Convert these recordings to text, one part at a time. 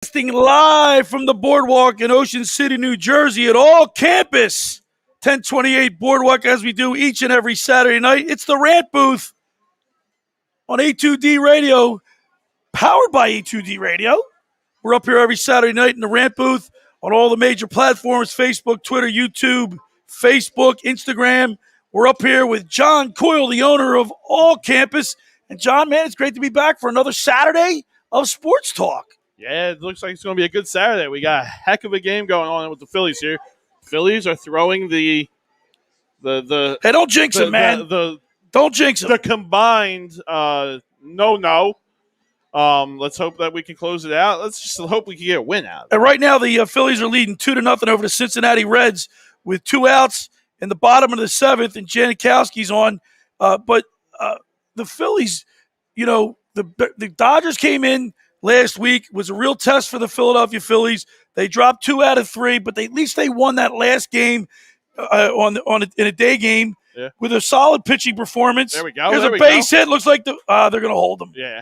Broadcasting live from the boardwalk in Ocean City, New Jersey at All Campus, 1028 Boardwalk, as we do each and every Saturday night. It's the Rant Booth on A2D Radio, powered by A2D Radio. We're up here every Saturday night in the Rant Booth on all the major platforms, Facebook, Twitter, YouTube, Facebook, Instagram. We're up here with John Coyle, the owner of All Campus. And John, man, it's great to be back for another Saturday of sports talk. Yeah, it looks like it's going to be a good Saturday. We got a heck of a game going on with the Phillies here. Phillies are throwing the Hey, don't jinx it, man. Don't jinx it. The combined no. Let's hope that we can close it out. Let's just hope we can get a win out. And right now, the Phillies are leading 2-0 over the Cincinnati Reds with 2 outs in the bottom of the 7th, and Janikowski's on. But the Phillies, the Dodgers came in last week, was a real test for the Philadelphia Phillies. They dropped 2 out of 3, but at least they won that last game in a day game with a solid pitching performance. There we go. There's a base hit. Looks like they're going to hold them. Yeah.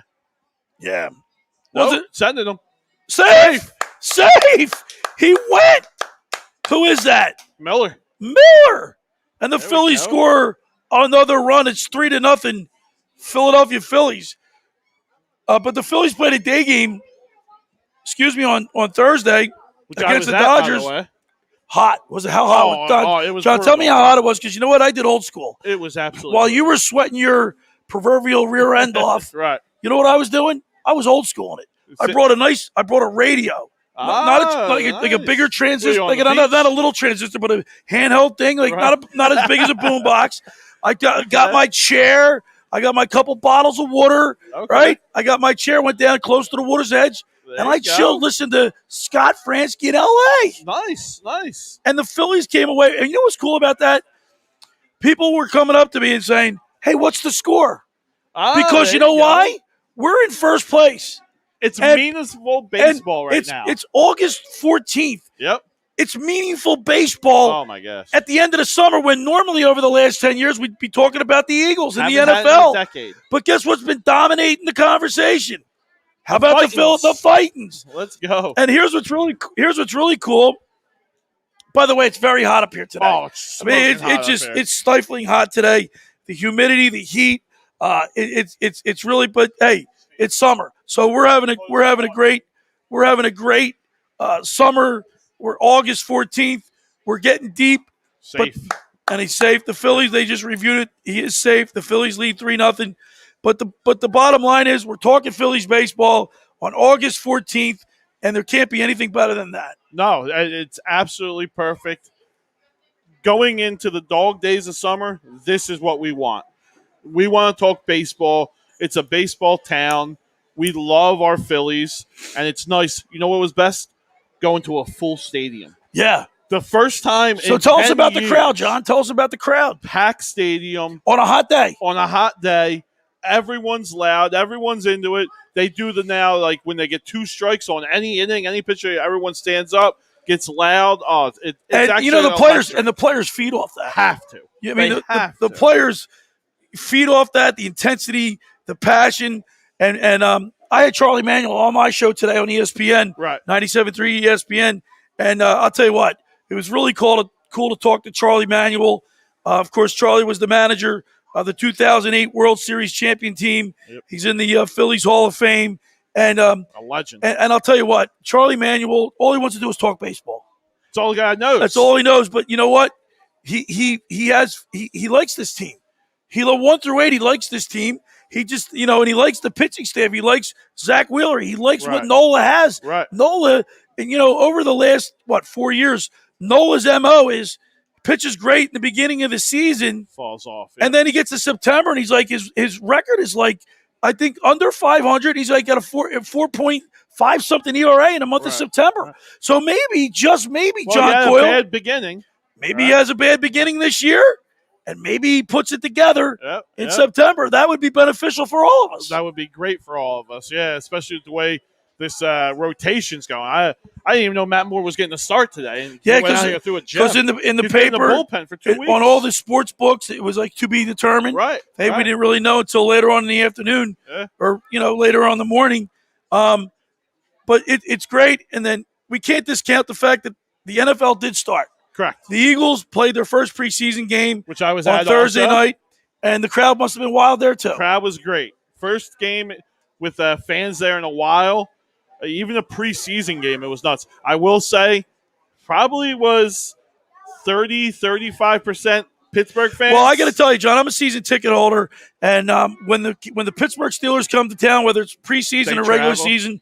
Yeah. Was it? Sending them. Safe. He went. Who is that? Miller. And the Phillies score another run. It's 3-0. Philadelphia Phillies. But the Phillies played a day game, on Thursday against the Dodgers. Hot. Was it how hot? It was John, tell me how hot it was, because you know what? I did old school. It was absolutely While you were sweating your proverbial rear end off, right. You know what I was doing? I was old schooling it. I brought a radio. Like a bigger transistor, not a little transistor, but a handheld thing, not as big as a boombox. I got my chair. I got my couple bottles of water, right? I got my chair, went down close to the water's edge, and I chilled, listened to Scott Fransky in L.A. Nice. And the Phillies came away. And you know what's cool about that? People were coming up to me and saying, hey, what's the score? Because you know why? We're in first place. It's meaningful baseball now. It's August 14th. Yep. It's meaningful baseball. Oh, my gosh. At the end of the summer, when normally over the last 10 years, we'd be talking about the Eagles and the NFL. Decade. But guess what's been dominating the conversation? How about the Fightins? Let's go. And here's what's really cool. By the way, it's very hot up here today. Oh, it's stifling hot today. The humidity, the heat, it's really. But hey, it's summer, so we're having a great summer. We're August 14th. We're getting deep. Safe. And he's safe. The Phillies, they just reviewed it. He is safe. The Phillies lead 3-0. But the bottom line is we're talking Phillies baseball on August 14th, and there can't be anything better than that. No, it's absolutely perfect. Going into the dog days of summer, this is what we want. We want to talk baseball. It's a baseball town. We love our Phillies, and it's nice. You know what was best? Going to a full stadium. Yeah. The first time So tell us about the crowd, John. Tell us about the crowd. Packed stadium. On a hot day. Everyone's loud. Everyone's into it. They do like when they get 2 strikes on any inning, any pitcher, everyone stands up, gets loud. Oh, it's actually the players feed off that. Have to. The players feed off that, the intensity, the passion, and I had Charlie Manuel on my show today on ESPN, right? 97.3 ESPN, and I'll tell you what, it was really cool to talk to Charlie Manuel. Of course, Charlie was the manager of the 2008 World Series champion team. Yep. He's in the Phillies Hall of Fame, and a legend. And I'll tell you what, Charlie Manuel, all he wants to do is talk baseball. That's all the guy knows. That's all he knows. But you know what? He likes this team. He 1 through 8. He likes this team. He just, and he likes the pitching staff. He likes Zach Wheeler. He likes what Nola has. Right. Nola, and over the last 4 years, Nola's MO is pitches great in the beginning of the season, falls off, and then he gets to September, and he's like his record is like, I think, under 500. He's like at a 4.5 something ERA in the month of September. Right. So maybe, just maybe, John Coyle, bad beginning. Maybe he has a bad beginning this year, and maybe he puts it together in September. That would be beneficial for all of us. That would be great for all of us, yeah, especially with the way this rotation's going. I didn't even know Matt Moore was getting a start today. And because in the paper, in the bullpen for 2 weeks. On all the sports books, it was like to be determined. Right. Hey, we didn't really know until later on in the afternoon, or later on in the morning. but it's great. And then we can't discount the fact that the NFL did start. Correct. The Eagles played their first preseason game, which I was on at Thursday also. night, and the crowd must have been wild there too. The crowd was great. First game with fans there in a while. Even a preseason game, it was nuts. I will say, probably was 35% Pittsburgh fans. Well, I got to tell you, John, I'm a season ticket holder, and when the Pittsburgh Steelers come to town, whether it's preseason or regular season,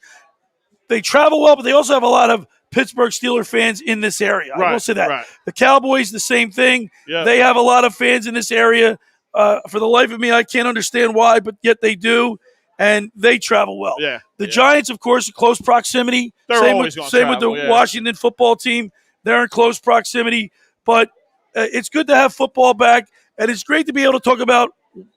they travel well, but they also have a lot of Pittsburgh Steelers fans in this area. I will say that. Right. The Cowboys, the same thing. Yep. They have a lot of fans in this area. For the life of me, I can't understand why, but yet they do, and they travel well. Yeah. The Giants, of course, are close proximity. They're always going to travel. Same with the Washington football team. They're in close proximity. But it's good to have football back, and it's great to be able to talk about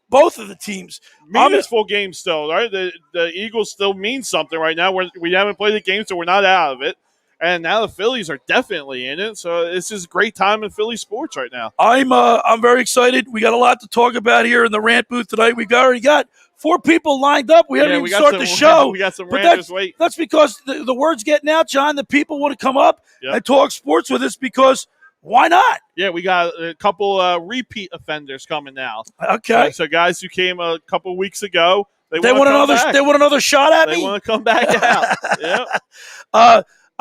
both of the teams. Meaningful game still, right? The Eagles still mean something right now. We haven't played the game, so we're not out of it. And now the Phillies are definitely in it, so this is a great time in Philly sports right now. I'm very excited. We got a lot to talk about here in the rant booth tonight. We've already got 4 people lined up. We haven't even started the show. We got some ranters waiting. That's because the word's getting out, John. The people want to come up and talk sports with us because why not? Yeah, we got a couple repeat offenders coming now. Okay. So guys who came a couple weeks ago, they want another shot at me. They want to come back out. Yeah.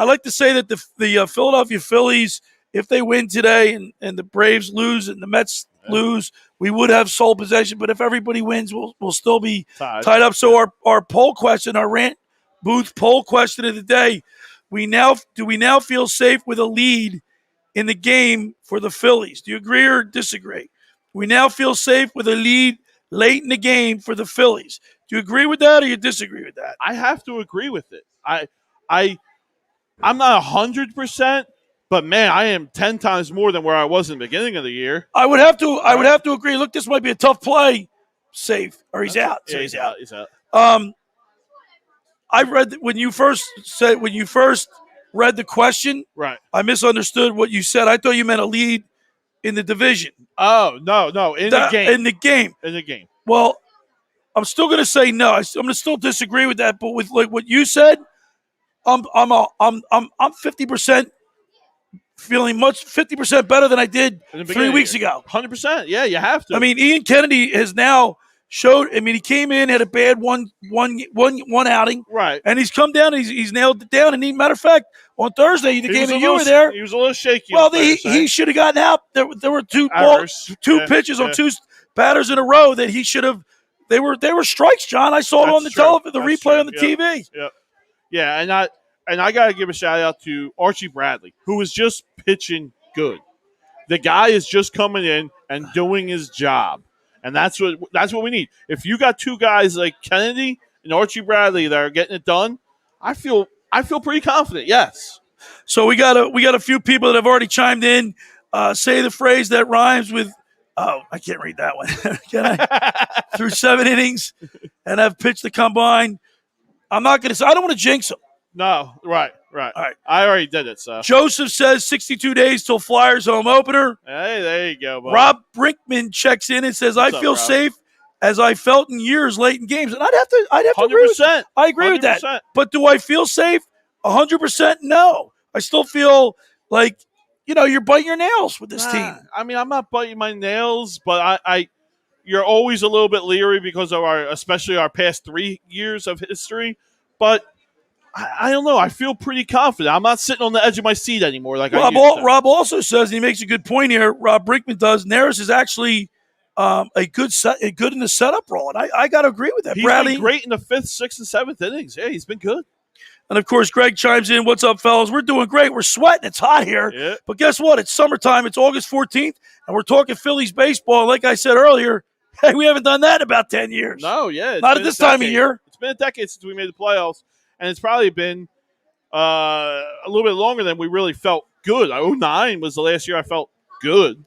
I like to say that the Philadelphia Phillies, if they win today and the Braves lose and the Mets lose, we would have sole possession. But if everybody wins, we'll still be tied up. So our poll question, our rant booth poll question of the day, do we now feel safe with a lead in the game for the Phillies? Do you agree or disagree? We now feel safe with a lead late in the game for the Phillies. Do you agree with that or you disagree with that? I have to agree with it. I'm not 100%, but man, I am 10 times more than where I was in the beginning of the year. I would have to agree. Look, this might be a tough play. Safe or he's out. So he's out. He's out. I read that when you first read the question. Right. I misunderstood what you said. I thought you meant a lead in the division. Oh no, in the game. In the game. Well, I'm still going to say no. I'm going to still disagree with that. But with like what you said, I'm 50% feeling 50% better than I did 3 weeks ago. 100%. Yeah, you have to. I mean, Ian Kennedy has now showed. I mean, he came in, had a bad one outing, right? And he's come down. He's nailed it down. And matter of fact, on Thursday, the game that you were there, he was a little shaky. Well, he should have gotten out. There were two pitches on two batters in a row that he should have. They were strikes, John. I saw it on the replay on the TV. Yep. Yeah, and I got to give a shout out to Archie Bradley, who is just pitching good. The guy is just coming in and doing his job, and that's what we need. If you got two guys like Kennedy and Archie Bradley that are getting it done, I feel pretty confident. Yes. So we got a few people that have already chimed in. Say the phrase that rhymes with. Oh, I can't read that one. Can I? Through 7 innings and have pitched the combine. I'm not going to say. I don't want to jinx him. No, right. All right. I already did it, so. Joseph says 62 days till Flyers home opener. Hey, there you go, buddy. Rob Brinkman checks in and says, I feel safe as I felt in years late in games. And I'd have to 100%. agree with that. I agree with that. But do I feel safe? 100% no. I still feel like, you're biting your nails with this team. I mean, I'm not biting my nails, but you're always a little bit leery because of especially our past 3 years of history. But I don't know. I feel pretty confident. I'm not sitting on the edge of my seat anymore. Like Rob also says, and he makes a good point here. Rob Brinkman does. Neris is actually good in the setup role, and I got to agree with that. He's Bradley, been great in the 5th, 6th, and 7th innings. Yeah, he's been good. And, of course, Greg chimes in. What's up, fellas? We're doing great. We're sweating. It's hot here. Yeah. But guess what? It's summertime. It's August 14th, and we're talking Phillies baseball. And like I said earlier, hey, we haven't done that in about 10 years. No, yeah. Not at this time of year. It's been a decade since we made the playoffs, and it's probably been a little bit longer than we really felt good. 2009 was the last year I felt good.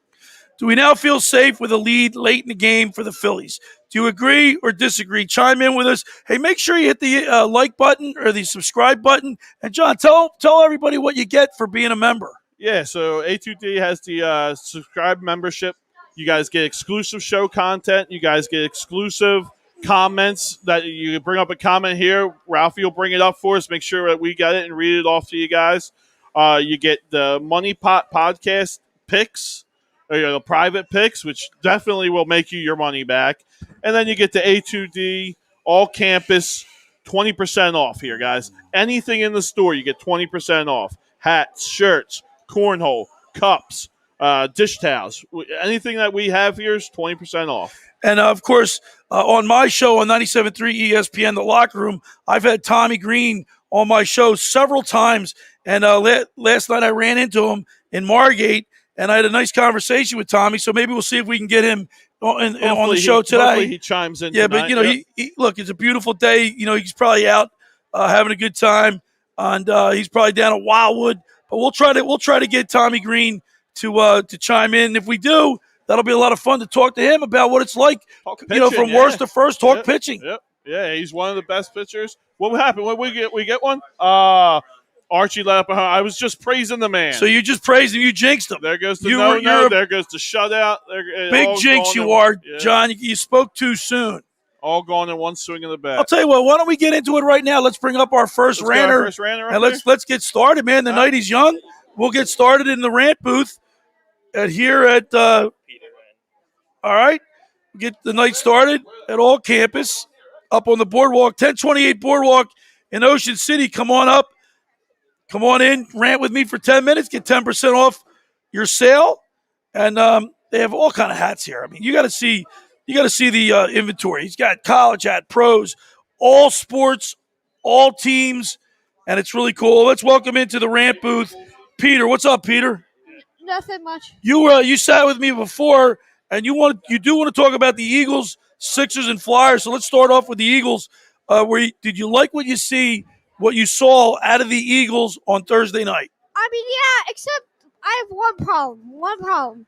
Do we now feel safe with a lead late in the game for the Phillies? Do you agree or disagree? Chime in with us. Hey, make sure you hit the like button or the subscribe button. And, John, tell everybody what you get for being a member. Yeah, so A2D has the subscribe membership. You guys get exclusive show content. You guys get exclusive comments that you bring up a comment here. Ralphie will bring it up for us. Make sure that we get it and read it off to you guys. You get the Money Pot podcast picks, or the private picks, which definitely will make you your money back. And then you get the A2D all campus 20% off here, guys. Anything in the store, you get 20% off. Hats, shirts, cornhole, cups, dish towels. Anything that we have here is 20% off. And, of course, on my show on 97.3 ESPN, The Locker Room, I've had Tommy Green on my show several times. And last night I ran into him in Margate, and I had a nice conversation with Tommy. So maybe we'll see if we can get him on the show today. Hopefully he chimes in. Yeah, tonight. but he look, it's a beautiful day. He's probably out having a good time, and he's probably down at Wildwood. But we'll try to get Tommy Green to chime in. And if we do, that'll be a lot of fun to talk to him about what it's like. Pitching, from worst to first, talk pitching. Yep. Yeah, he's one of the best pitchers. What happened? What we get one? Archie let up a home. I was just praising the man. So you just praised him. You jinxed him. There goes the no. There goes the shutout. Big jinx you are, John. You spoke too soon. All gone in one swing of the bat. I'll tell you what. Why don't we get into it right now? Let's bring up our first ranter. And let's get started, man. The night is young. We'll get started in the rant booth here at. All right. Get the night started at all campus up on the boardwalk, 1028 Boardwalk in Ocean City. Come on up. Come on in, rant with me for 10 minutes, get 10% off your sale. And they have all kind of hats here. I mean, you got to see the inventory. He's got college hat, pros, all sports, all teams, and it's really cool. Let's welcome into the rant booth Peter. What's up, Peter? Nothing much. You sat with me before, and you do want to talk about the Eagles, Sixers, and Flyers. So let's start off with the Eagles. Did you like what you saw out of the Eagles on Thursday night? I mean, yeah, except I have one problem.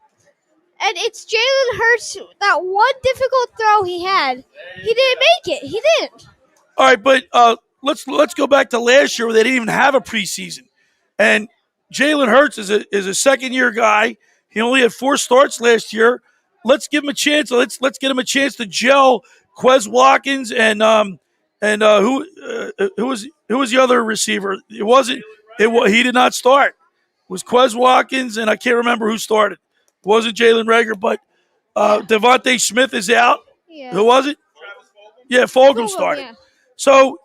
And it's Jalen Hurts, that one difficult throw he had. He didn't make it. He didn't. All right, but let's go back to last year where they didn't even have a preseason. And Jalen Hurts is a second-year guy. He only had 4 starts last year. Let's give him a chance. Let's get him a chance to gel Quez Watkins and who was the other receiver? He did not start. It was Quez Watkins, and I can't remember who started. It wasn't Jalen Reagor, but Devontae Smith is out. Yeah. Who was it? Yeah, Fulgham started. Yeah. So,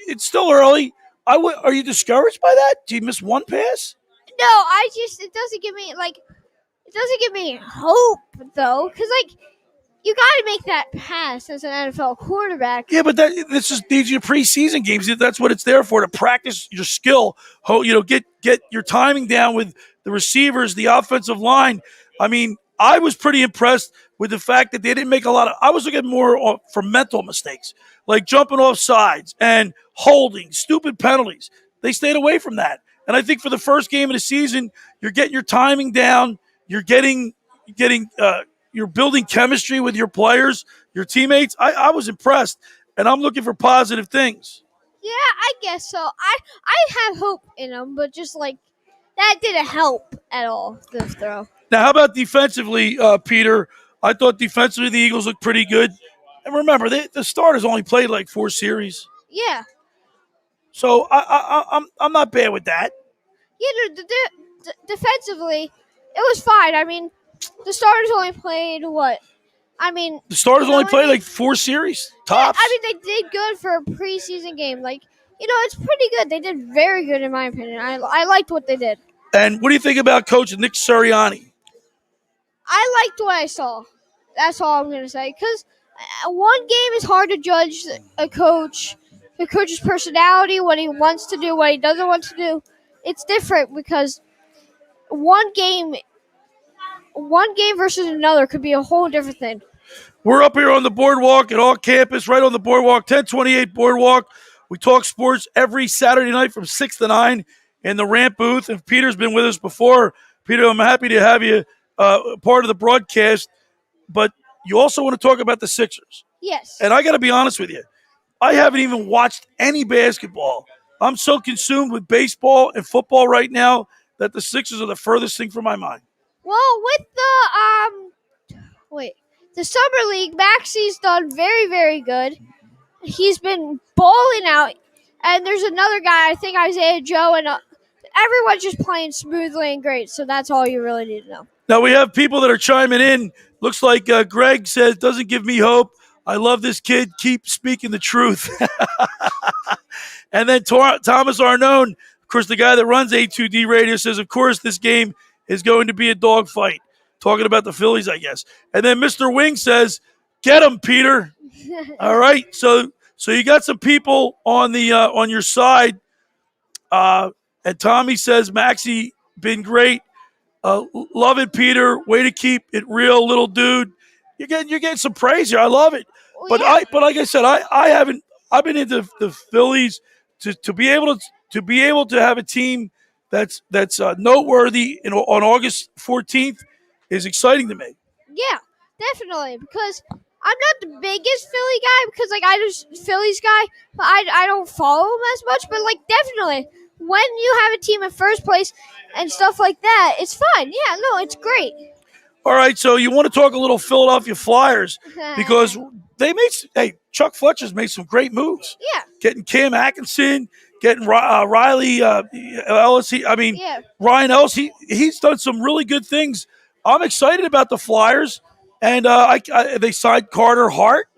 it's still early. Are you discouraged by that? Do you miss one pass? No, it doesn't give me hope, though, because, you got to make that pass as an NFL quarterback. Yeah, but these are preseason games. That's what it's there for, to practice your skill. Get your timing down with the receivers, the offensive line. I mean, I was pretty impressed with the fact that they didn't make a lot of – I was looking more for mental mistakes, like jumping off sides and holding, stupid penalties. They stayed away from that. And I think for the first game of the season, you're getting your timing down. You're you're building chemistry with your players, your teammates. I was impressed, and I'm looking for positive things. Yeah, I guess so. I have hope in them, but just that didn't help at all, this throw. Now, how about defensively, Peter? I thought defensively the Eagles looked pretty good. And remember, the starters only played 4 series. Yeah. So I'm not bad with that. Yeah, defensively, it was fine. I mean, the starters only played what? The starters only played 4 series, tops. Yeah, they did good for a preseason game. It's pretty good. They did very good, in my opinion. I liked what they did. And what do you think about Coach Nick Sirianni? I liked what I saw. That's all I'm going to say. Because one game is hard to judge the coach's personality, what he wants to do, what he doesn't want to do. It's different because one game versus another could be a whole different thing. We're up here on the boardwalk at all campus, right on the boardwalk, 1028 Boardwalk. We talk sports every Saturday night from 6 to 9 in the rant booth. And Peter's been with us before. Peter, I'm happy to have you part of the broadcast. But you also want to talk about the Sixers. Yes. And I got to be honest with you. I haven't even watched any basketball. I'm so consumed with baseball and football right now that the Sixers are the furthest thing from my mind. Well, with the the summer league, Maxi's done very, very good. He's been balling out, and there's another guy, I think Isaiah Joe, and everyone's just playing smoothly and great. So that's all you really need to know. Now we have people that are chiming in. Looks like Greg says, doesn't give me hope. I love this kid. Keep speaking the truth. And then Thomas Arnone, of course, the guy that runs A2D Radio, says, of course, this game is going to be a dogfight. Talking about the Phillies, I guess. And then Mr. Wing says, get him, Peter. All right. So you got some people on the on your side. And Tommy says, Maxie, been great. Love it, Peter. Way to keep it real, little dude. You're getting some praise here. I love it. Well, But yeah. like I said, I've been into the Phillies to be able to have a team that's noteworthy on August 14th is exciting to me. Yeah, definitely. Because I'm not the biggest Philly guy because I just Phillies guy, but I don't follow them as much. But definitely when you have a team in first place and stuff like that, it's fun. Yeah, no, it's great. All right, so you want to talk a little Philadelphia Flyers because Chuck Fletcher's made some great moves. Yeah. Getting Cam Atkinson, getting Riley Ellis. Yeah. Ryan Ellis. He's done some really good things. I'm excited about the Flyers, and they signed Carter Hart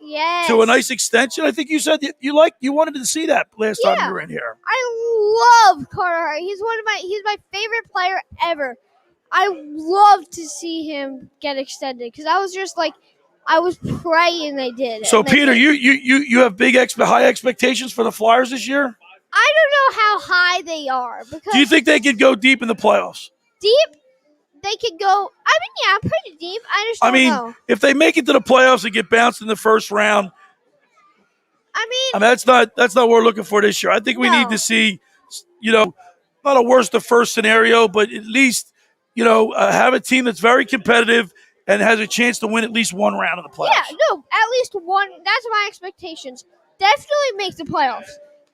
to a nice extension. I think you said that you wanted to see that last time you were in here. I love Carter Hart. He's my favorite player ever. I love to see him get extended because I was just I was praying they did. So Peter, you have high expectations for the Flyers this year? I don't know how high they are because Do you think they could go deep in the playoffs? deep they could go. I mean, yeah, pretty deep. I just don't know. If they make it to the playoffs and get bounced in the first round, that's not what we're looking for this year. I think we need to see, not a worst to first scenario, but at least have a team that's very competitive and has a chance to win at least one round of the playoffs. Yeah, no, at least one. That's my expectations. Definitely make the playoffs,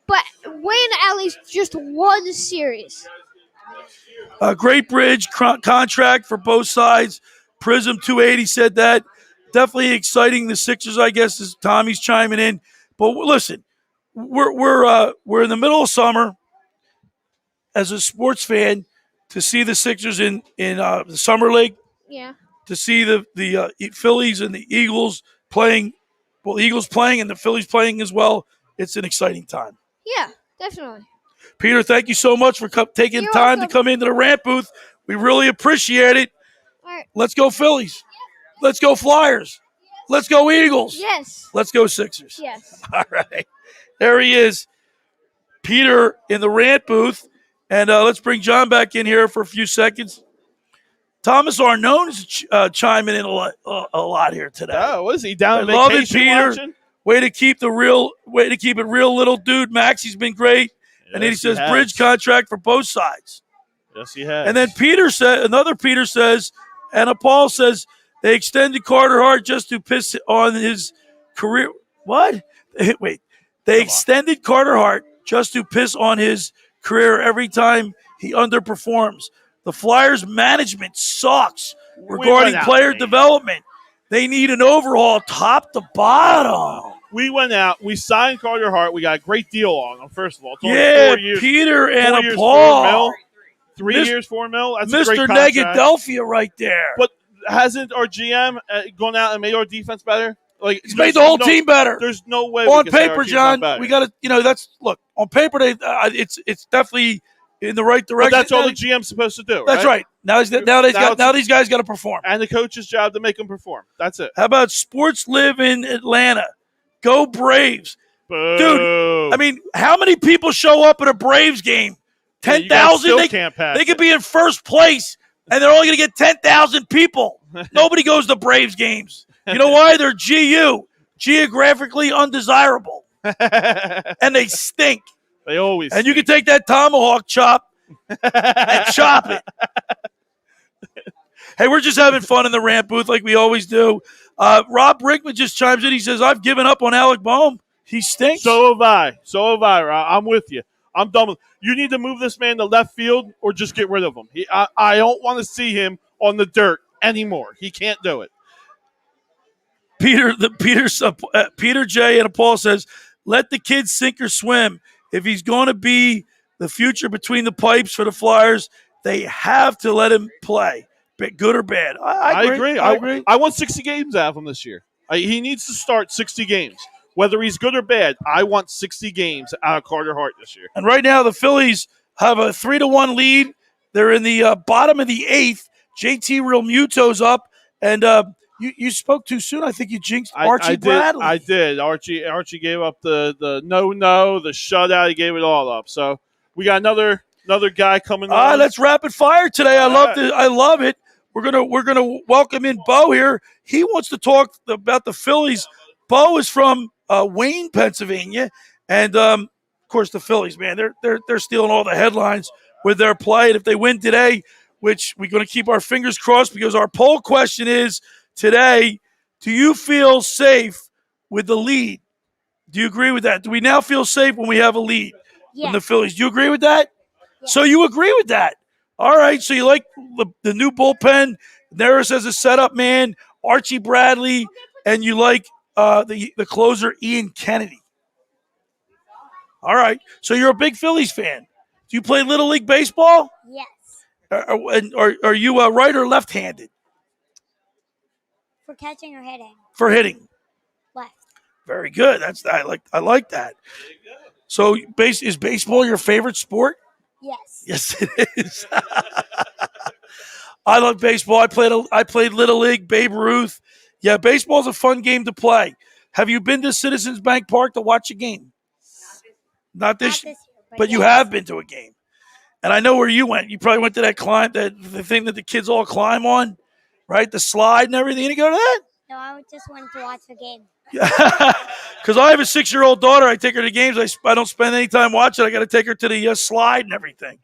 but win at least just one series. Great bridge contract for both sides. Prism 280 said that. Definitely exciting. The Sixers, I guess, is Tommy's chiming in. But listen, we're in the middle of summer. As a sports fan, to see the Sixers in the summer league, to see the Phillies and the Eagles playing, the Eagles playing and the Phillies playing as well, it's an exciting time. Yeah, definitely. Peter, thank you so much for taking time to come into the rant booth. We really appreciate it. All right. Let's go Phillies. Let's go Flyers. Let's go Eagles. Yes. Let's go Sixers. Yes. All right. There he is, Peter in the rant booth. And let's bring John back in here for a few seconds. Thomas Arnone is chiming in a lot here today. Oh, was he down on love it, vacation Peter. watching? Way to keep it real, little dude. Maxie's been great. And then he says bridge contract for both sides. Yes, he has. And then another Peter says, Anna Paul says they extended Carter Hart just to piss on his career. What? Wait. They extended Carter Hart just to piss on his career every time he underperforms. The Flyers management sucks regarding player development. They need an overhaul top to bottom. We went out. We signed Carter Hart. We got a great deal on him, first of all. It's only 4 years, Peter and 4 years, Paul. 4 mil. 3 years, 4 mil. That's a great Mr. contract. Negadelphia right there. But hasn't our GM gone out and made our defense better? He's made the whole team better. There's no way on paper, John. We got to. Look on paper. It's definitely in the right direction. But that's all the GM's supposed to do. That's right. Now these guys got to perform, and the coach's job to make them perform. That's it. How about Sports Live in Atlanta? Go Braves, Boo. dude! How many people show up at a Braves game? 10,000. They could be in first place, and they're only going to get 10,000 people. Nobody goes to Braves games. You know why? They're geographically undesirable, and they stink. They always. And you can take that tomahawk chop and chop it. Hey, we're just having fun in the rant booth like we always do. Rob Rickman just chimes in. He says, "I've given up on Alec Boehm. He stinks." So have I. Rob. I'm with you. I'm done with. You need to move this man to left field or just get rid of him. I don't want to see him on the dirt anymore. He can't do it. Peter J. and Paul says, let the kid sink or swim. If he's going to be the future between the pipes for the Flyers, they have to let him play, good or bad. I agree. I agree. I want 60 games out of him this year. He needs to start 60 games. Whether he's good or bad, I want 60 games out of Carter Hart this year. And right now, the Phillies have a 3-1 lead. They're in the bottom of the 8th. JT Realmuto's up, and you spoke too soon. I think you jinxed Archie Bradley. I did. Archie gave up the the shutout. He gave it all up. So we got another guy coming on. That's rapid fire today. I love it. We're gonna welcome in Bo here. He wants to talk about the Phillies. Bo is from Wayne, Pennsylvania, and of course the Phillies, man, they're stealing all the headlines with their play. And if they win today, which we're going to keep our fingers crossed, because our poll question is today: do you feel safe with the lead? Do you agree with that? Do we now feel safe when we have a lead from the Phillies? Do you agree with that? Yeah. So you agree with that? All right. So you like the new bullpen, Neris as a setup man, Archie Bradley, and you like the closer Ian Kennedy. All right. So you're a big Phillies fan. Do you play Little League Baseball? Yes. Are you right or left-handed? For catching or hitting? For hitting. Left. Very good. I like that. So is baseball your favorite sport? Yes. Yes, it is. I love baseball. I played Little League, Babe Ruth. Yeah, baseball's a fun game to play. Have you been to Citizens Bank Park to watch a game? Not this year, but you have been to a game. And I know where you went. You probably went to the thing that the kids all climb on, right? The slide and everything. You didn't go to that? No, I just wanted to watch the game. Because I have a 6-year-old daughter. I take her to games. I don't spend any time watching. I got to take her to the slide and everything.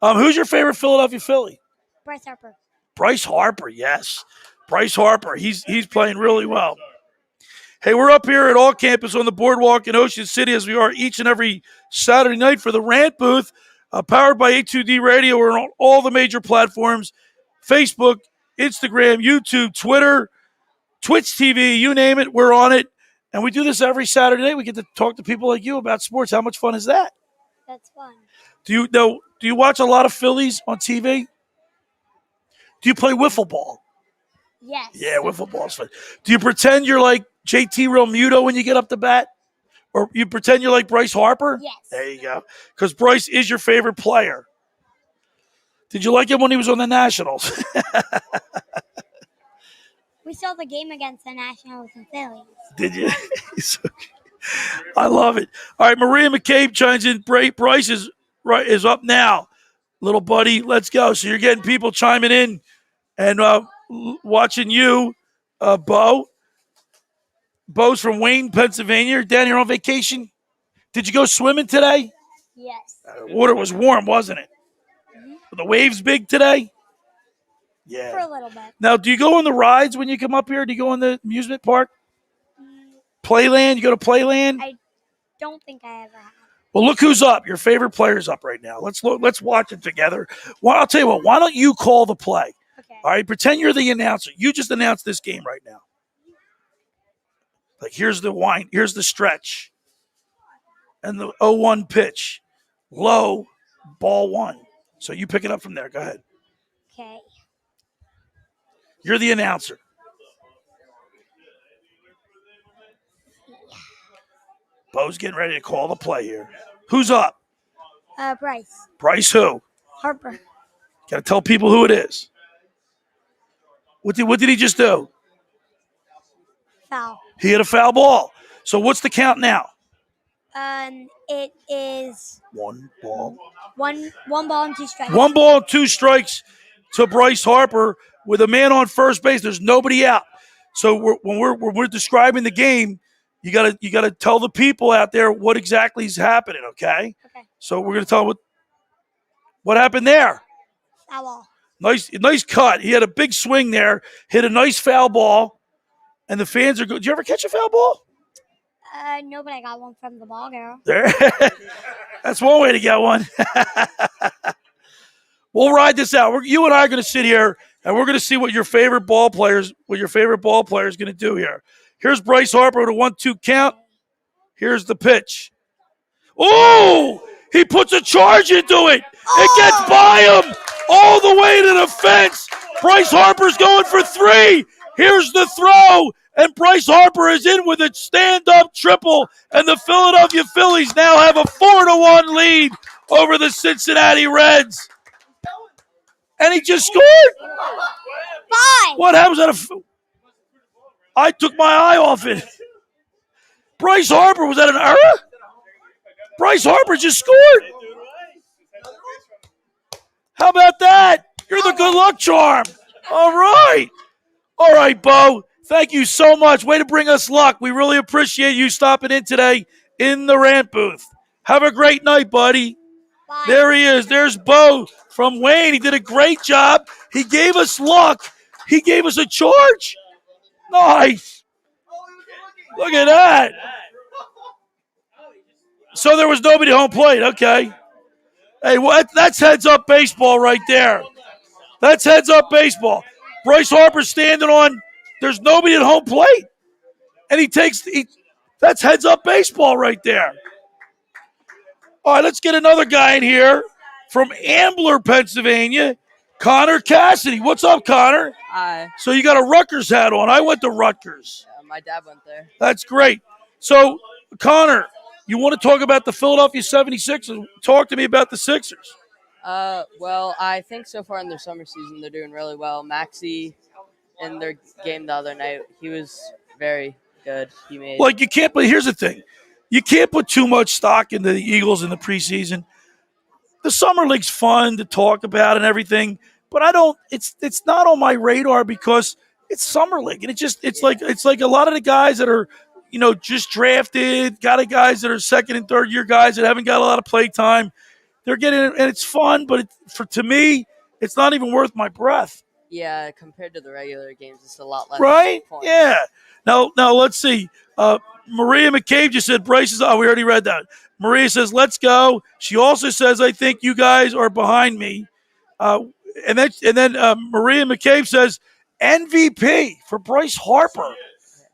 Who's your favorite Philadelphia Philly? Bryce Harper. Bryce Harper, yes. Bryce Harper. He's playing really well. Hey, we're up here at All Campus on the boardwalk in Ocean City, as we are each and every Saturday night for the Rant Booth, powered by A2D Radio. We're on all the major platforms: Facebook, Instagram, YouTube, Twitter, Twitch TV, you name it, we're on it. And we do this every Saturday night. We get to talk to people like you about sports. How much fun is that? That's fun. Do you watch a lot of Phillies on TV? Do you play wiffle ball? Yes. Yeah, wiffle ball's fun. Do you pretend you're like JT Realmuto when you get up to bat? Or you pretend you're like Bryce Harper? Yes. There you go. Because Bryce is your favorite player. Did you like him when he was on the Nationals? We saw the game against the Nationals and Phillies. Did you? I love it. All right, Maria McCabe chimes in. Bryce is up now. Little buddy, let's go. So you're getting people chiming in and watching you, Bo. Bo's from Wayne, Pennsylvania. You're down here on vacation. Did you go swimming today? Yes. Water was warm, wasn't it? Mm-hmm. Were the waves big today? Yeah. For a little bit. Now, do you go on the rides when you come up here? Do you go on the amusement park? Playland? You go to Playland? I don't think I ever have. Well, look who's up. Your favorite player's up right now. Let's watch it together. Well, I'll tell you what. Why don't you call the play? Okay. All right. Pretend you're the announcer. You just announced this game right now. Like, here's the wind. Here's the stretch. And the 0-1 pitch. Low, ball one. So you pick it up from there. Go ahead. Okay. You're the announcer. Bo's getting ready to call the play here. Who's up? Bryce. Bryce who? Harper. Got to tell people who it is. What did he just do? Foul. He hit a foul ball. So what's the count now? It is One ball. one ball and 2 strikes. 1 ball and 2 strikes to Bryce Harper with a man on first base. There's nobody out. So when we're describing the game, you gotta tell the people out there what exactly is happening. Okay. Okay. So we're gonna tell them what happened there. Foul ball. Nice cut. He had a big swing there. Hit a nice foul ball, and the fans are good. Did you ever catch a foul ball? No, but I got one from the ball girl. There. That's one way to get one. We'll ride this out. You and I are going to sit here And we're going to see what your favorite ball players is going to do here. Here's Bryce Harper with a 1-2 count. Here's the pitch. Oh, he puts a charge into it. It gets by him all the way to the fence. Bryce Harper's going for 3. Here's the throw, and Bryce Harper is in with a stand-up triple, and the Philadelphia Phillies now have a 4-1 lead over the Cincinnati Reds. And he just scored. 5. What happens? I took my eye off it. Bryce Harper, was that an error? Bryce Harper just scored. How about that? You're the good luck charm. All right. All right, Bo. Thank you so much. Way to bring us luck. We really appreciate you stopping in today in the rant booth. Have a great night, buddy. Bye. There he is. There's Bo from Wayne. He did a great job. He gave us luck. He gave us a charge. Nice. Look at that. So there was nobody home plate. Okay. Hey, that's heads-up baseball right there. That's heads-up baseball. Bryce Harper standing on, there's nobody at home plate. And that's heads-up baseball right there. All right, let's get another guy in here from Ambler, Pennsylvania, Connor Cassidy. What's up, Connor? Hi. So you got a Rutgers hat on. I went to Rutgers. My dad went there. That's great. So, Connor, you want to talk about the Philadelphia 76ers? Talk to me about the Sixers. Well, I think so far in their summer season, they're doing really well. Maxey, in their game the other night, he was very good. He made You can't, but here's the thing. You can't put too much stock into the Eagles in the preseason. The summer league's fun to talk about and everything, but it's not on my radar because it's summer league. And it's like a lot of the guys that are, just drafted, got guys that are second and third year guys that haven't got a lot of play time. They're getting it, and it's fun, but to me, it's not even worth my breath. Yeah, compared to the regular games, it's a lot less. Right? Points. Yeah. Now let's see. Maria McCabe just said Bryce is. Oh, we already read that. Maria says, "Let's go." She also says, "I think you guys are behind me." And then Maria McCabe says, "MVP for Bryce Harper."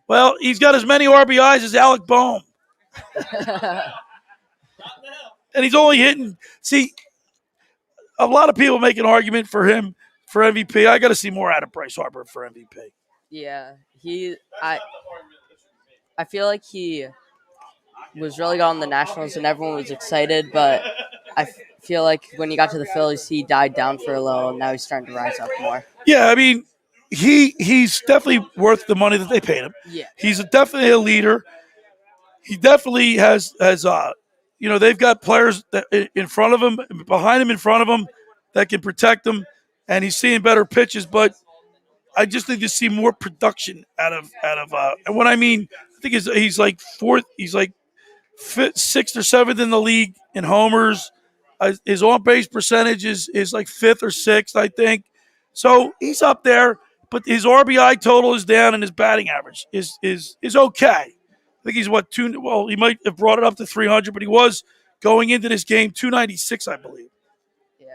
Well, he's got as many RBIs as Alec Boehm. And he's only hitting. See, a lot of people make an argument for him for MVP. I got to see more out of Bryce Harper for MVP. Yeah, I feel like he was really good on the Nationals and everyone was excited, but I feel like when he got to the Phillies, he died down for a little, and now he's starting to rise up more. Yeah, I mean, he's definitely worth the money that they paid him. Yeah, He's definitely a leader. He definitely has they've got players that in front of him, behind him, in front of him that can protect him, and he's seeing better pitches. But I just need to see more production out of. And what I mean, I think he's like fourth. He's like fifth, sixth or seventh in the league in homers. His on base percentage is like fifth or sixth, I think. So he's up there, but his RBI total is down, and his batting average is okay. I think he's two. Well, he might have brought it up to 300, but he was going into this game 296, I believe. yeah.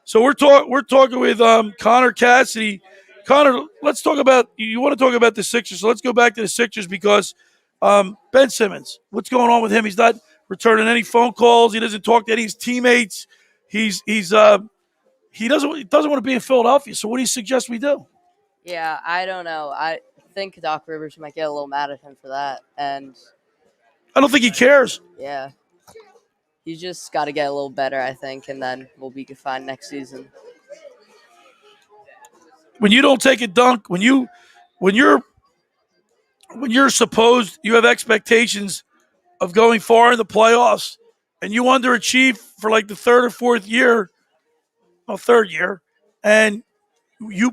So we're talking with Connor Cassidy. Connor, let's talk about. You want to talk about the Sixers? So let's go back to the Sixers because Ben Simmons. What's going on with him? He's not returning any phone calls. He doesn't talk to any of his teammates. He doesn't want to be in Philadelphia. So what do you suggest we do? Yeah, I don't know. I think Doc Rivers might get a little mad at him for that, and I don't think he cares. yeah, he's just got to get a little better, I think, and then we'll be fine next season. When you don't take a dunk, when you're supposed, you have expectations of going far in the playoffs, and you underachieve for like the third year, and you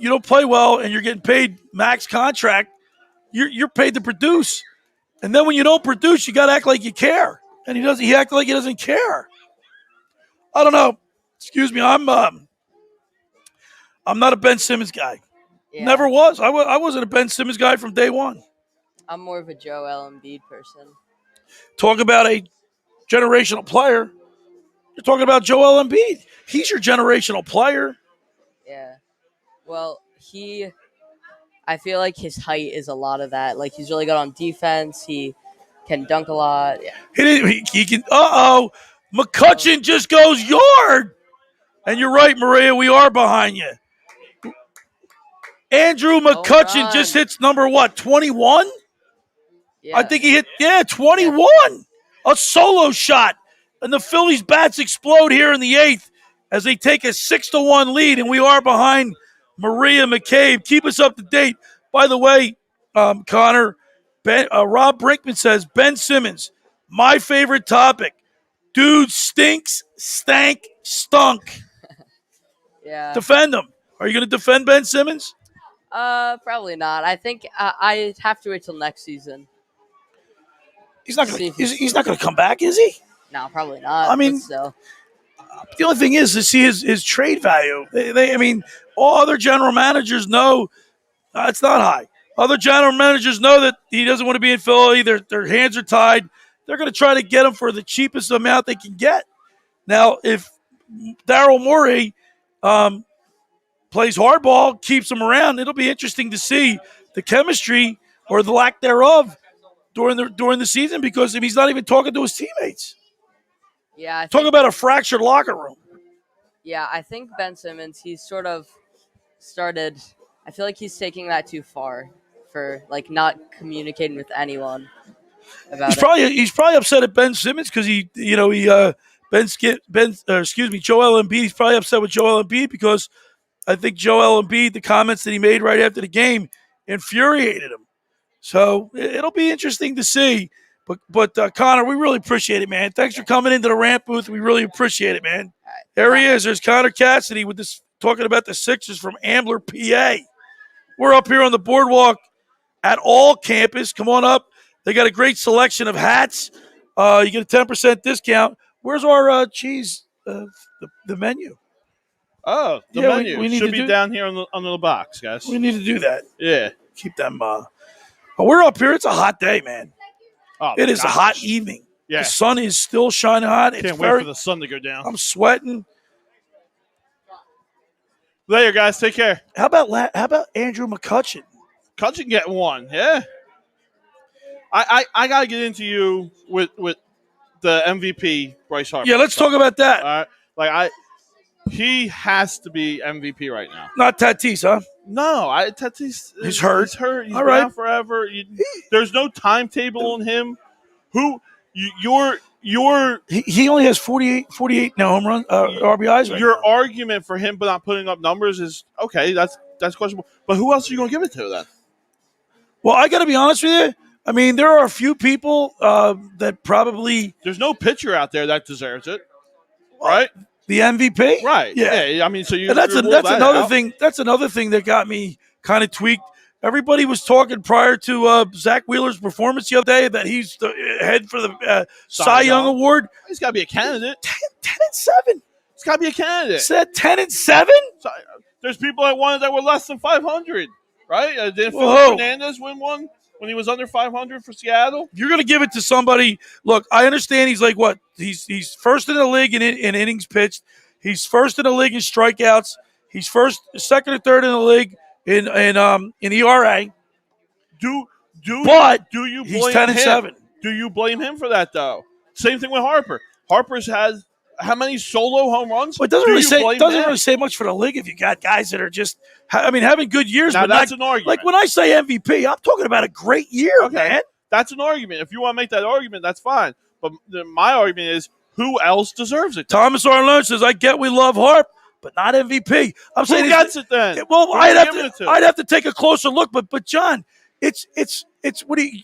don't play well, and you're getting paid max contract. You're paid to produce, and then when you don't produce, you got to act like you care, and he doesn't. He acts like he doesn't care. I don't know. Excuse me. I'm not a Ben Simmons guy. Yeah. Never was. I wasn't a Ben Simmons guy from day one. I'm more of a Joel Embiid person. Talk about a generational player. You're talking about Joel Embiid. He's your generational player. Yeah. Well, I feel like his height is a lot of that. Like he's really good on defense. He can dunk a lot. Yeah. He can. McCutcheon just goes yard. And you're right, Maria. We are behind you. Andrew McCutcheon run. just hits number 21? Yeah. I think he hit 21. A solo shot. And the Phillies bats explode here in the 8th as they take a 6-1 lead, and we are behind Maria McCabe. Keep us up to date. By the way, Connor, Rob Brinkman says, Ben Simmons, my favorite topic. Dude stinks, stank, stunk. Yeah. Defend him. Are you going to defend Ben Simmons? Probably not. I think I have to wait till next season. He's not going to come back, is he? No, probably not. I mean, still. The only thing is to see his trade value. All other general managers know it's not high. Other general managers know that he doesn't want to be in Philly. Their hands are tied. They're going to try to get him for the cheapest amount they can get. Now, if Daryl Morey plays hardball, keeps him around, it'll be interesting to see the chemistry or the lack thereof during the season, because if he's not even talking to his teammates. Yeah. Talk about a fractured locker room. Yeah, I think Ben Simmons, he's sort of started. I feel like he's taking that too far for like not communicating with anyone about it. He's probably upset at Ben Simmons because Joel Embiid. He's probably upset with Joel Embiid because I think Joel Embiid, the comments that he made right after the game, infuriated him. So it'll be interesting to see. But Connor, we really appreciate it, man. Thanks for coming into the rant booth. We really appreciate it, man. There he is. There's Connor Cassidy with this talking about the Sixers from Ambler, PA. We're up here on the boardwalk at all campus. Come on up. They got a great selection of hats. You get a 10% discount. Where's our cheese? The menu. Oh, the menu we should be down here under the box, guys. We need to do that. Yeah. Keep them. We're up here. It's a hot day, man. Oh, it is a hot evening. Yeah. The sun is still shining hot. Can't wait for the sun to go down. I'm sweating. Later, guys. Take care. How about Andrew McCutcheon? McCutcheon get one. Yeah. I gotta get into you with the MVP Bryce Harper. Yeah, let's talk about that. All right. He has to be MVP right now. Not Tatis, huh? No, Tatis. He's hurt. He's hurt. He's all been right. out forever. There's no timetable on him. He only has 48 now home run RBIs. Right your now. argument for him not putting up numbers is okay. That's questionable. But who else are you going to give it to then? Well, I got to be honest with you. I mean, there are a few people that probably. There's no pitcher out there that deserves it, right? The MVP, right? Yeah. I mean, so that's another thing. That's another thing that got me kind of tweaked. Everybody was talking prior to Zach Wheeler's performance the other day that he's the head for the Cy Young Award. He's got to be a candidate. 10-7. He's got to be a candidate. Said 10-7. There's people that wanted that were less than 500, right? Didn't Philip Hernandez win one when he was under 500 for Seattle? You're going to give it to somebody. Look, I understand he's like what? He's first in the league in innings pitched. He's first in the league in strikeouts. He's second or third in the league in ERA. Do you blame he's 10-7. Him? Do you blame him for that though? Same thing with Harper. Harper's has how many solo home runs? Well, it doesn't really say much for the league if you got guys that are just having good years. Now but that's an argument. Like when I say MVP, I'm talking about a great year, man. That's an argument. If you want to make that argument, that's fine. But my argument is, who else deserves it? Thomas Arlone says, "I get we love Harp, but not MVP." I'm saying who gets it then? Well, I'd have to take a closer look. But John, it's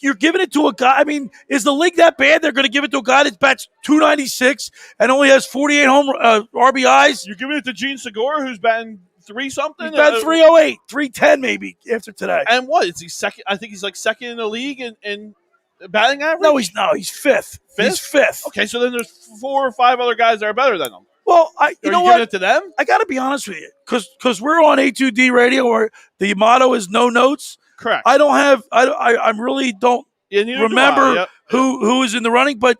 you're giving it to a guy. I mean, is the league that bad? They're going to give it to a guy that bats .296 and only has 48 home RBIs. You're giving it to Gene Segura, who's batting 3-something. He's batting 308, 310 maybe after today. And what is he second? I think he's like second in the league in batting average. No, he's fifth. He's fifth. Okay, so then there's 4 or 5 other guys that are better than him. Well, you know what? Giving it to them? I got to be honest with you, because we're on A2D radio, where the motto is no notes. Correct. I don't have. I really don't remember who is in the running, but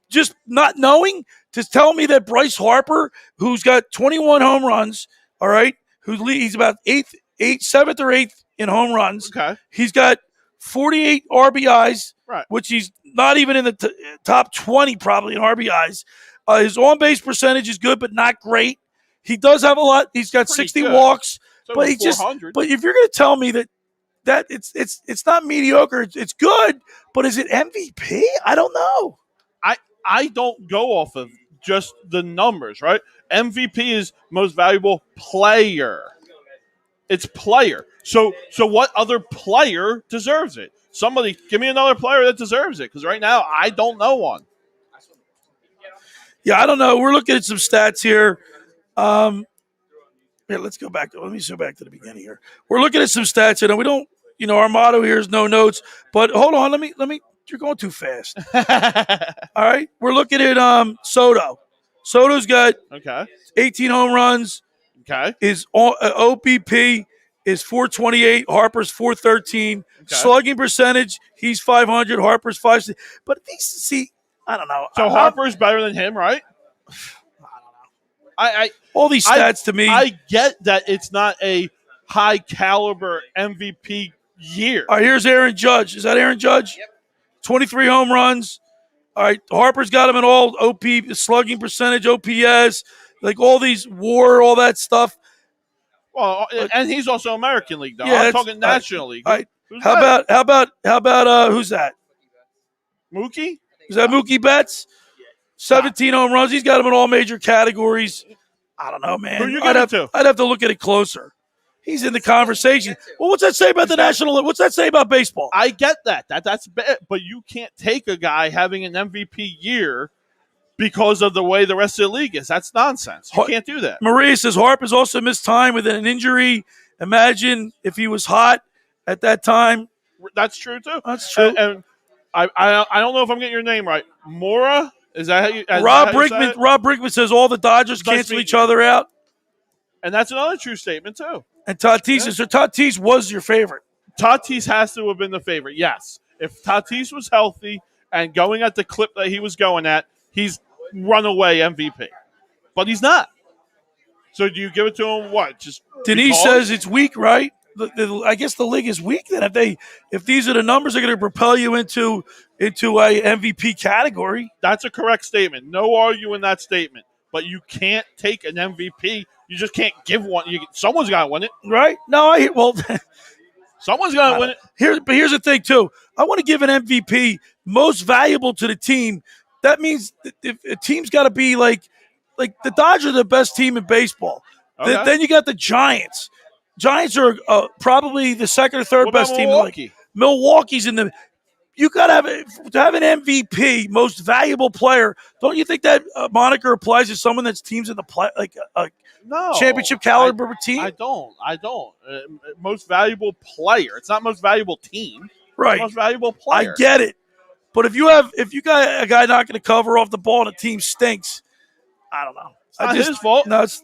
just not knowing to tell me that Bryce Harper, who's got 21 home runs, all right, he's about seventh or eighth in home runs. Okay. He's got 48 RBIs, Right. which he's not even in the top 20 probably in RBIs. His on-base percentage is good, but not great. He does have a lot. He's got Pretty 60 good. walks, So but he just. 400. But if you're going to tell me that it's not mediocre, it's good, but is it MVP? I don't know. I don't go off of just the numbers, right? MVP is most valuable player. It's player. So what other player deserves it? Somebody give me another player that deserves it, because right now I don't know one. Yeah, I don't know. We're looking at some stats here. Here, let's go back. Let me go back to the beginning here. We're looking at some stats here. And we don't, our motto here is no notes. But hold on. Let me. You're going too fast. All right. We're looking at Soto. Soto's got Okay. 18 home runs. Okay. His OPP is 428. Harper's 413. Okay. Slugging percentage, he's 500. Harper's 560. But these, I don't know. So Harper's better than him, right? I all these stats to me. I get that it's not a high caliber MVP year. All right, here's Aaron Judge. Is that Aaron Judge? Yep. 23 home runs. All right, Harper's got him in all OP, slugging percentage, OPS, like all these WAR, all that stuff. Well, and he's also American League, though. Yeah, I'm talking National League. All right. Who's How that? about who's that? Mookie? Is that Mookie Betts? 17 home runs. He's got him in all major categories. I don't know, man. Who you give it to? I'd have to look at it closer. He's in the conversation. Well, what's that say about the National League? What's that say about baseball? I get that. That's bad, but you can't take a guy having an MVP year because of the way the rest of the league is. That's nonsense. You can't do that. Maria says Harper's also missed time with an injury. Imagine if he was hot at that time. That's true too. That's true. And I don't know if I'm getting your name right. Mora? Is that how you? Rob Brinkman. Rob Brinkman says all the Dodgers Nice cancel meeting each you. other out. And that's another true statement too. And Tatis says, so Tatis was your favorite. Tatis has to have been the favorite. Yes. If Tatis was healthy and going at the clip that he was going at, he's runaway MVP. But he's not. So do you give it to him? What? Just Denise because? says it's weak, right? I guess the league is weak. Then if these are the numbers, they're going to propel you into a MVP category. That's a correct statement. No arguing that statement. But you can't take an MVP. You just can't give one. Someone's got to win it. Right? No, Someone's got to win it. Here's the thing too. I want to give an MVP most valuable to the team. That means if a team's got to be like the Dodgers are the best team in baseball. Okay. Then you got the Giants. Giants are probably the second or third What about best team. Milwaukee? Milwaukee's in the. You got to have an MVP, most valuable player. Don't you think that moniker applies to someone that's teams in the play, like a No. championship caliber team? I don't. Most valuable player. It's not most valuable team. Right. Most valuable player. I get it, but if you got a guy not going to cover off the ball and the team stinks, I don't know. It's not his fault. No, it's.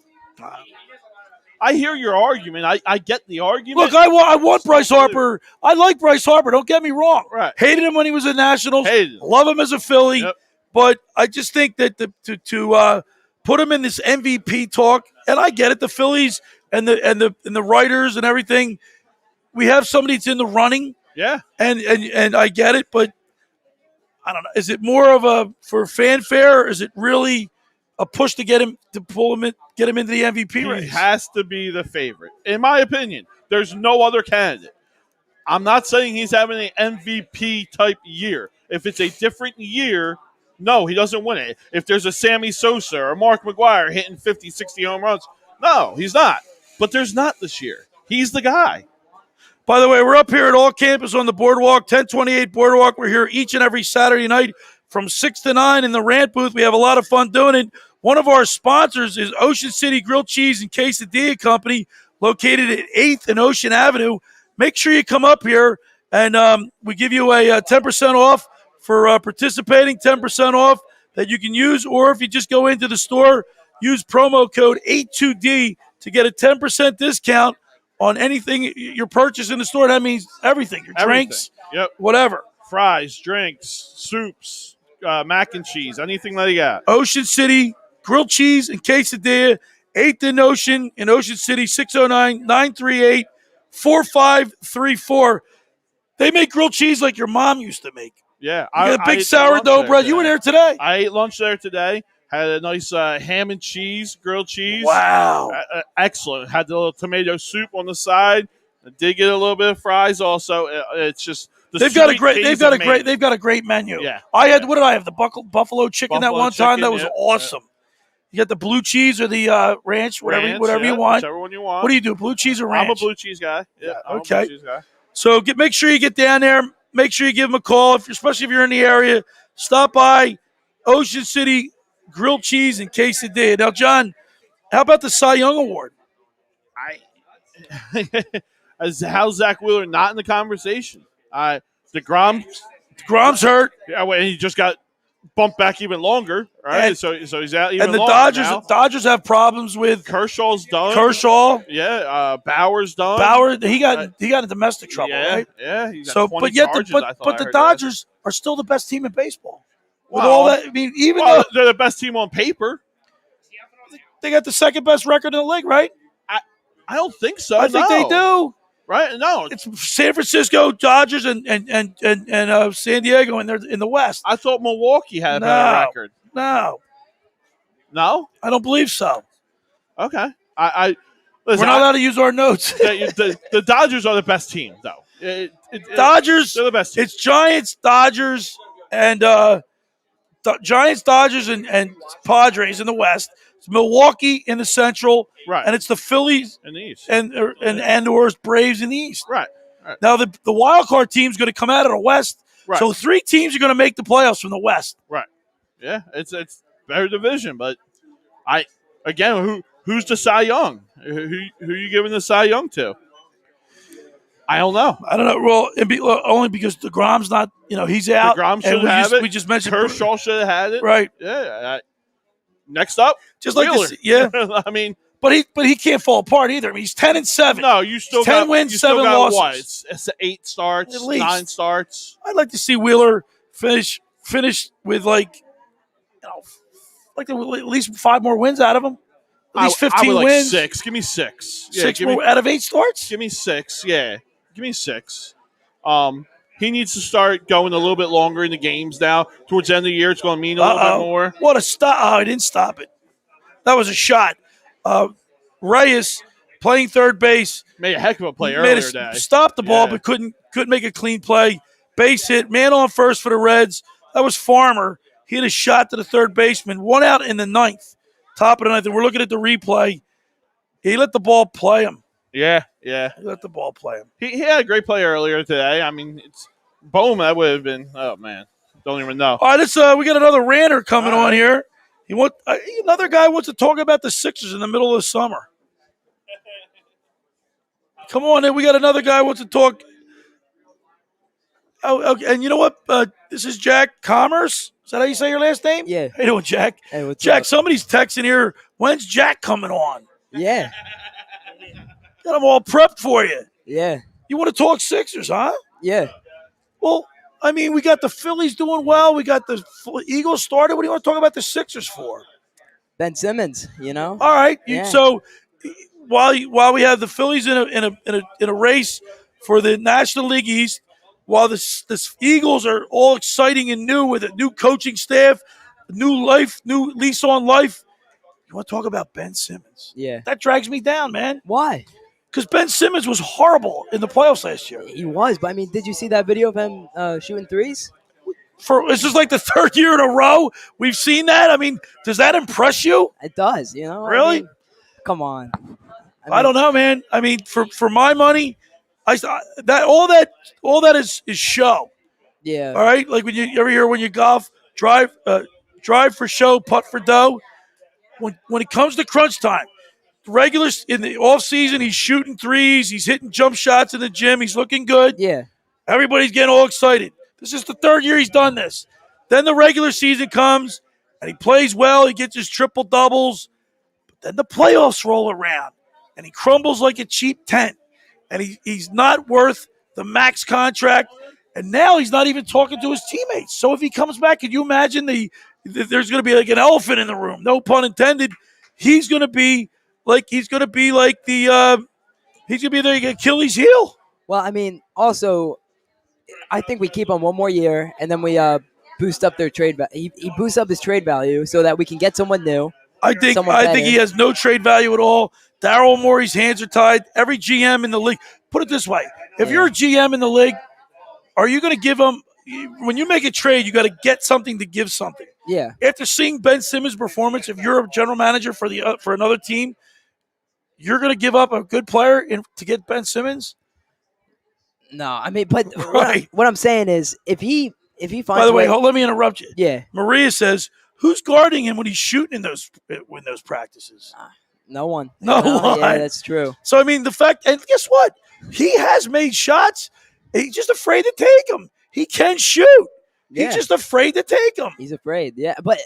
I hear your argument. I get the argument. Look, I want Bryce Harper. I like Bryce Harper. Don't get me wrong. Right. Hated him when he was in Nationals. Hated him. Love him as a Philly. Yep. But I just think that to put him in this MVP talk, and I get it. The Phillies and the writers and everything, we have somebody that's in the running. Yeah. And I get it, but I don't know. Is it more of a for fanfare, or is it really a push to get him to pull him in, get him into the MVP He race? has to be the favorite. In my opinion, there's no other candidate. I'm not saying he's having an MVP type year. If it's a different year, no, he doesn't win it. If there's a Sammy Sosa or Mark McGwire hitting 50, 60 home runs, no, he's not. But there's not this year. He's the guy. By the way, we're up here at All Campus on the Boardwalk, 1028 Boardwalk. We're here each and every Saturday night from 6 to 9 in the rant booth. We have a lot of fun doing it. One of our sponsors is Ocean City Grilled Cheese and Quesadilla Company, located at 8th and Ocean Avenue. Make sure you come up here, and we give you a 10% off for participating, 10% off that you can use. Or if you just go into the store, use promo code 82D to get a 10% discount on anything you purchase in the store. That means everything, your drinks, Yep. whatever. Fries, drinks, soups, mac and cheese, anything that you got. Ocean City Grilled Cheese and Quesadilla, 8th in Ocean City, 609-938-4534. They make grilled cheese like your mom used to make. Yeah, You get a big ate sourdough lunch bread. You were there today. I ate lunch there today. Had a nice ham and cheese, grilled cheese. Wow. Excellent. Had the little tomato soup on the side. I did get a little bit of fries also. It's just They've got a great menu. Yeah. I had what did I have? The buffalo chicken that one time. chicken, That was yeah. awesome. You got the blue cheese or the ranch, whatever you want. Whichever one you want. What do you do? Blue cheese or ranch? I'm a blue cheese guy. Yeah. I'm Okay. a blue cheese guy. So make sure you get down there. Make sure you give them a call, especially if you're in the area. Stop by Ocean City Grilled Cheese and Quesadilla. Now, John, how about the Cy Young Award? How's Zach Wheeler not in the conversation? DeGrom's hurt. Yeah, well, he just got bumped back even longer, right? And- so he's out even And the longer now. Dodgers have problems with Kershaw's done. Yeah, Bauer's done. Bauer. He got in domestic trouble, yeah, right? Yeah, he got So, 20 but yet, charges, I thought I the heard Dodgers are still the best team in baseball. With Well, all that, I mean, even Well, though they're the best team on paper. they got the second best record in the league, right? I don't think so. I think they do. Right? No, It's San Francisco, Dodgers, and San Diego, and they're in the West. I thought Milwaukee had a No. better record. No, No? I don't believe so. Okay. We're Listen, not allowed to use our notes. the Dodgers are the best team, though. Dodgers. They're the best team. It's Giants, Dodgers, and Giants, Dodgers, and Padres in the West. It's Milwaukee in the Central, Right. and it's the Phillies in the East. and or Braves in the East. Right. Now the wild card team's going to come out of the West, Right. so 3 teams are going to make the playoffs from the West. Right. Yeah, it's better division, but who's the Cy Young? Who you giving the Cy Young to? I don't know. I don't know. Well, only because DeGrom's not, he's out. DeGrom should and have it. We just mentioned Kershaw should have had it. right? Yeah. Next up, Just like Wheeler. this, yeah. I mean, But he can't fall apart either. I mean, he's 10-7. no, you still 10 got wins, you still 7 got losses. What? It's 8 starts, At least. 9 starts. I'd like to see Wheeler finish with at least 5 more wins out of him. At least 15 I would like wins. 6. Give me 6. Yeah, 6 give more me, out of 8 starts. give me 6. Yeah, give me 6. He needs to start going a little bit longer in the games now. Towards the end of the year, it's going to mean a little bit more. What a stop! Oh, he didn't stop it. That was a shot. Reyes playing third base. Made a heck of a play earlier today. Stopped the ball, Yeah. but couldn't make a clean play. Base hit, man on first for the Reds. That was Farmer. He had a shot to the third baseman. 1 out in the 9th, top of the 9th. And we're looking at the replay. He let the ball play him. Yeah. He let the ball play him. He had a great play earlier today. I mean, it's boom. That would have been. Oh man, don't even know. All right, we got another ranter coming on here. Another guy wants to talk about the Sixers in the middle of the summer. Come on, we got another guy who wants to talk. Oh, okay. And you know what? This is Jack Commerce. Is that how you say your last name? Yeah. How you doing, Jack? Hey, what's Jack, up? somebody's texting here. When's Jack coming on? Yeah. Got them all prepped for you. Yeah. You want to talk Sixers, huh? Yeah. Well, I mean, we got the Phillies doing well. We got the Eagles started. What do you want to talk about the Sixers for? Ben Simmons, All right. Yeah. So while we have the Phillies in a race for the National League East, while the Eagles are all exciting and new with a new coaching staff, new lease on life, you want to talk about Ben Simmons? Yeah. That drags me down, man. Why? Because Ben Simmons was horrible in the playoffs last year. He was, but I mean, did you see that video of him shooting threes? This is like the 3rd year in a row we've seen that. I mean, does that impress you? It does, Really? I mean, come on. I don't know, man. I mean, for my money, all that is show. Yeah. All right, like when you ever hear when you golf, drive for show, putt for dough. When it comes to crunch time, regulars in the off season, he's shooting threes, he's hitting jump shots in the gym, he's looking good. Yeah. Everybody's getting all excited. This is the 3rd year he's done this. Then the regular season comes and he plays well, he gets his triple doubles, but then the playoffs roll around and he crumbles like a cheap tent. And he's not worth the max contract. And now he's not even talking to his teammates. So if he comes back, can you imagine there's going to be like an elephant in the room, no pun intended. He's going to be like he's going to be like he's going to be the Achilles heel. Well, I mean, also, I think we keep him one more year, and then we boost up their trade. He boosts up his trade value so that we can get someone new. I think Someone he better. has no trade value at all. Daryl Morey's hands are tied. Every GM in the league. Put it this way: if you're a GM in the league, are you going to give him? When you make a trade, you got to get something to give something. Yeah. After seeing Ben Simmons' performance, if you're a general manager for another team, you're going to give up a good player to get Ben Simmons. No, I mean, but Right. what I'm saying is, if he finds. By the way, let me interrupt you. Yeah. Maria says, "Who's guarding him when he's shooting in those practices?" No one. No one. Yeah, that's true. So I mean, the fact, and guess what? He has made shots. He's just afraid to take them. He can shoot. Yeah. He's just afraid to take them. He's afraid. Yeah, but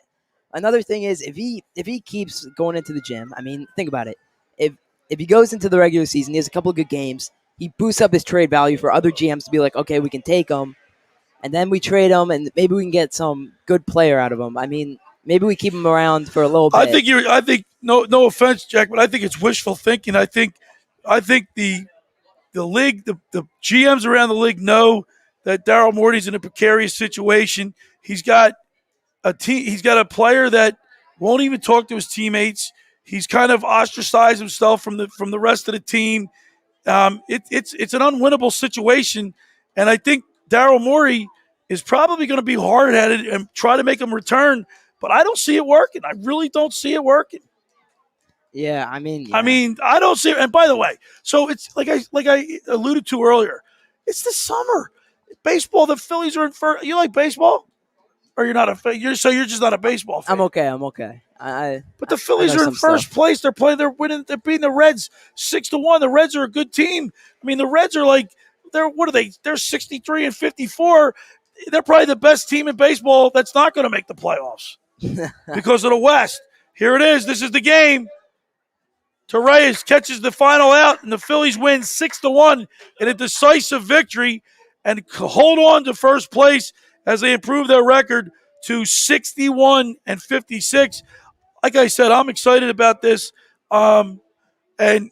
another thing is, if he keeps going into the gym, I mean, think about it. If he goes into the regular season, he has a couple of good games. He boosts up his trade value for other GMs to be like, okay, we can take him, and then we trade him, and maybe we can get some good player out of him. I mean, maybe we keep him around for a little bit. I think no offense, Jack, but I think it's wishful thinking. I think the league, the GMs around the league know that Daryl Morey's in a precarious situation. He's got a player that won't even talk to his teammates. He's kind of ostracized himself from the rest of the team. It's an unwinnable situation, and I think Daryl Morey is probably going to be hard-headed and try to make him return. But I don't see it working. I really don't see it working. Yeah, I mean, I don't see it. And by the way, so it's like I alluded to earlier. It's the summer. Baseball. The Phillies are in first. You like baseball, or you're not you're just not a baseball fan. I'm okay. But the Phillies are in first place. They're winning. They're beating the Reds 6-1. The Reds are a good team. I mean, the Reds are what are they? They're 63 and 54. They're probably the best team in baseball that's not going to make the playoffs because of the West. Here it is. This is the game. Torreyes catches the final out, and the Phillies win 6-1 in a decisive victory and hold on to first place as they improve their record to 61 and 56. Like I said, I'm excited about this. And I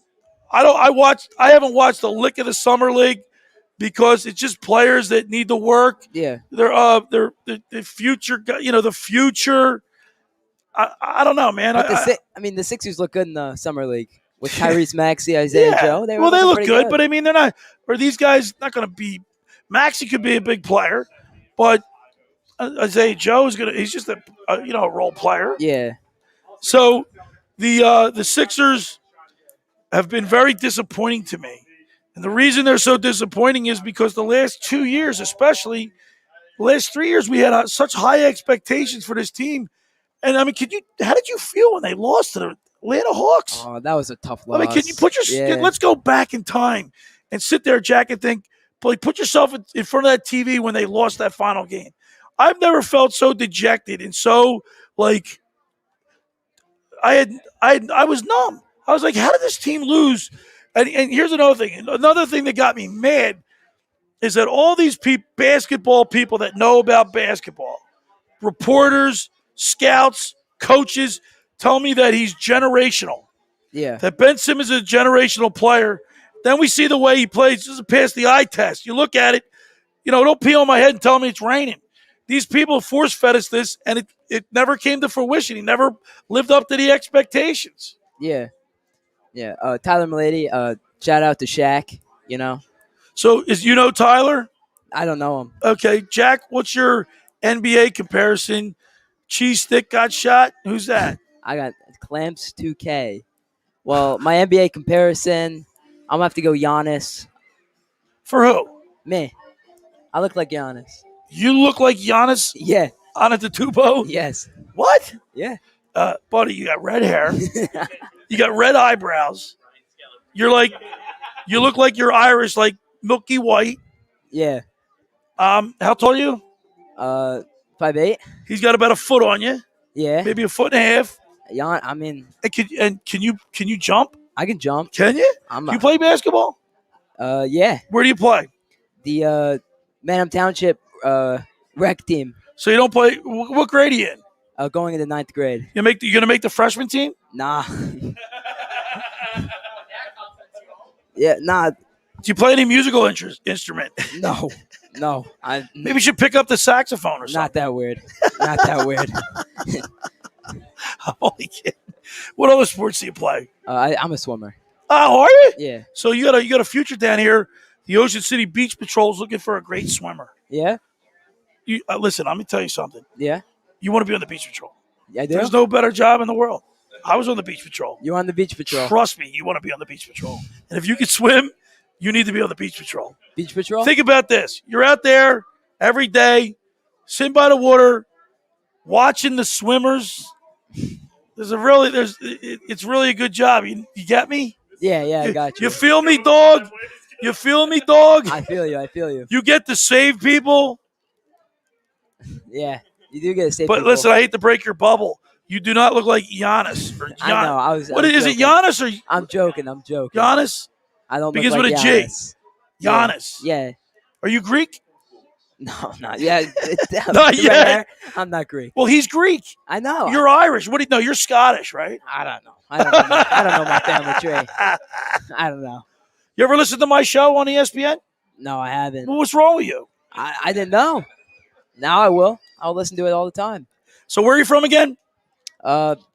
haven't watched a lick of the summer league because it's just players that need to work. Yeah. They're the future. The future. I don't know, man. But the Sixers look good in the summer league with Tyrese Maxey, Isaiah Joe. They look good, but I mean, they're not. Or these guys not going to be. Maxey could be a big player, but Isaiah Joe is he's just a role player. Yeah. So the Sixers have been very disappointing to me. And the reason they're so disappointing is because the last 2 years, especially the last 3 years, we had such high expectations for this team. And I mean, how did you feel when they lost to the Atlanta Hawks? Oh, that was a tough loss. I mean, can you let's go back in time and sit there, Jack, and think, put yourself in front of that TV when they lost that final game. I've never felt so dejected and so I was numb. I was like, how did this team lose? And here's another thing. Another thing that got me mad is that all these basketball people that know about basketball, reporters, scouts, coaches, tell me that he's generational. Yeah. That Ben Simmons is a generational player. Then we see the way he plays. Doesn't pass the eye test. You look at it, don't pee on my head and tell me it's raining. These people force-fed us this, and it never came to fruition. He never lived up to the expectations. Yeah. Yeah. Tyler Milady, shout out to Shaq, So Tyler? I don't know him. Okay. Jack, what's your NBA comparison? Cheese stick got shot? Who's that? I got Clamps 2K. Well, my NBA comparison, I'm going to have to go Giannis. For who? Me. I look like Giannis. You look like Giannis? Yeah. Antetokounmpo? Yes. What? Yeah. Buddy, you got red hair. You got red eyebrows. You look like you're Irish, like milky white. Yeah. How tall are you? 5'8". He's got about a foot on you. Yeah. Maybe a foot and a half. I mean. And can you jump? I can jump. Can you? Do you play basketball? Yeah. Where do you play? The Manham Township rec team. So you don't play. What grade are you in? Going into 9th grade. You gonna make the freshman team? Nah. Yeah, nah, Do you play any musical instrument? no, no. I Maybe you should pick up the saxophone or something. not that weird. Not that weird. I'm only kidding. What other sports do you play? I'm a swimmer. Oh, are you? Yeah. So you got a future down here. The Ocean City Beach Patrol's looking for a great swimmer. Yeah. You listen. Let me tell you something. Yeah. You want to be on the Beach Patrol? I do. There's no better job in the world. I was on the Beach Patrol. You're on the beach patrol. Trust me, you want to be on the Beach Patrol. And if you can swim, you need to be on the Beach Patrol. Beach patrol. Think about this. You're out there every day, sitting by the water, watching the swimmers. It's really a good job. You get me? Yeah. I got you. You feel me, dog? You feel me, dog? I feel you. You get to save people. Yeah. You do get to save But people. listen, I hate to break your bubble. You do not look like Giannis. I know. I was it? joking. Giannis or I'm joking. Giannis? I don't Because look with like a G. Giannis. Giannis. Yeah. Are you Greek? No, not yet. Not yet. I'm not Greek. Well, he's Greek. I know. You're Irish. What do you know? You're Scottish, right? I don't know. I don't know my family tree. I don't know. You ever listen to my show on ESPN? No, I haven't. Well, what's wrong with you? I didn't know. Now I will. I'll listen to it all the time. So where are you from again?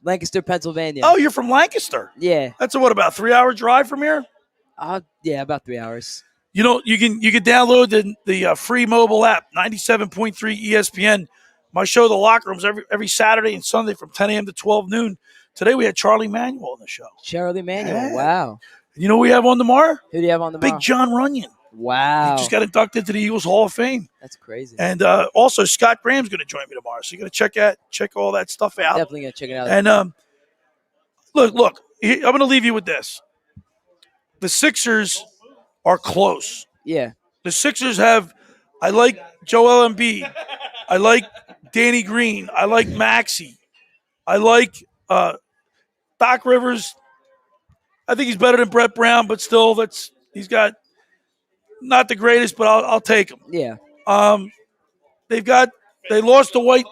Lancaster, Pennsylvania. Oh, you're from Lancaster. Yeah. That's about 3-hour drive from here? Yeah, about 3 hours. You know, you can download the free mobile app, 97.3 ESPN. My show, The Locker Rooms, every Saturday and Sunday from 10 a.m. to 12 noon. Today we had Charlie Manuel on the show. Charlie Manuel. Yeah. Wow. You know who we have on tomorrow? Who do you have on the Big John Runyon. Wow. He just got inducted to the Eagles Hall of Fame. That's crazy. And also Scott Graham's going to join me tomorrow. So you got to check all that stuff out. Definitely going to check it out. And look, I'm going to leave you with this. The Sixers are close. Yeah. The Sixers I like Joel Embiid. I like Danny Green. I like Maxey. I like Doc Rivers. I think he's better than Brett Brown, but still, he's got not the greatest, but I'll take him. Yeah. They lost to White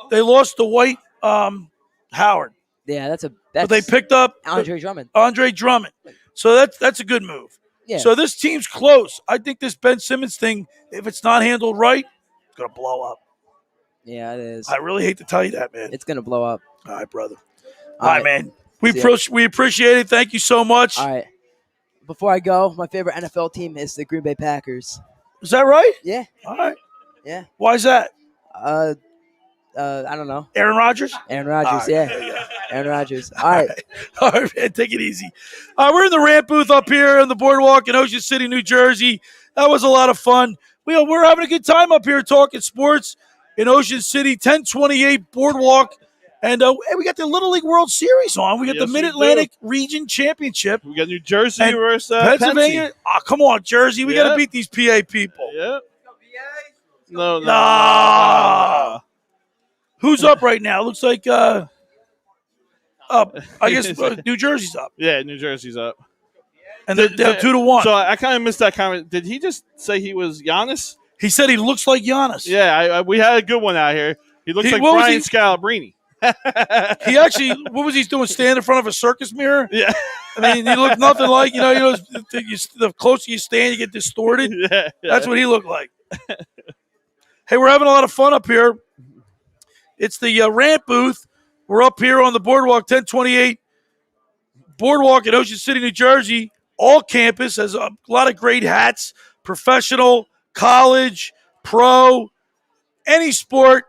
Howard. Yeah, But they picked up Andre Drummond. Andre Drummond. So that's a good move. Yeah. So this team's close. I think this Ben Simmons thing, if it's not handled right, it's gonna blow up. Yeah, it is. I really hate to tell you that, man. It's gonna blow up. All right, brother. All All right, man. We appreciate it. Thank you so much. All right. Before I go, my favorite NFL team is the Green Bay Packers. Is that right? Yeah. All right. Yeah. Why is that? I don't know. Aaron Rodgers? Aaron Rodgers. All right. Yeah. Aaron Rodgers. All right. All right, man. Take it easy. We're in the rant booth up here on the boardwalk in Ocean City, New Jersey. That was a lot of fun. We're having a good time up here talking sports in Ocean City, 1028 Boardwalk. And we got the Little League World Series on. We got the Mid-Atlantic Region Championship. We got New Jersey And versus Pennsylvania. Oh, come on, Jersey. We got to beat these PA people. Yeah. No. Nah. Who's up right now? Looks like up. I guess New Jersey's up. Yeah, New Jersey's up. And they're 2-1. So I kind of missed that comment. Did he just say he was Giannis? He said he looks like Giannis. Yeah, we had a good one out here. He looks like what was Brian he- Scalabrine. He actually, what was he doing? Standing in front of a circus mirror? Yeah. I mean, he looked nothing like, the closer you stand, you get distorted. Yeah. That's what he looked like. Hey, we're having a lot of fun up here. It's the rant booth. We're up here on the boardwalk, 1028 Boardwalk in Ocean City, New Jersey. All campus has a lot of great hats, professional, college, pro, any sport.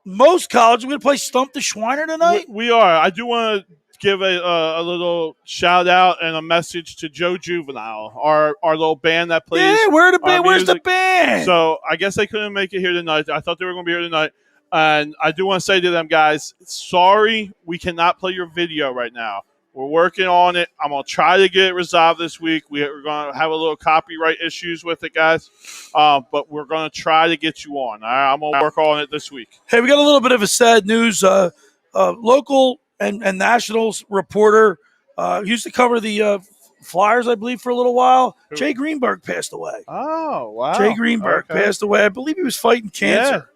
Most colleges. We're going to play Stump the Schweiner tonight. We are. I do want to give a little shout out and a message to Joe Juvenile, our little band that plays. Yeah, where's the music. band? So I guess they couldn't make it here tonight. I thought they were going to be here tonight. And I do want to say to them, guys, sorry we cannot play your video right now. We're working on it. I'm going to try to get it resolved this week. We're going to have a little copyright issues with it, guys. But we're going to try to get you on. All right? I'm going to work on it this week. Hey, we got a little bit of a sad news. Local and nationals reporter used to cover the Flyers, I believe, for a little while. Who? Jay Greenberg passed away. Oh, wow. Jay Greenberg passed away. I believe he was fighting cancer.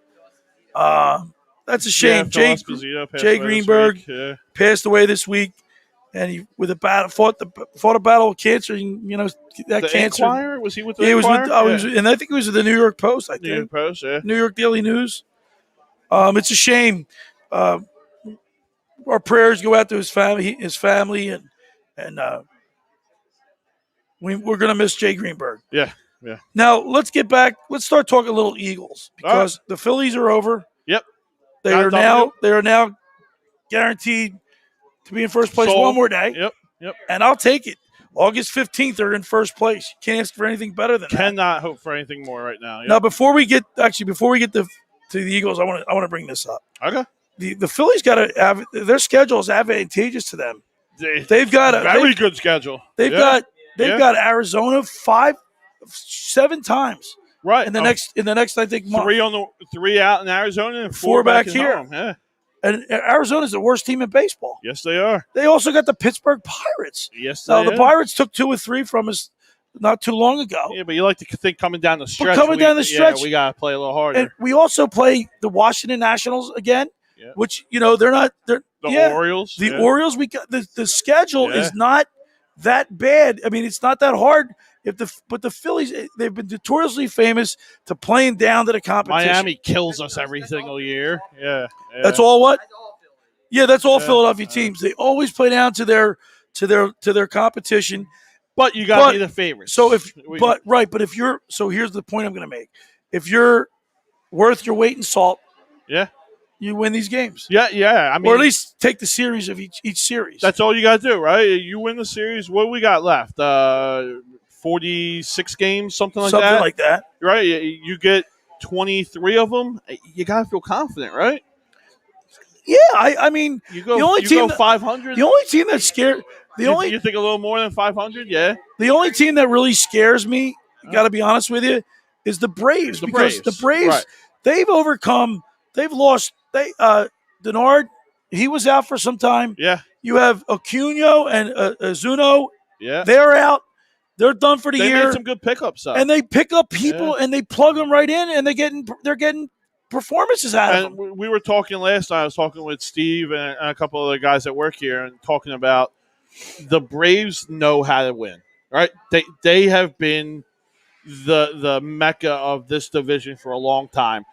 That's a shame. Phil Esposito passed Jay away Greenberg this week. passed away this week. and he with a battle fought a battle with cancer. And, that The cancer. Inquirer? Was he with the Yeah, he was Inquirer? with. And I think he was with the New York Post. I think New York Post, yeah. New York Daily News. It's a shame. Our prayers go out to his family, and we're gonna miss Jay Greenberg. Yeah. Now let's get back. Let's start talking a little Eagles because the Phillies are over. Yep. They Got are now guaranteed to be in first place Sold. one more day. Yep. And I'll take it. August 15th, they're in first place. You can't ask for anything better than that. Cannot hope for anything more right now. Yep. Now, before we get to the Eagles, I want to bring this up. Okay. The Phillies got to have their schedule is advantageous to them. They've got a very good schedule. They've got Arizona 7 times. Right. In the next I think month. 3 out in Arizona and 4 back here. Home. Yeah. And Arizona's the worst team in baseball. Yes, they are. They also got the Pittsburgh Pirates. Yes, now the Pirates took 2 or 3 from us not too long ago. Yeah, but you like to think coming down the stretch. We got to play a little harder. And we also play the Washington Nationals again, which they're not. They're Orioles. The Orioles. We got the schedule is not that bad. I mean, it's not that hard. But the Phillies, they've been notoriously famous to playing down to the competition. Miami kills us every single year. Yeah. That's all what? Yeah, that's all Philadelphia teams. They always play down to their competition. But you got to be the favorites. So but if you're here's the point I'm going to make. If you're worth your weight in salt, you win these games. Yeah. I mean, or at least take the series of each series. That's all you got to do, right? You win the series. What do we got left? 46 games, something like that. Right? You get 23 of them. You got to feel confident, right? Yeah, I mean, you go 500. The only team that scared you think a little more than 500? Yeah. The only team that really scares me, got to be honest with you, is the Braves. The Braves, they've overcome. They've lost. Denard, he was out for some time. Yeah. You have Acuna and Zuno. Yeah. They're out. They're done for the year. They made some good pickups up. And they pick up people and they plug them right in, and they're getting performances out of them. We were talking last night. I was talking with Steve and a couple of the guys that work here, and talking about the Braves know how to win. Right? They have been the mecca of this division for a long time.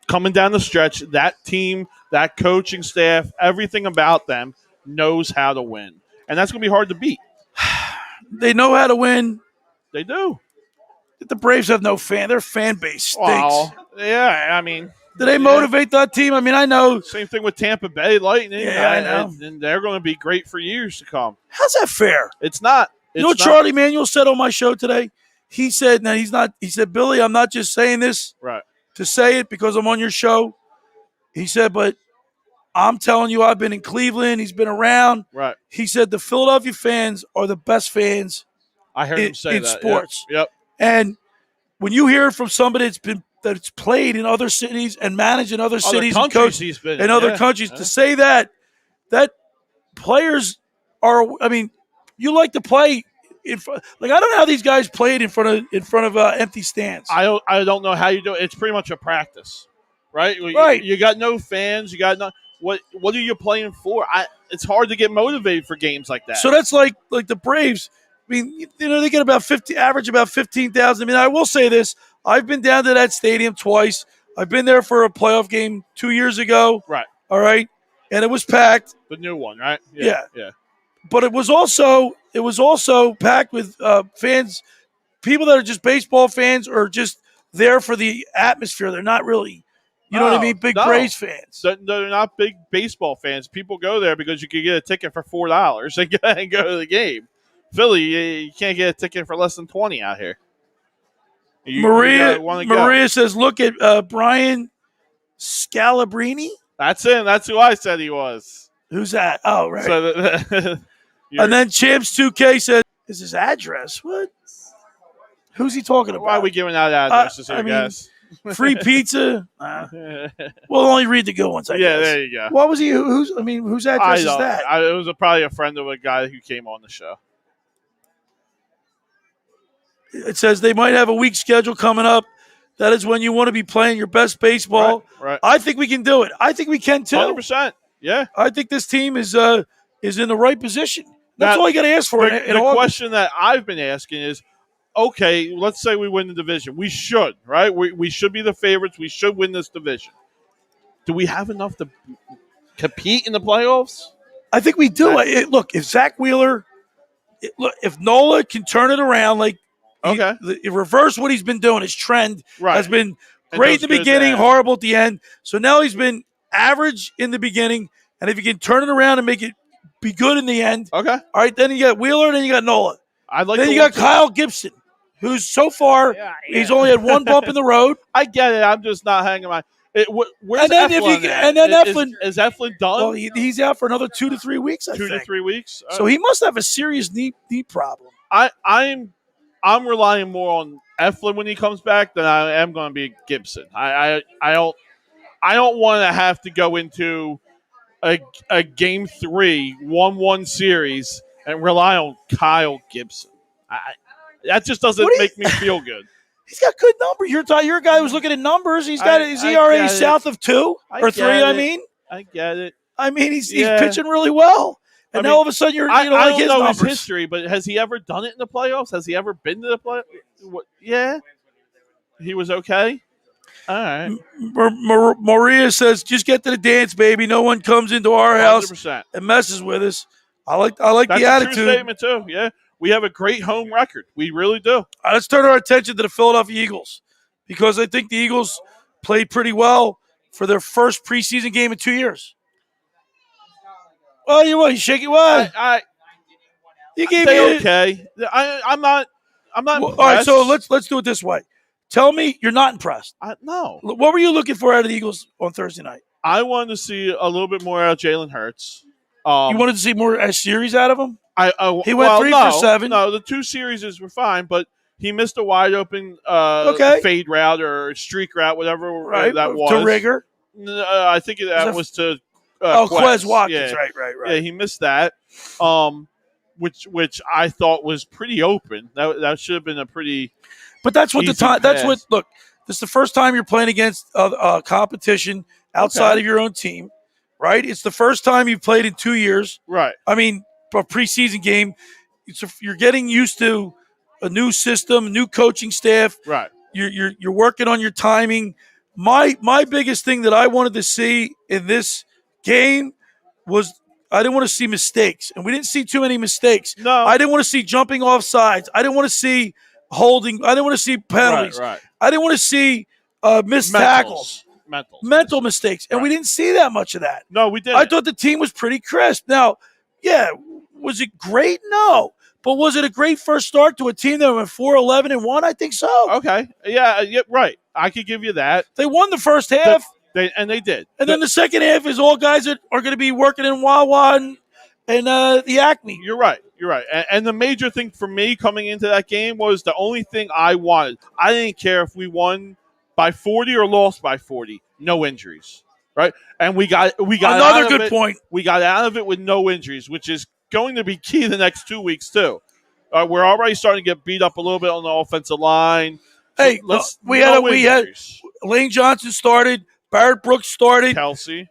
Coming down the stretch, that team, that coaching staff, everything about them knows how to win, and that's going to be hard to beat. They know how to win. They do. The Braves have no fan. Their fan base stinks. Well, yeah, I mean. Do they motivate that team? I mean, I know. Same thing with Tampa Bay Lightning. Yeah, I know. And they're going to be great for years to come. How's that fair? It's not. You know what Charlie Manuel said on my show today? He said, "Now he's not." He said, "Billy, I'm not just saying this to say it because I'm on your show." He said, "But I'm telling you, I've been in Cleveland. He's been around." Right. He said the Philadelphia fans are the best fans. I heard him say in that. sports. Yep. And when you hear it from somebody that's played in other cities and managed in other cities and coached in other countries, to say that players are. I mean, you like to play in front. Like, I don't know how these guys played in front of empty stands. I don't know how you do it. It's pretty much a practice, right? Right. You got no fans. You got no. What are you playing for? It's hard to get motivated for games like that. So that's like the Braves. I mean, they get average about 15,000. I mean, I will say this. I've been down to that stadium twice. I've been there for a playoff game 2 years ago. Right. All right. And it was packed. The new one, right? Yeah. Yeah. But it was also packed with fans, people that are just baseball fans or just there for the atmosphere. They're not really, you know what I mean, big Braves fans. They're not big baseball fans. People go there because you can get a ticket for $4 and go to the game. Philly, you can't get a ticket for less than $20 out here. Maria says, look at Brian Scalabrine. That's him. That's who I said he was. Who's that? Oh, right. So and then Champs 2K said, is his address? What? Who's he talking about? Why are we giving out addresses here, guys? Free pizza? We'll only read the good ones, I guess. Yeah, there you go. What was he? Whose address is that? It was probably a friend of a guy who came on the show. It says they might have a weak schedule coming up. That is when you want to be playing your best baseball. Right. I think we can do it. I think we can too. 100%. Yeah. I think this team is in the right position. That's Now, all you got to ask for. The in August. question that I've been asking is, okay, let's say we win the division. We should, right? We should be the favorites. We should win this division. Do we have enough to compete in the playoffs? I think we do. Look, if Zach Wheeler, if Nola can turn it around, like Okay. reverse what he's been doing, his trend Right. has been And great does in the good at beginning, the end. horrible at the end. So now he's been average in the beginning, and if you can turn it around and make it be good in the end, Okay. all right, then you got Wheeler, then you got Nola. I'd like Then to you got watch it. Kyle Gibson, who's so far, he's only had one bump in the road. I get it. I'm just not hanging my. Where's And then if Eflin you- at? and then Is- Eflin- is Eflin done? Well, he's out for another 2 to 3 weeks, I 2 to think. 3 weeks. So he must have a serious knee problem. I'm relying more on Eflin when he comes back than I am going to be Gibson. I don't want to have to go into a game 3 1-1 series and rely on Kyle Gibson. That just doesn't What do you- make me feel good. He's got good numbers. You're a guy who's looking at numbers. He's got his I ERA get it. south of 2 or 3. get I it. mean, I get it. he's Yeah. pitching really well. And I now mean, all of a sudden you're I like don't his know numbers. his history, but has he ever done it in the playoffs? Has he ever been to the playoffs? Yeah, he was okay. All right, Maria says, "Just get to the dance, baby. No one comes into our house 100%. and messes with us." I like That's the a true attitude. statement too. Yeah, we have a great home record. We really do. All right, let's turn our attention to the Philadelphia Eagles because I think the Eagles played pretty well for their first preseason game in 2 years. Well, you shake it. What? You gave They me okay. I'm not. Well, Impressed. all right, so let's do it this way. Tell me you're not impressed. No. What were you looking for out of the Eagles on Thursday night? I wanted to see a little bit more out of Jalen Hurts. You wanted to see more a series out of him? He went 3 for 7. No, the 2 series were fine, but he missed a wide open fade route or streak route, whatever Right, that was. to Rigger. I think that was to Quez Watkins. Yeah. Right. Yeah, he missed that. Which I thought was pretty open. That should have been a pretty. But that's what easy the time. That's pass. what. Look, this is the first time you're playing against a competition outside of your own team, right? It's the first time you've played in 2 years. Right. I mean, a preseason game. You're getting used to a new system, new coaching staff. Right. You're working on your timing. My biggest thing that I wanted to see in this game was I didn't want to see mistakes, and we didn't see too many mistakes. No. I didn't want to see jumping off sides. I didn't want to see holding. I didn't want to see penalties. Right. I didn't want to see missed tackles, mental mistakes, and we didn't see that much of that. No, we didn't. I thought the team was pretty crisp. Now, yeah, was it great? No. But was it a great first start to a team that went 4-11-1? I think so. Okay. Yeah, right. I could give you that. They won the first half. They did. And then the second half is all guys that are going to be working in Wawa and the Acme. You're right. And the major thing for me coming into that game was the only thing I wanted. I didn't care if we won by 40 or lost by 40. No injuries, right? And we got Another good point. We got out of it with no injuries, which is going to be key the next 2 weeks too. We're already starting to get beat up a little bit on the offensive line. So Hey, we had Lane Johnson started. Barrett Brooks started. Kelsey.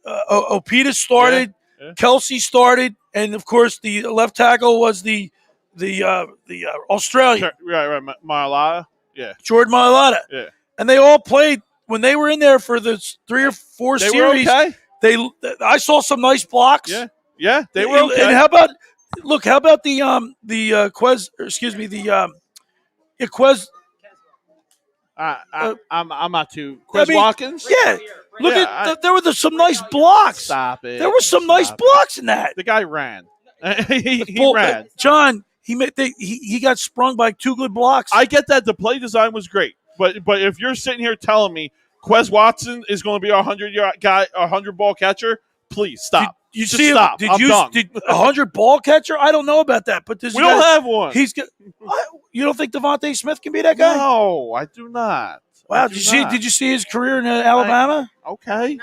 Opita started. Yeah. Kelsey started, and of course the left tackle was the Australian Right. Mailata. Yeah. Jordan Mailata. Yeah. And they all played when they were in there for the 3 or 4 They series. were okay. I saw some nice blocks. Yeah. They were okay. And how about the Quez? Excuse me, Quez. I'm not too. Quez Watkins? Yeah. There were some nice blocks. Stop it. There were some nice blocks in that. The guy ran. he ran. John, he got sprung by 2 good blocks. I get that the play design was great, but if you're sitting here telling me Quez Watson is going to be our 100-yard guy, our 100-ball catcher, please stop. You Just see him? stop. Did I'm done. 100 ball catcher? I don't know about that, but this We don't have one. You don't think Devontae Smith can be that guy? No, I do not. Wow, did you see his career in Alabama? Okay. You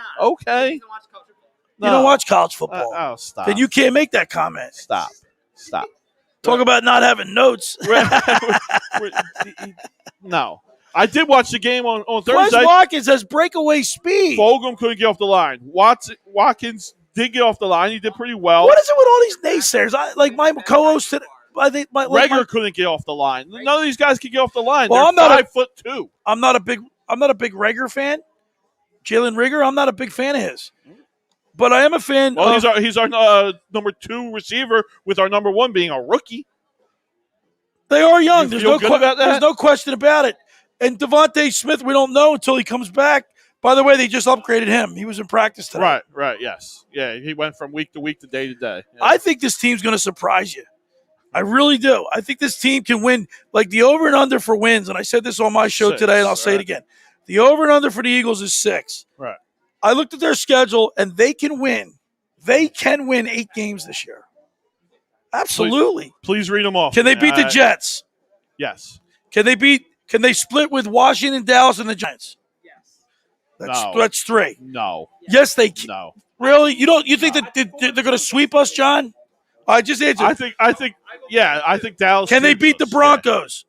don't watch college football. Oh, stop. Then you can't make that comment. Stop. Talk about not having notes. No. I did watch the game on Quez Thursday. Watkins has breakaway speed. Fulgham couldn't get off the line. Watkins did get off the line. He did pretty well. What is it with all these naysayers? Like my co-host today, I think Rager couldn't get off the line. None of these guys could get off the line. Well, They're I'm not 5'2". I'm not a big Rager fan. Jalen Rigger, I'm not a big fan of his. But I am a fan. Well, he's our number 2 receiver, with our number 1 being a rookie. They are young. You feel good about that? There's no question about it. And Devontae Smith, we don't know until he comes back. By the way, they just upgraded him. He was in practice today. Right, yes. Yeah, he went from week to week to day to day. Yeah. I think this team's going to surprise you. I really do. I think this team can win. Like the over and under for wins, and I said this on my show 6, today, and I'll say it again. The over and under for the Eagles is 6. Right. I looked at their schedule, and they can win. They can win 8 games this year. Absolutely. Please read them off. Can they beat the Jets? Yes. Can they split with Washington, Dallas, and the Giants? No. That's 3. No. Yes, they can. No. Really? You think that they're going to sweep us, John? I just answered. I think Dallas. Can they beat the us. Broncos?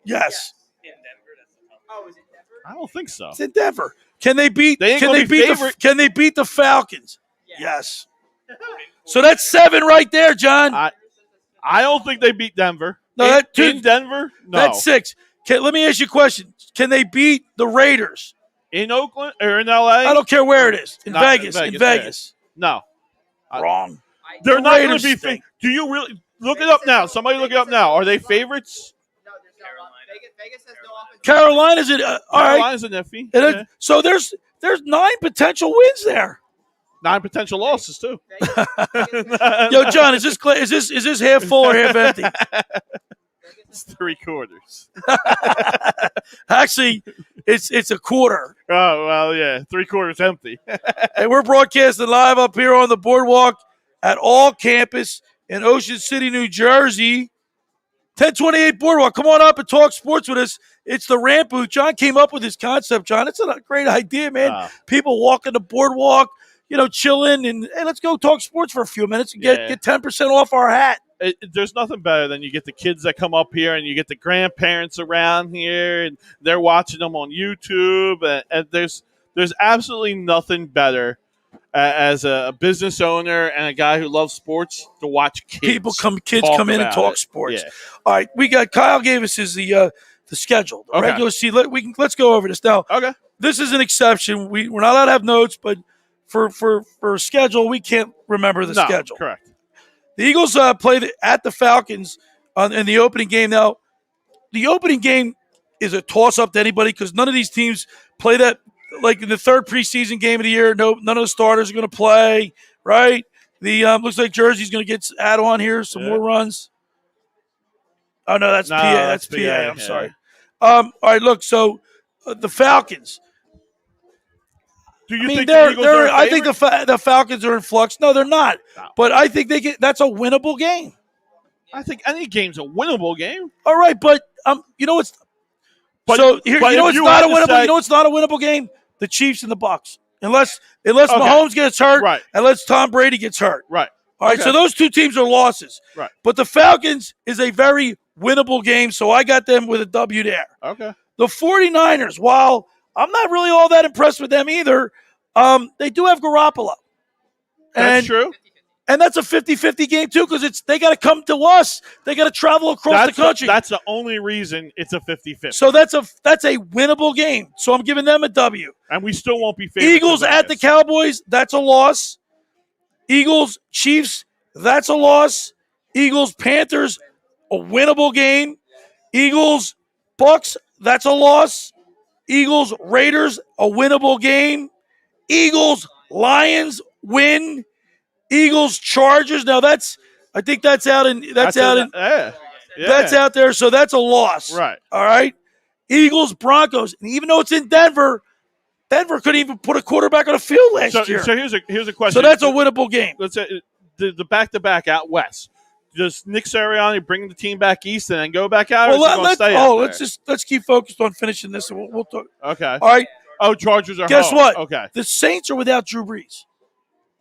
Yes. I don't think so. It's in Denver. Can they beat? They ain't Can gonna they be beat? favorite. Can they beat the Falcons? Yes. So that's 7 right there, John. I don't think they beat Denver. No, in Denver. No. That's 6. Let me ask you a question. Can they beat the Raiders? In Oakland or in LA? I don't care where it is. In Not Vegas. In Vegas. No. Wrong. They're The not going Raiders to be. stink. Do you really look it up now? Somebody look it up now. Are they favorites? Vegas has no offense. Carolina's in. All right. Carolina's an iffy. And so there's 9 potential wins there. 9 potential losses too. Yo, John, is this half full or half empty? It's 3/4. Actually, it's a quarter. Oh well, yeah, 3/4 empty. And we're broadcasting live up here on the boardwalk at All Campus in Ocean City, New Jersey. 1028 Boardwalk. Come on up and talk sports with us. It's the Rant Booth. John came up with this concept, John. It's a great idea, man. People walking the boardwalk, chilling, and hey, let's go talk sports for a few minutes and get 10% off our hat. There's nothing better than you get the kids that come up here and you get the grandparents around here and they're watching them on YouTube. And there's absolutely nothing better as a business owner and a guy who loves sports to watch kids. Kids come in and talk sports. Yeah. All right, we got Kyle gave us the schedule, the regular season. Let's go over this now. Okay, this is an exception. We're not allowed to have notes, but for schedule, we can't remember the schedule. Correct. The Eagles played at the Falcons in the opening game. Now, the opening game is a toss-up to anybody because none of these teams play that. Like in the 3rd preseason game of the year, none of the starters are going to play, right? The looks like Jersey's going to get add on here, some more runs. Oh, no, that's PA. That's PA. I'm sorry. All right, look, so the Falcons. Do you think the Eagles are I think the Falcons are in flux. No, they're not. No. But I think that's a winnable game. I think any game's a winnable game. All right, but you know what's not a winnable. You know what's not a winnable game? The Chiefs and the Bucs. Unless Mahomes gets hurt, right. Unless Tom Brady gets hurt. Right. All right, so those 2 teams are losses. Right. But the Falcons is a very winnable game, so I got them with a W there. Okay. The 49ers, while I'm not really all that impressed with them either, they do have Garoppolo. That's true. And that's a 50-50 game, too, because they got to come to us. They got to travel across the country. That's the only reason it's a 50-50. So that's a winnable game. So I'm giving them a W. And we still won't be favorites. Eagles at the Cowboys, that's a loss. Eagles, Chiefs, that's a loss. Eagles, Panthers, a winnable game. Eagles, Bucks, that's a loss. Eagles, Raiders, a winnable game. Eagles, Lions, win. Eagles, Chargers. Now I think that's out there. So that's a loss. Right. All right. Eagles, Broncos, and even though it's in Denver couldn't even put a quarterback on the field last year. So here's a question. So that's a winnable game. Let's say the back-to-back out west. Does Nick Sirianni bring the team back east and then go back out? Let's keep focused on finishing this, and we'll talk. Okay. All right. Oh, Chargers are Guess home. what? Okay. The Saints are without Drew Brees.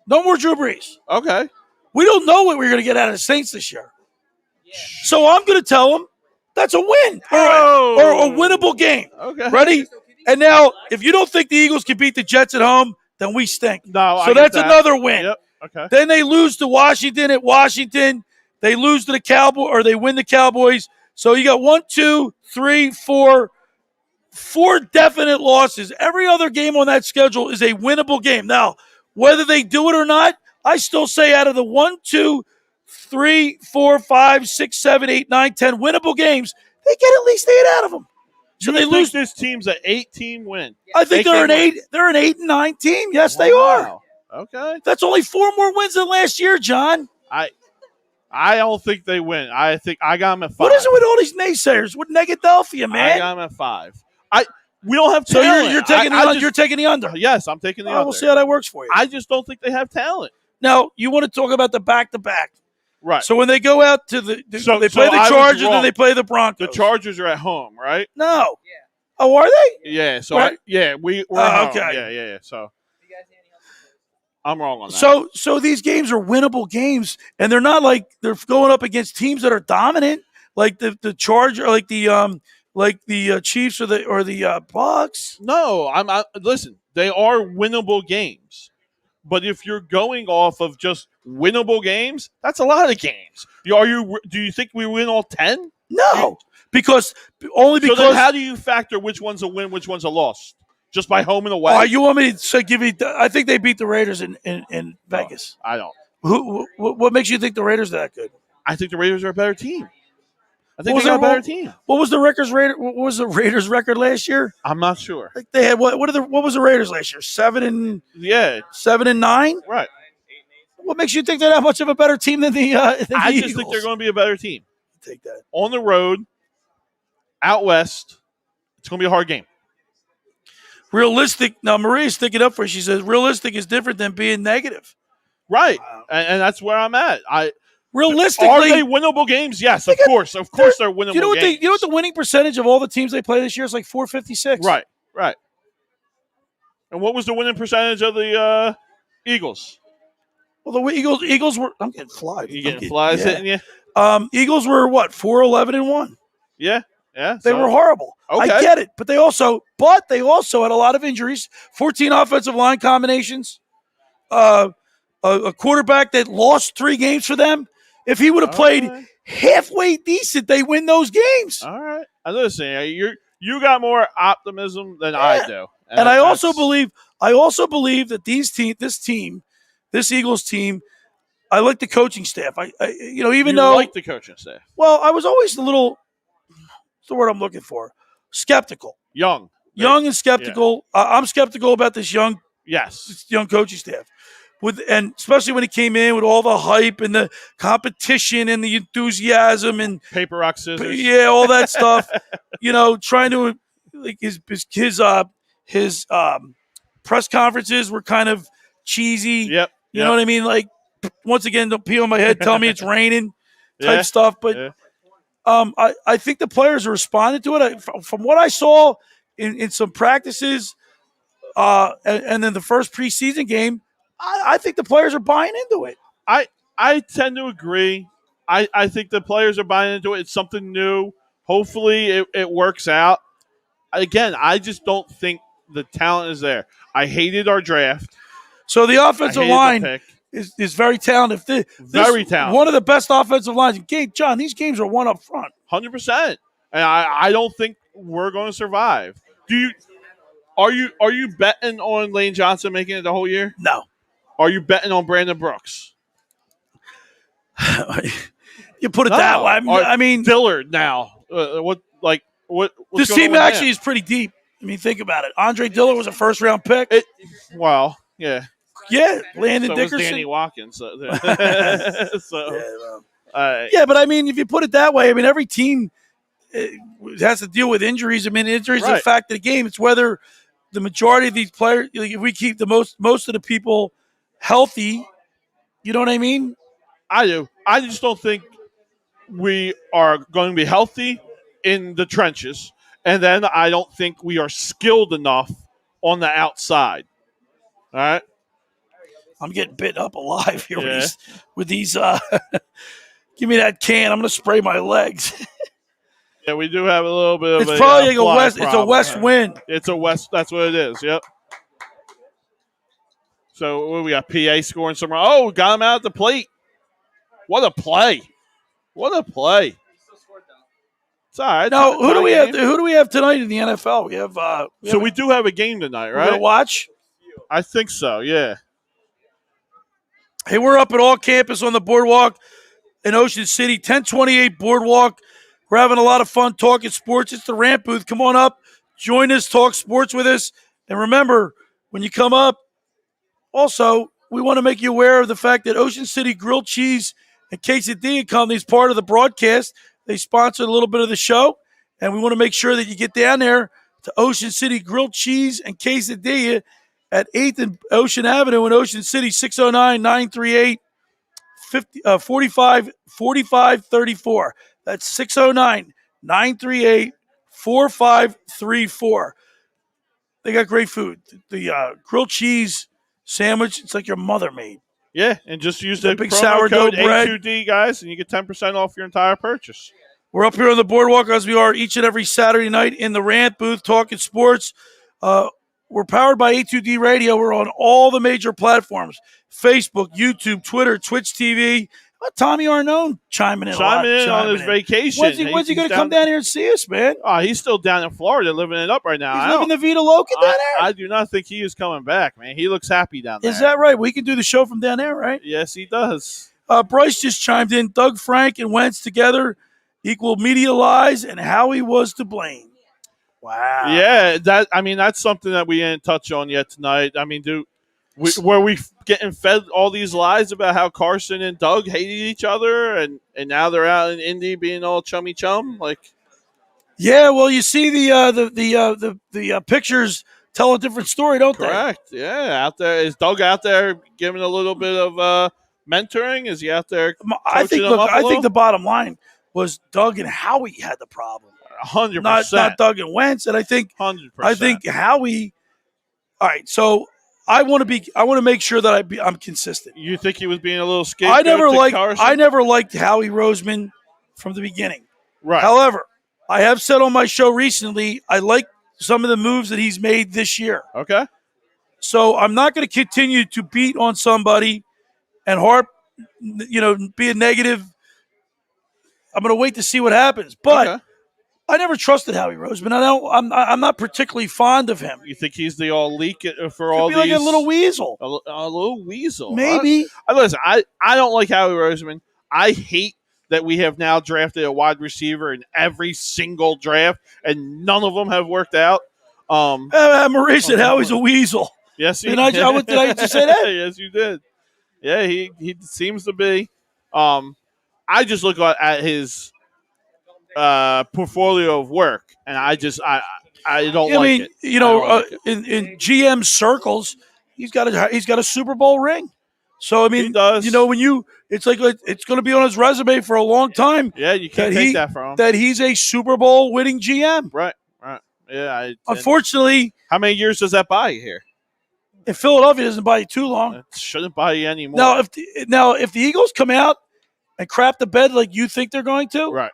No more Drew Brees. Okay. We don't know what we're going to get out of the Saints this year. So I'm going to tell them that's a win or a winnable game. Okay. Ready? And now, if you don't think the Eagles can beat the Jets at home, then we stink. No, so that's another win. Yep. Okay. Then they lose to Washington at Washington. They lose to the Cowboys, or they win the Cowboys. So you got 1, 2, 3, 4, 4 definite losses. Every other game on that schedule is a winnable game. Now, whether they do it or not, I still say out of the 1, 2, 3, 4, 5, 6, 7, 8, 9, 10 winnable games, they get at least 8 out of them. So You they think lose. this team's an 8-team win? I think they're an Eight-game 8. They're an 8 and 9 team. Yes, they are. Wow. Okay. That's only 4 more wins than last year, John. I don't think they win. I think I got them at 5. What is it with all these naysayers? With Negadelphia, I man? got them at 5. We don't have So talent. you're taking you're taking the under. Yes, I'm taking the under. We'll see how that works for you. I just don't think they have talent. Now, you want to talk about the back-to-back. Right. So when they go out to they play I the was Chargers wrong. and they play the Broncos. The Chargers are at home, right? No. Oh, are they? Yeah. So Right. we're Oh, at home. okay. Yeah. So I'm wrong on that. So these games are winnable games, and they're not like they're going up against teams that are dominant, like the Charger, like the Chiefs or the Bucks. No, listen. They are winnable games, but if you're going off of just winnable games, that's a lot of games. Do you think we win all 10? No, because So then how do you factor which one's a win, which one's a loss? Just by home and away? you want me to give you? I think they beat the Raiders in Vegas. I don't. What makes you think the Raiders are that good? I think the Raiders are a better team. I think What was they're a their- better team. What was the Raiders record last year? I'm not sure. Like they had what was the Raiders last year? 7 and Yeah, 9. right. What makes you think they're that much of a better team than the I Eagles? just think they're going to be a better team. Take that. On the road, out west, it's going to be a hard game. Realistic. Now Maria's sticking up for it. She says realistic is different than being negative. Right. And that's where I'm at. Realistically, Are they winnable games? Yes, of course. Of course they're winnable you know what games. you know what the winning percentage of all the teams they play this year is like 456. Right. And what was the winning percentage of the Eagles? Well, the Eagles were. I'm getting flies. You getting flies hitting you? Eagles were what 4-11-1. Yeah. They were horrible. Okay. I get it, but they also had a lot of injuries. 14 offensive line combinations. A quarterback that lost 3 games for them. If he would have played halfway decent, they win those games. All right. Listen, you got more optimism than I do, and I also believe that this Eagles team, I like the coaching staff. Even though like the coaching staff, well, I was always a little. What's the word I'm looking for? Skeptical. young And skeptical. I'm skeptical about this young coaching staff. And especially when he came in with all the hype and the competition and the enthusiasm and paper rock scissors, all that stuff. Trying to like his press conferences were kind of cheesy. Yep. You know what I mean? Like once again, don't pee on my head. Tell me it's raining, type stuff. But I think the players are responding to it. From what I saw in some practices, and then the first preseason game. I think the players are buying into it. I tend to agree. I think the players are buying into it. It's something new. Hopefully it works out. Again, I just don't think the talent is there. I hated our draft. So the offensive line is very talented. Very talented. One of the best offensive lines. John, these games are one up front. 100%. And I don't think we're going to survive. Are you betting on Lane Johnson making it the whole year? No. Are you betting on Brandon Brooks? You put it that way. I mean, Dillard now. What's this going team on actually there? is pretty deep. I mean, think about it. Andre Dillard was a first-round pick. Yeah. Yeah, Landon So Dickerson. was Danny Watkins. So, but I mean, if you put it that way, I mean, every team has to deal with injuries. I mean, injuries are a fact of the game. It's whether the majority of these players, if we keep the most of the people healthy, you know what I mean? I do. I just don't think we are going to be healthy in the trenches, and then I don't think we are skilled enough on the outside. All right? I'm getting bitten up alive here with these. Give me that can. I'm going to spray my legs. Yeah, we do have a little bit of it's probably like a fly west. problem. It's a west wind. It's a west. That's what it is. Yep. So what, we got PA scoring somewhere. Oh, got him out at the plate. What a play. What a play. It's all right. Now, who do we have? Game. Who do we have tonight in the NFL? We have. We do have a game tonight, We're gonna right? watch. I think so. Yeah. Hey, we're up at all campus on the boardwalk in Ocean City, 1028 Boardwalk. We're having a lot of fun talking sports. It's the Rant Booth. Come on up, join us, talk sports with us, and remember when you come up. Also, we want to make you aware of the fact that Ocean City Grilled Cheese and Quesadilla Company is part of the broadcast. They sponsored a little bit of the show, and we want to make sure that you get down there to Ocean City Grilled Cheese and Quesadilla at 8th and Ocean Avenue in Ocean City, 609-938-4534. That's 609-938-4534. They got great food. The grilled cheese sandwich, it's like your mother made. Yeah, and just use the big promo sourdough code bread. A2D, guys, and you get 10% off your entire purchase. We're up here on the boardwalk as we are each and every Saturday night in the Rant Booth talking sports. We're powered by A2D Radio. We're on all the major platforms: Facebook, YouTube, Twitter, Twitch TV. Tommy Arnone chiming in on his vacation. When's he going to come down here and see us, man? Oh, he's still down in Florida living it up right now. He's living the Vita Loca down there? I do not think he is coming back, man. He looks happy down there. Is that right? We can do the show from down there, right? Yes, he does. Bryce just chimed in. Doug, Frank, and Wentz together equal media lies, and Howie was to blame. Wow. Yeah, that's something that we didn't touch on yet tonight. I mean, were we getting fed all these lies about how Carson and Doug hated each other, and now they're out in Indy being all chummy chum? Like, yeah, well, you see the pictures tell a different story, don't they? Correct. Yeah, out there is Doug out there giving a little bit of mentoring? Is he out there? I think the bottom line was Doug and Howie had the problem. 100%. Not Doug and Wentz, and I think 100%. I think Howie. All right, so I want to make sure that I'm consistent. You think he was being a little scapegoat? I never liked Howie Roseman from the beginning. Right. However, I have said on my show recently I like some of the moves that he's made this year. Okay. So I'm not going to continue to beat on somebody and harp, be a negative. I'm going to wait to see what happens, but. Okay. I never trusted Howie Roseman. I'm not particularly fond of him. You think he's the all leak for all these? Like a little weasel. A little weasel. Maybe. Listen, I don't like Howie Roseman. I hate that we have now drafted a wide receiver in every single draft, and none of them have worked out. Marie said Howie's a weasel. Yes, did I just say that? Yes, you did. Yeah, he seems to be. I just look at his portfolio of work, and I don't like it. In GM circles, he's got a Super Bowl ring. So I mean, he does. It's like it's going to be on his resume for a long time. Yeah, you can't take that from him. That he's a Super Bowl winning GM. Right. Yeah. Unfortunately, how many years does that buy you here? In Philadelphia, it doesn't buy you too long. It shouldn't buy you anymore. Now, if the Eagles come out and crap the bed like you think they're going to, right?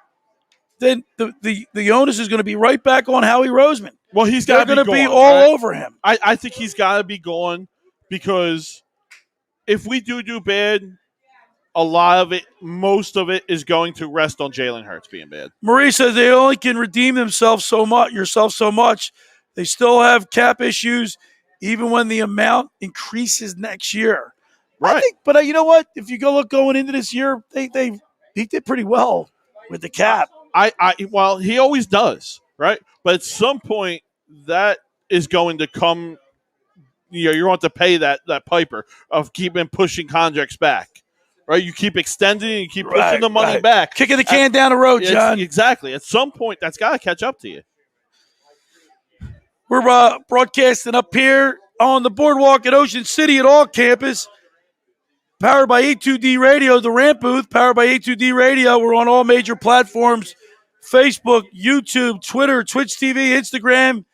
Then the onus is going to be right back on Howie Roseman. Well, he's got to be all over him. I think he's got to be gone because if we do bad, most of it is going to rest on Jalen Hurts being bad. Marie says they only can redeem themselves so much. They still have cap issues, even when the amount increases next year. Right. But you know what? If you going into this year, he did pretty well with the cap. Well, he always does, right? But at some point, that is going to come. You're going to pay that piper of keeping pushing contracts back, right? You keep extending, you keep pushing the money back, kicking the can down the road, John. Exactly. At some point, that's got to catch up to you. We're broadcasting up here on the boardwalk at Ocean City at all campus. Powered by A2D Radio, the Rant Booth, powered by A2D Radio. We're on all major platforms: Facebook, YouTube, Twitter, Twitch TV, Instagram.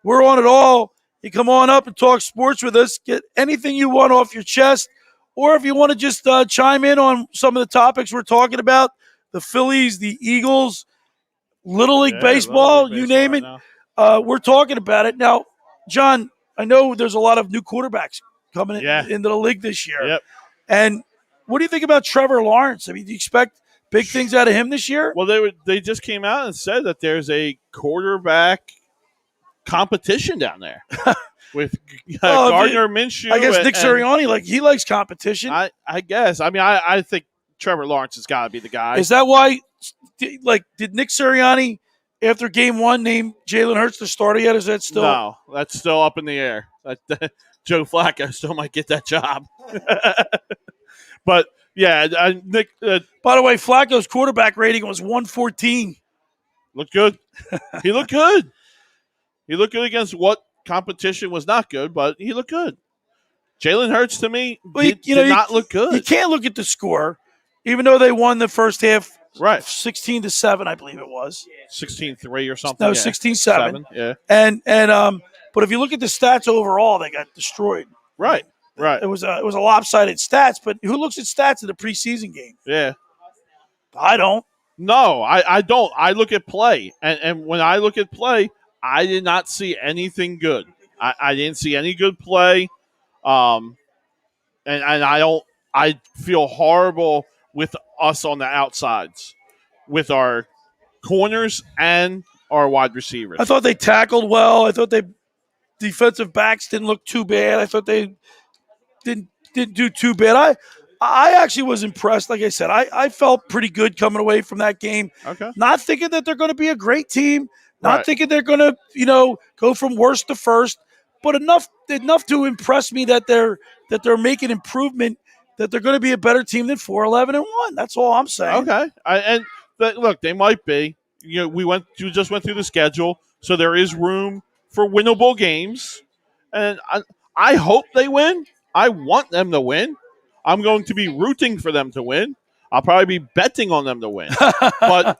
We're on it all. You come on up and talk sports with us. Get anything you want off your chest. Or if you want to just chime in on some of the topics we're talking about, the Phillies, the Eagles, Little League Baseball, you name it. We're talking about it. Now, John, I know there's a lot of new quarterbacks coming Yeah. into the league this year. Yep. And what do you think about Trevor Lawrence? I mean, do you expect big things out of him this year? Well, they just came out and said that there's a quarterback competition down there with Gardner Minshew. I guess Nick and Sirianni, he likes competition. I guess. I mean, I think Trevor Lawrence has got to be the guy. Is that why, did Nick Sirianni, after game one, name Jalen Hurts the starter yet? Is that still? No, that's still up in the air. Joe Flacco still might get that job. But, yeah, Nick. By the way, Flacco's quarterback rating was 114. Looked good. He looked good. He looked good against what competition was not good, but he looked good. Jalen Hurts, to me, did not look good. You can't look at the score, even though they won the first half, right? 16-7, I believe it was. 16-3 or something. No, yeah. 16-7. Yeah. And but if you look at the stats overall, they got destroyed. Right. It was a lopsided stats. But who looks at stats in a preseason game? Yeah. I don't. No, I don't. I look at play, and when I look at play, I did not see anything good. I didn't see any good play. And I don't. I feel horrible with us on the outsides, with our corners and our wide receivers. I thought they tackled well. I thought they defensive backs didn't look too bad. I thought they didn't do too bad. I actually was impressed. Like I said, I felt pretty good coming away from that game. Okay. Not thinking that they're going to be a great team. Not Right. thinking they're going to, go from worst to first. But enough to impress me that they're making improvement. That they're going to be a better team than 4-11-1. That's all I'm saying. Okay. Look, they might be. We just went through the schedule, so there is room for winnable games, and I hope they win. I want them to win. I'm going to be rooting for them to win. I'll probably be betting on them to win. But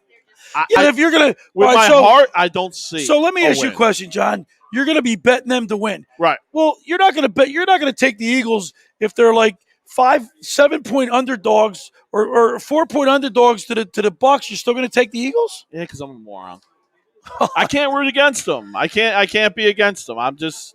if you're going to with my heart, I don't see. So let me ask you a win. question, John. You're going to be betting them to win, right? Well, you're not going to bet. You're not going to take the Eagles if they're like 7-point underdogs or 4-point underdogs to the Bucks. You're still going to take the Eagles? Yeah, because I'm a moron. I can't root against them. I can't be against them. I'm just,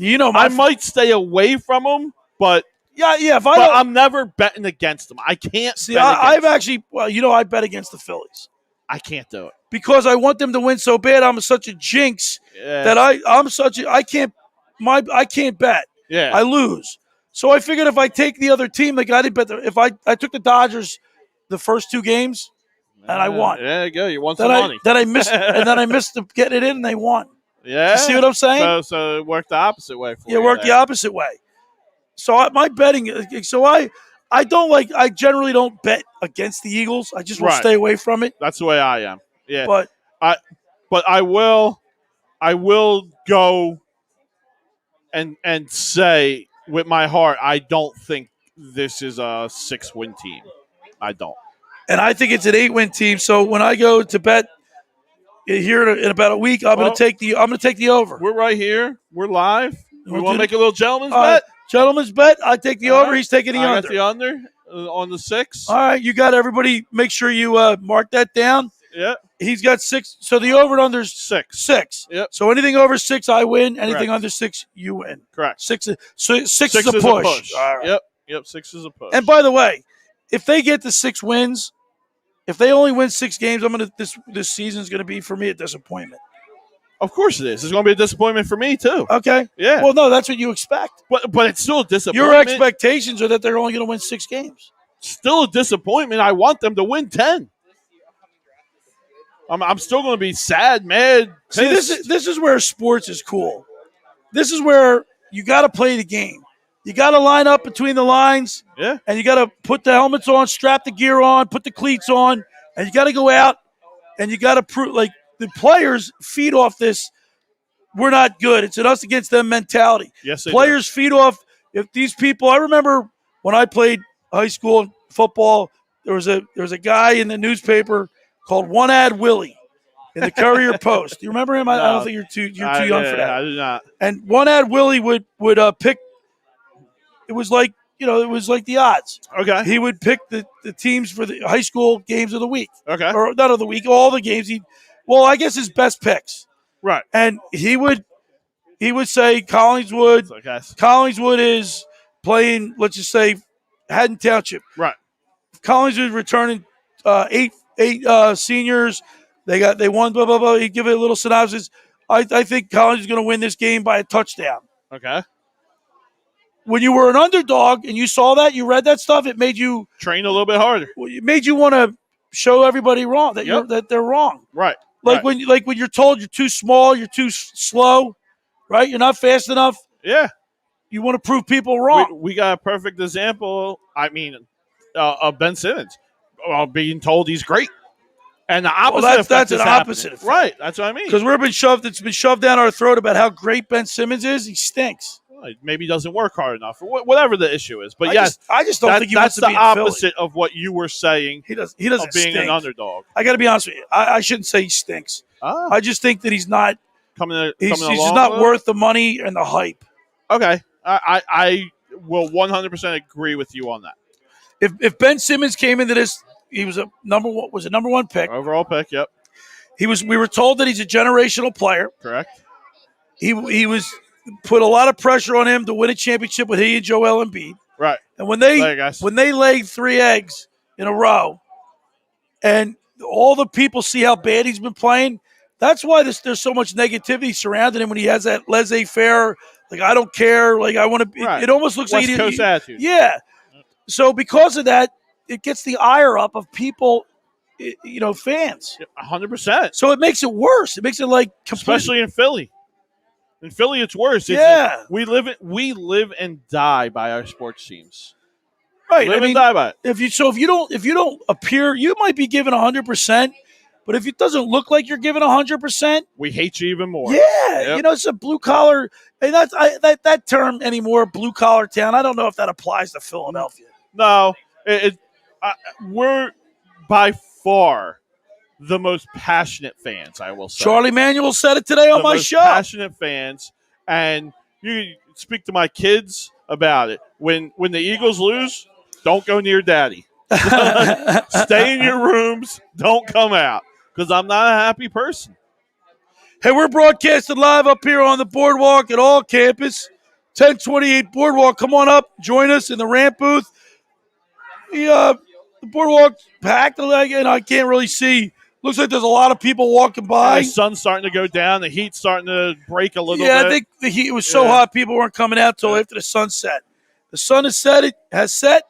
I might stay away from them, but I'm never betting against them. I can't. See, I've actually, I bet against the Phillies. I can't do it because I want them to win so bad. I'm such a jinx that I can't bet. Yeah, I lose. So I figured if I take the other team, like I didn't bet. If I took the Dodgers the first 2 games, and I won. There you go. You won some money. Then I missed, and then I missed getting it in, and they won. Yeah. You see what I'm saying? So it worked the opposite way for you. Yeah, it worked the opposite way. So my betting. So I don't like. I generally don't bet against the Eagles. I just will stay away from it. That's the way I am. Yeah. But I will go and say with my heart, I don't think this is a 6-win team. I don't. And I think it's an 8-win team. So when I go to bet here in about a week, I'm going to take the over. We're right here. We're live. We want to make a little gentleman's bet. Gentleman's bet. I take the over. He's taking the under. I got the under on the 6. All right, you got everybody. Make sure you mark that down. Yeah. He's got 6. So the over and under is 6. Yep. So anything over 6, I win. Anything Correct. under 6, you win. Correct. 6 is a push. All right. Yep. 6 is a push. And by the way, if they get to 6 wins, if they only win 6 games, this season's gonna be for me a disappointment. Of course it is. It's going to be a disappointment for me too. Okay. Yeah. Well, no, that's what you expect. But it's still a disappointment. Your expectations are that they're only going to win 6 games. Still a disappointment. I want them to win 10. I'm still going to be sad, mad. See, this is where sports is cool. This is where you got to play the game. You got to line up between the lines. Yeah. And you got to put the helmets on, strap the gear on, put the cleats on, and you got to go out and you got to prove like. The players feed off this. We're not good. It's an us against them mentality. Yes, players feed off. If these people, I remember when I played high school football, there was a guy in the newspaper called One Ad Willie in the Courier Post. Do you remember him? No. I don't think you're too young for that. I do not. And One Ad Willie would pick. It was like the odds. Okay. He would pick the teams for the high school games of the week. Okay. Or not of the week, all the games. Well, I guess his best picks. Right. And he would he would say Collingswood. So, guys. Collingswood is playing, let's just say, Haddon Township. Right. Collingswood returning eight seniors. They won, blah, blah, blah. He'd give it a little synopsis. I think Collins is going to win this game by a touchdown. Okay. When you were an underdog and you saw that, you read that stuff, it made you train a little bit harder. It made you want to show everybody wrong that they're wrong. Right. Like when you're told you're too small, you're too slow, right? You're not fast enough. Yeah. You want to prove people wrong. We got a perfect example. I mean, of Ben Simmons being told he's great. And the opposite that's an opposite effect. Right. That's what I mean. Because it's been shoved down our throat about how great Ben Simmons is. He stinks. Well, maybe he doesn't work hard enough or whatever the issue is. But I just don't think he wants to be in Philly. That's the opposite of what you were saying. He doesn't being stink. An underdog. I got to be honest with you. I shouldn't say he stinks. I just think that he's not he's just not worth the money and the hype. Okay. I will 100% agree with you on that. If Ben Simmons came into this, he was a number one pick. Overall pick, yep. We were told that he's a generational player. Correct. He was put a lot of pressure on him to win a championship with he and Joel Embiid. Right. And when they laid 3 eggs in a row, and all the people see how bad he's been playing, that's why there's so much negativity surrounding him when he has that laissez-faire, like I don't care, like I want to. Right. It almost looks West like Coast attitude. Yeah. So because of that, it gets the ire up of people, fans. 100%. So it makes it worse. It makes it like especially in Philly. In Philly, it's worse. We live and die by our sports teams. Right. Live and die by it. If you don't appear, you might be given 100%, but if it doesn't look like you're given 100%, we hate you even more. Yeah. Yep. It's a blue collar, and that term anymore, blue collar town. I don't know if that applies to Philadelphia. No, we're by far the most passionate fans, I will say. Charlie Manuel said it today on my show. Passionate fans, and you speak to my kids about it. When the Eagles lose, don't go near Daddy. Stay in your rooms. Don't come out, because I'm not a happy person. Hey, we're broadcasting live up here on the boardwalk at all campus, 1028 Boardwalk. Come on up, join us in the ramp booth. The boardwalk packed, and I can't really see. Looks like there's a lot of people walking by. And the sun's starting to go down. The heat's starting to break a little bit. Yeah, I think the heat was so hot, people weren't coming out until after the sun set. The sun has set,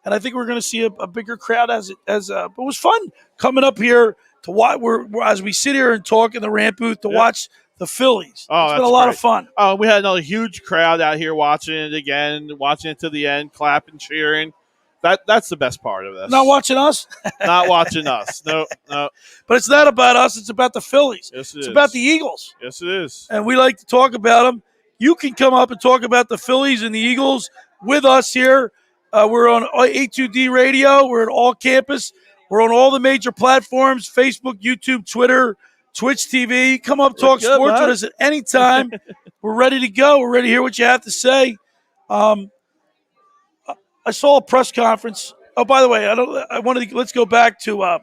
and I think we're going to see a bigger crowd but it was fun coming up here to watch. As we sit here and talk in the ramp booth to watch the Phillies. It's been a lot of fun. Oh, we had another huge crowd out here watching it again, watching it to the end, clapping, cheering. That's the best part of this. Not watching us? Not watching us. No. But it's not about us. It's about the Phillies. Yes, it's about the Eagles. Yes, it is. And we like to talk about them. You can come up and talk about the Phillies and the Eagles with us here. We're on A2D Radio. We're at all campus. We're on all the major platforms, Facebook, YouTube, Twitter, Twitch TV. Come up, talk sports with us at any time. We're ready to go. We're ready to hear what you have to say. I saw a press conference. Oh, by the way, let's go back to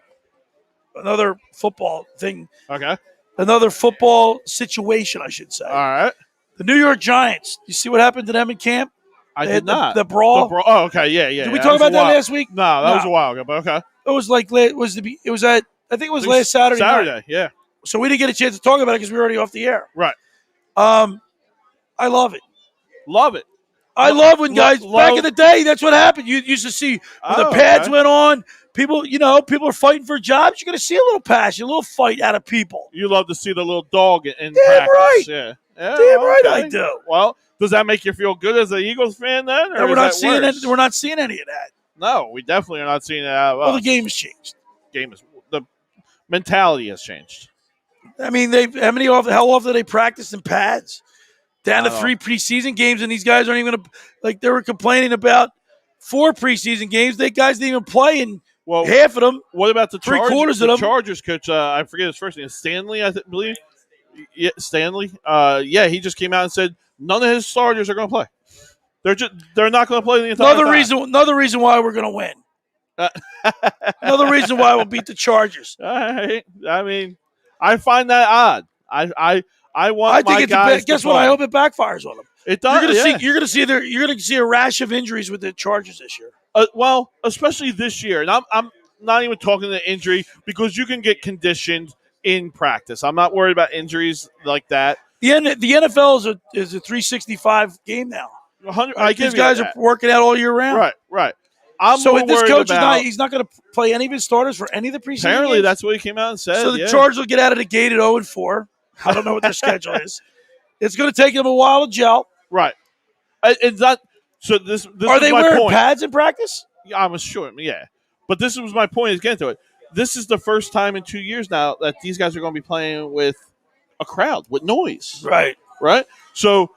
another football thing. Okay. Another football situation, I should say. All right. The New York Giants. You see what happened to them in camp? I did not. The brawl. Oh, okay. Yeah. Did we talk about that last week? No, that was a while ago, but okay. It was like I think it was last Saturday night. Yeah. So we didn't get a chance to talk about it because we were already off the air. Right. I love it. Love it. I love when guys back in the day. That's what happened. You used to see when the pads went on. People are fighting for jobs. You're going to see a little passion, a little fight out of people. You love to see the little dog in Damn practice. Right. Yeah. Damn right I do. Well, does that make you feel good as an Eagles fan then? Or we're not seeing it. We're not seeing any of that. No, we definitely are not seeing that. Well, the game has changed. The mentality has changed. I mean, how often do they practice in pads? Down to 3 preseason games, and these guys aren't even going to, they were complaining about 4 preseason games. They guys didn't even play in half of them. What about the Three-quarters of them? Chargers coach, I forget his first name, Stanley, I believe. Yeah, Stanley. He just came out and said none of his starters are going to play. They're not going to play the entire time. Another reason why we're going to win. Another reason why we'll beat the Chargers. All right. I mean, I find that odd. I want I think my it's guys. guess to what? play. I hope it backfires on them. It does. You're gonna see a rash of injuries with the Chargers this year. Well, especially this year, and I'm not even talking the injury because you can get conditioned in practice. I'm not worried about injuries like that. The NFL is a 365 game now. These guys are working out all year round. Right. I'm so more this worried coach about. he's not going to play any of his starters for any of the preseason Apparently, games? that's what he came out and said. So the Chargers will get out of the gate at 0-4. I don't know what their schedule is. It's going to take them a while to gel. Right. It's not. So this are they my wearing point. pads in practice? I'm sure. Yeah. But this was my point. Is getting to it. This is the first time in 2 years now that these guys are going to be playing with a crowd with noise. Right. So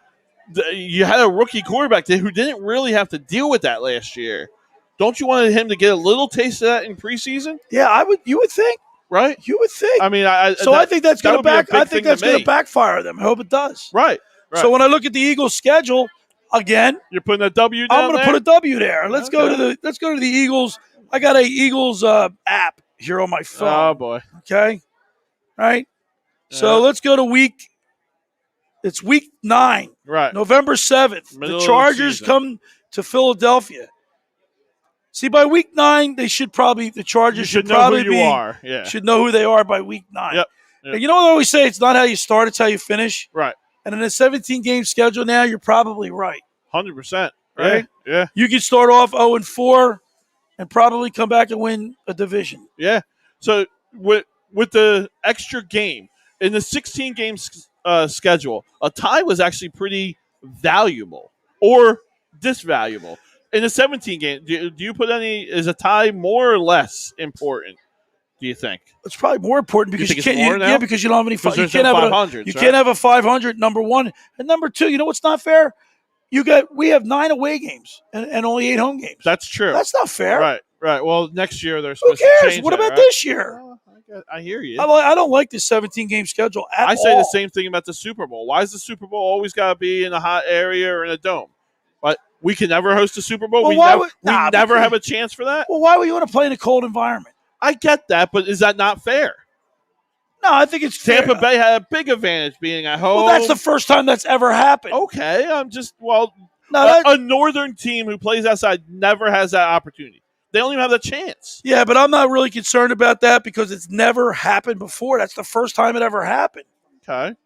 you had a rookie quarterback there who didn't really have to deal with that last year. Don't you want him to get a little taste of that in preseason? Yeah, you would think. Right? You would think. I mean, I think that's going to backfire them. I hope it does. Right. So when I look at the Eagles' schedule, again, you're putting a W down I'm going to put a W there. Let's go to the Eagles. I got a Eagles app here on my phone. Oh boy. Okay. Right. So let's go to week 9. Right. November 7th. The Chargers come to Philadelphia. See, by week 9, the Chargers should know who you are. Yeah. Should know who they are by week 9. Yep. And you know what I always say? It's not how you start, it's how you finish. Right. And in a 17-game schedule now, you're probably right. 100%. Right? Yeah. You can start off 0-4 and probably come back and win a division. Yeah. So with the extra game, in the 16-game schedule, a tie was actually pretty valuable or disvaluable. In the 17 game, do you put is a tie more or less important, do you think? It's probably more important because you can't because you don't have any you can't have 500s, you can't have a 500, number one. And number two, you know what's not fair? We have 9 away games and only 8 home games. That's true. That's not fair. Right. Well, next year they're Who supposed to cares? change What that, about right? this year? I hear you. I don't like this 17-game schedule at all. I say the same thing about the Super Bowl. Why is the Super Bowl always got to be in a hot area or in a dome? But we can never host a Super Bowl. Well, we never have a chance for that. Well, why would you want to play in a cold environment? I get that, but is that not fair? No, I think it's Tampa fair. Bay had a big advantage being at home. Well, that's the first time that's ever happened. Okay, No, a northern team who plays outside never has that opportunity. They don't even have the chance. Yeah, but I'm not really concerned about that because it's never happened before. That's the first time it ever happened. Okay.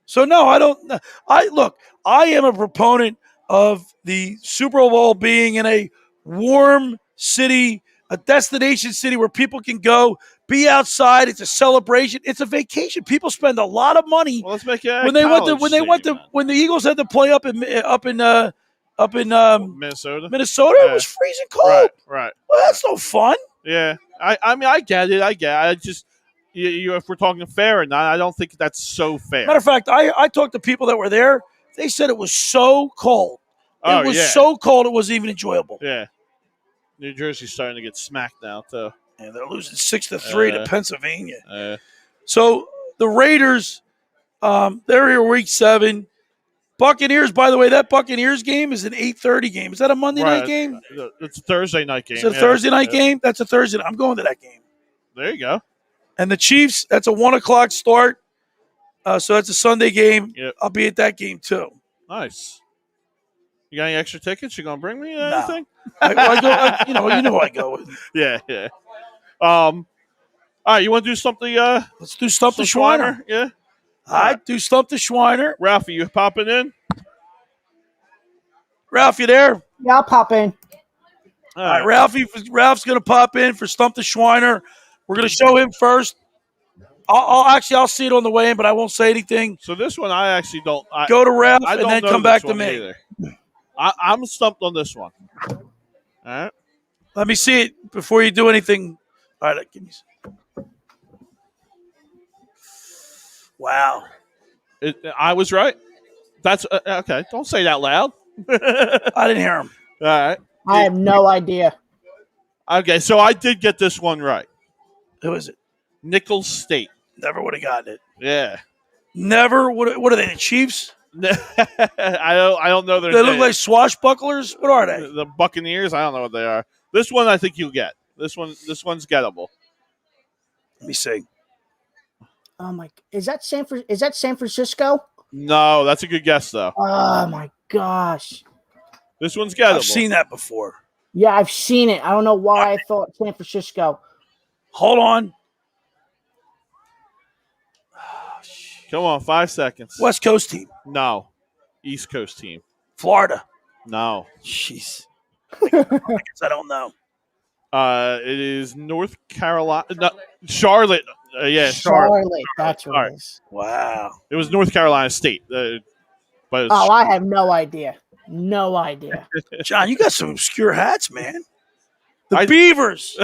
So no, I don't. I am a proponent of the Super Bowl being in a warm city, a destination city where people can go, be outside. It's a celebration. It's a vacation. People spend a lot of money. Well, let's make it when the Eagles had to play up in Minnesota. Yeah. It was freezing cold. Right. Well, that's no fun. Yeah. I mean, I get it. I just, if we're talking fair or not, I don't think that's so fair. Matter of fact, I talked to people that were there. They said it was so cold. It was so cold it wasn't even enjoyable. Yeah. New Jersey's starting to get smacked now, too. Yeah, they're losing 6-3 to Pennsylvania. So the Raiders, they're here week 7. Buccaneers, by the way, that Buccaneers game is an 8:30 game. Is that a Monday night game? It's a Thursday night game. It's a Thursday night game? That's a Thursday night. I'm going to that game. There you go. And the Chiefs, that's a 1 o'clock start. So that's a Sunday game. Yep. I'll be at that game, too. Nice. You got any extra tickets? You going to bring me No. anything? I go, you know I go with. Yeah. All right, you want to do something? Let's do Stump the Schweiner. Yeah. All right, do Stump the Schweiner. Ralphie, you popping in? Ralph, you there? Yeah, I'll pop in. All right, Ralph's going to pop in for Stump the Schweiner. We're going to show him first. I'll see it on the way in, but I won't say anything. So this one, I actually don't. Go to Ralph I and don't then know come this back to one me. either. I'm stumped on this one. All right. Let me see it before you do anything. All right, give me. Wow. I was right. That's okay. Don't say that loud. I didn't hear him. All right. I have no idea. Okay, so I did get this one right. Who is it? Nicholls State. Never would have gotten it. Yeah. Never would. What are they? The Chiefs? I don't know their They name. look like swashbucklers. What are they? The Buccaneers. I don't know what they are. This one I think you'll get. This one's gettable. Let me see. Oh my! Is that San Francisco? No, that's a good guess though. Oh my gosh! This one's gettable. I've seen that before. Yeah, I've seen it. I don't know why I thought San Francisco. Hold on. Come on, 5 seconds. West Coast team. No. East Coast team. Florida. No. Jeez. I guess I don't know. It is North Carolina. No, Charlotte. Yeah, Charlotte. That's what it is. Wow. It was North Carolina State. But it's Oh, I have no idea. No idea. John, you got some obscure hats, man. The I- Beavers.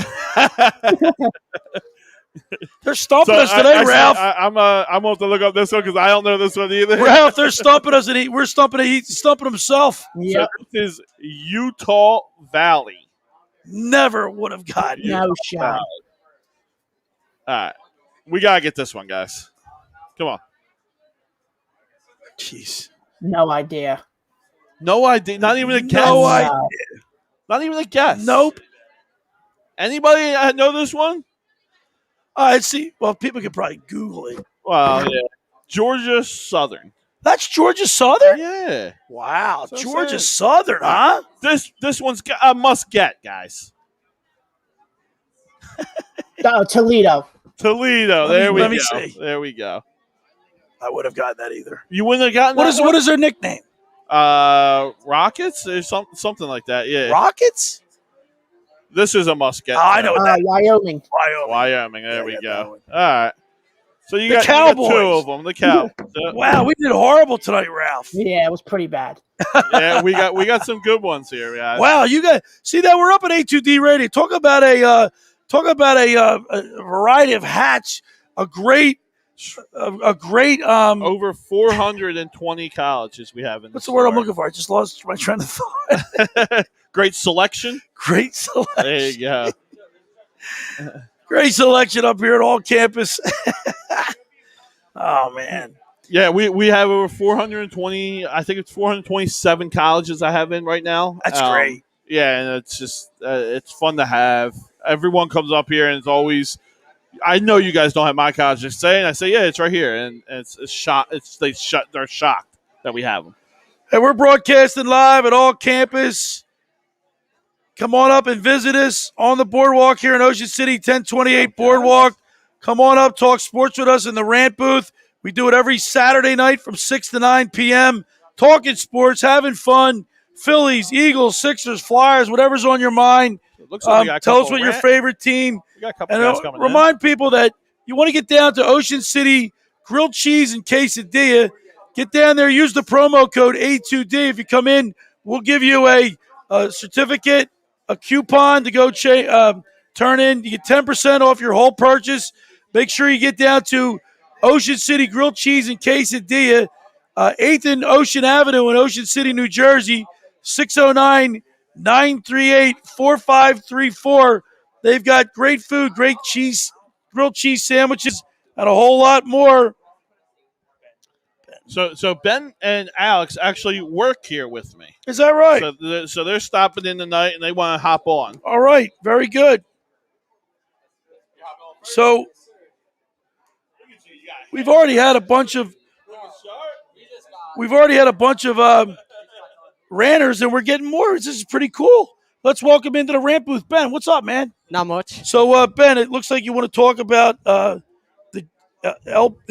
They're stumping us today, Ralph. I'm gonna have to look up this one because I don't know this one either. Ralph, they're stumping us, and we're stumping. He's stumping himself. Yep. So this is Utah Valley. Never would have gotten it. No shot. All right, we gotta get this one, guys. Come on. Jeez. No idea. No idea. Not even a guess. No idea. Not even a guess. Nope. Anybody know this one? See. Well, people could probably Google it. Well, yeah. Georgia Southern. That's Georgia Southern? Yeah. Wow. So Georgia sad. Southern, huh? This one's a must get, guys. Oh, Toledo. Toledo. Let There we me go. see. There we go. I would have gotten that either. You wouldn't have gotten What that is their nickname? Rockets or something like that. Yeah. Rockets? This is a must get. Oh, I know what that is. Wyoming. Wyoming. There Yeah, we I got go. that one. All right. So you The got Cowboys. two of them. The Cowboys. Wow, we did horrible tonight, Ralph. Yeah, it was pretty bad. Yeah, we got some good ones here, guys. Wow, you guys see that we're up at A2D radio. Talk about a variety of hats. A great Over 420 colleges we have in. what's the word I'm looking for? I just lost my train of thought. Great selection. Great selection. There you go. Great selection up here at all campus. Oh man. Yeah, we have over 420. I think it's 427 colleges I have in right now. That's great. Yeah, and it's just it's fun to have. Everyone comes up here and it's always. I know you guys don't have my college. I say yeah, it's right here, and it's shot. They're shocked that we have them. Hey, we're broadcasting live at all campus. Come on up and visit us on the boardwalk here in Ocean City, 1028 Boardwalk. Come on up, talk sports with us in the rant booth. We do it every Saturday night from 6 to 9 p.m. Talking sports, having fun. Phillies, Eagles, Sixers, Flyers, whatever's on your mind. It looks like we got a Tell us couple what your rant- favorite team. We got a couple And guys coming in. remind people that you want to get down to Ocean City, grilled cheese and quesadilla. Get down there, use the promo code A2D. If you come in, we'll give you a certificate, a coupon to go turn in. You get 10% off your whole purchase. Make sure you get down to Ocean City Grilled Cheese and Quesadilla, 8th and Ocean Avenue in Ocean City, New Jersey, 609-938-4534. They've got great food, great cheese, grilled cheese sandwiches, and a whole lot more. So Ben and Alex actually work here with me. Is that right? So they're stopping in tonight and they want to hop on. All right, very good. So we've already had a bunch of ranters, and we're getting more. This is pretty cool. Let's welcome into the rant booth, Ben. What's up, man? Not much. So Ben, it looks like you want to talk about the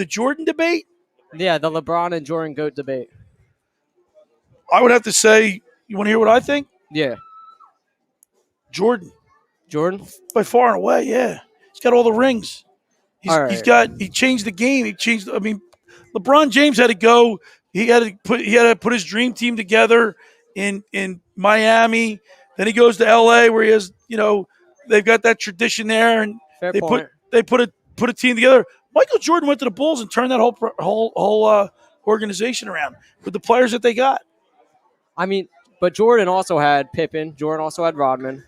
Jordan debate. Yeah, the LeBron and Jordan GOAT debate. I would have to say, you want to hear what I think? Yeah. Jordan, by far and away, yeah. He's got all the rings. All right. He changed the game. LeBron James had to go. He had to put his dream team together in Miami. Then he goes to LA where he has, they've got that tradition there, and Fair they point. put a team together. Michael Jordan went to the Bulls and turned that whole organization around with the players that they got. I mean, but Jordan also had Pippen. Jordan also had Rodman.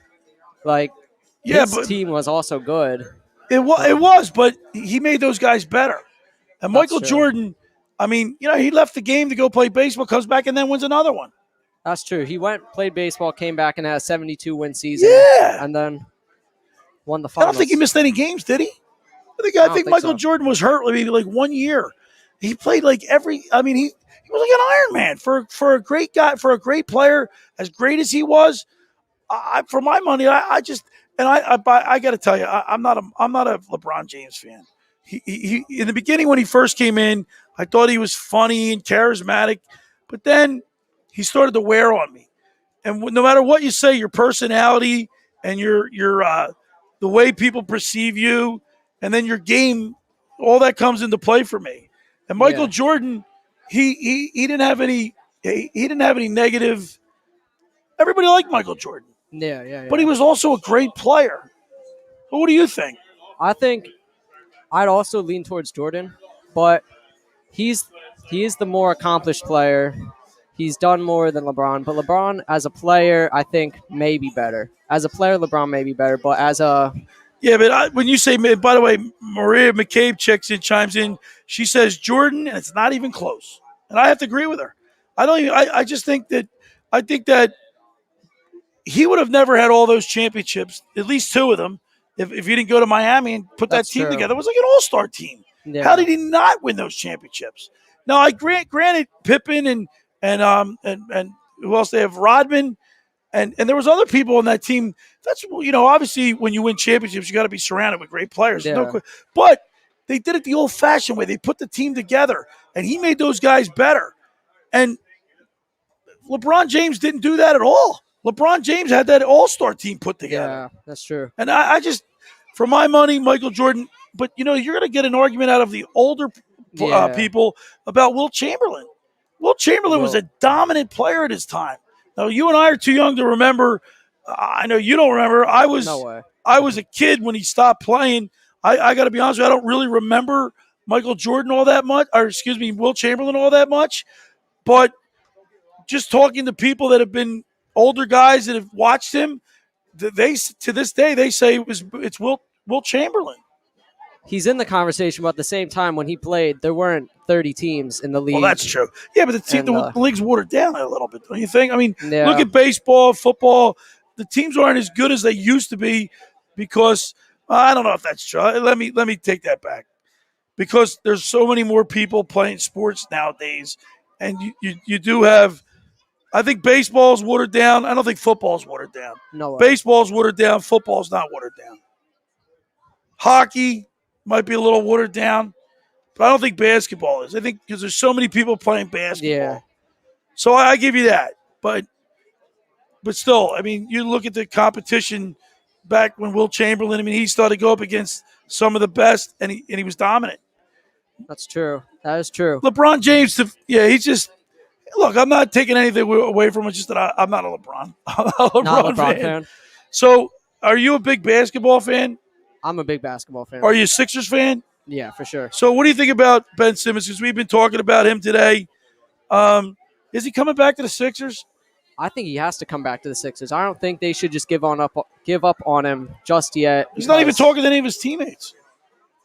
His team was also good. It was, but he made those guys better. And Michael That's true. Jordan, he left the game to go play baseball, comes back, and then wins another one. That's true. He played baseball, came back, and had a 72-win season. Yeah. And then won the I finals. don't think he missed any games, did he? I think think Michael so. Jordan was hurt maybe like 1 year. He played like every. I mean, he was like an Iron Man for a great guy, for a great player, as great as he was. For my money, I just and I got to tell you, I'm not a LeBron James fan. He in the beginning when he first came in, I thought he was funny and charismatic, but then he started to wear on me. And no matter what you say, your personality and your the way people perceive you, and then your game, all that comes into play for me. And Michael Yeah. Jordan, he didn't have any he didn't have any negative. Everybody liked Michael Jordan, Yeah. but he was also a great player. So what do you think? I think I'd also lean towards Jordan, but he's he is the more accomplished player. He's done more than LeBron, but LeBron as a player, I think may be better. As a player, LeBron may be better, but as a Yeah, but when you say, by the way, Maria McCabe chimes in. She says Jordan, and it's not even close. And I have to agree with her. I don't. Even, I just think that he would have never had all those championships, at least two of them, if he didn't go to Miami and put that That's team true. together. It was like an all-star team. yeah, How did he not win those championships? Now, I granted Pippen and who else they have? Rodman, and there was other people on that team. That's obviously when you win championships, you got to be surrounded with great players. Yeah. But they did it the old-fashioned way. They put the team together, and he made those guys better. And LeBron James didn't do that at all. LeBron James had that all-star team put together. yeah, that's true. And I just, for my money, Michael Jordan. But you're going to get an argument out of the older Yeah. people about Wilt Chamberlain. Wilt Chamberlain was a dominant player at his time. Now you and I are too young to remember. I know you don't remember. No way. I was a kid when he stopped playing. I got to be honest with you, I don't really remember Michael Jordan all that much, or excuse me, Wilt Chamberlain all that much. But just talking to people that have been older guys that have watched him, they to this day they say it's Wilt Chamberlain. He's in the conversation, but at the same time, when he played, there weren't 30 teams in the league. Well, that's true. Yeah, but the league's watered down a little bit, don't you think? I mean, Yeah. look at baseball, football. The teams aren't as good as they used to be because I don't know if that's true. Let me take that back. Because there's so many more people playing sports nowadays, and you do have. I think baseball's watered down. I don't think football's watered down. No way. Baseball's watered down. Football's not watered down. Hockey might be a little watered down, but I don't think basketball is. I think because there's so many people playing basketball. Yeah. So I give you that. But still, I mean, you look at the competition back when Wilt Chamberlain, I mean, he started to go up against some of the best, and he was dominant. That's true. That is true. LeBron James, he's just – look, I'm not taking anything away from it. Just that I'm not a LeBron. I'm not a LeBron, fan. So are you a big basketball fan? I'm a big basketball fan. Are you a Sixers fan? Yeah, for sure. So what do you think about Ben Simmons? Because we've been talking about him today. Is he coming back to the Sixers? I think he has to come back to the Sixers. I don't think they should just give up on him just yet. He's not even talking to any of his teammates.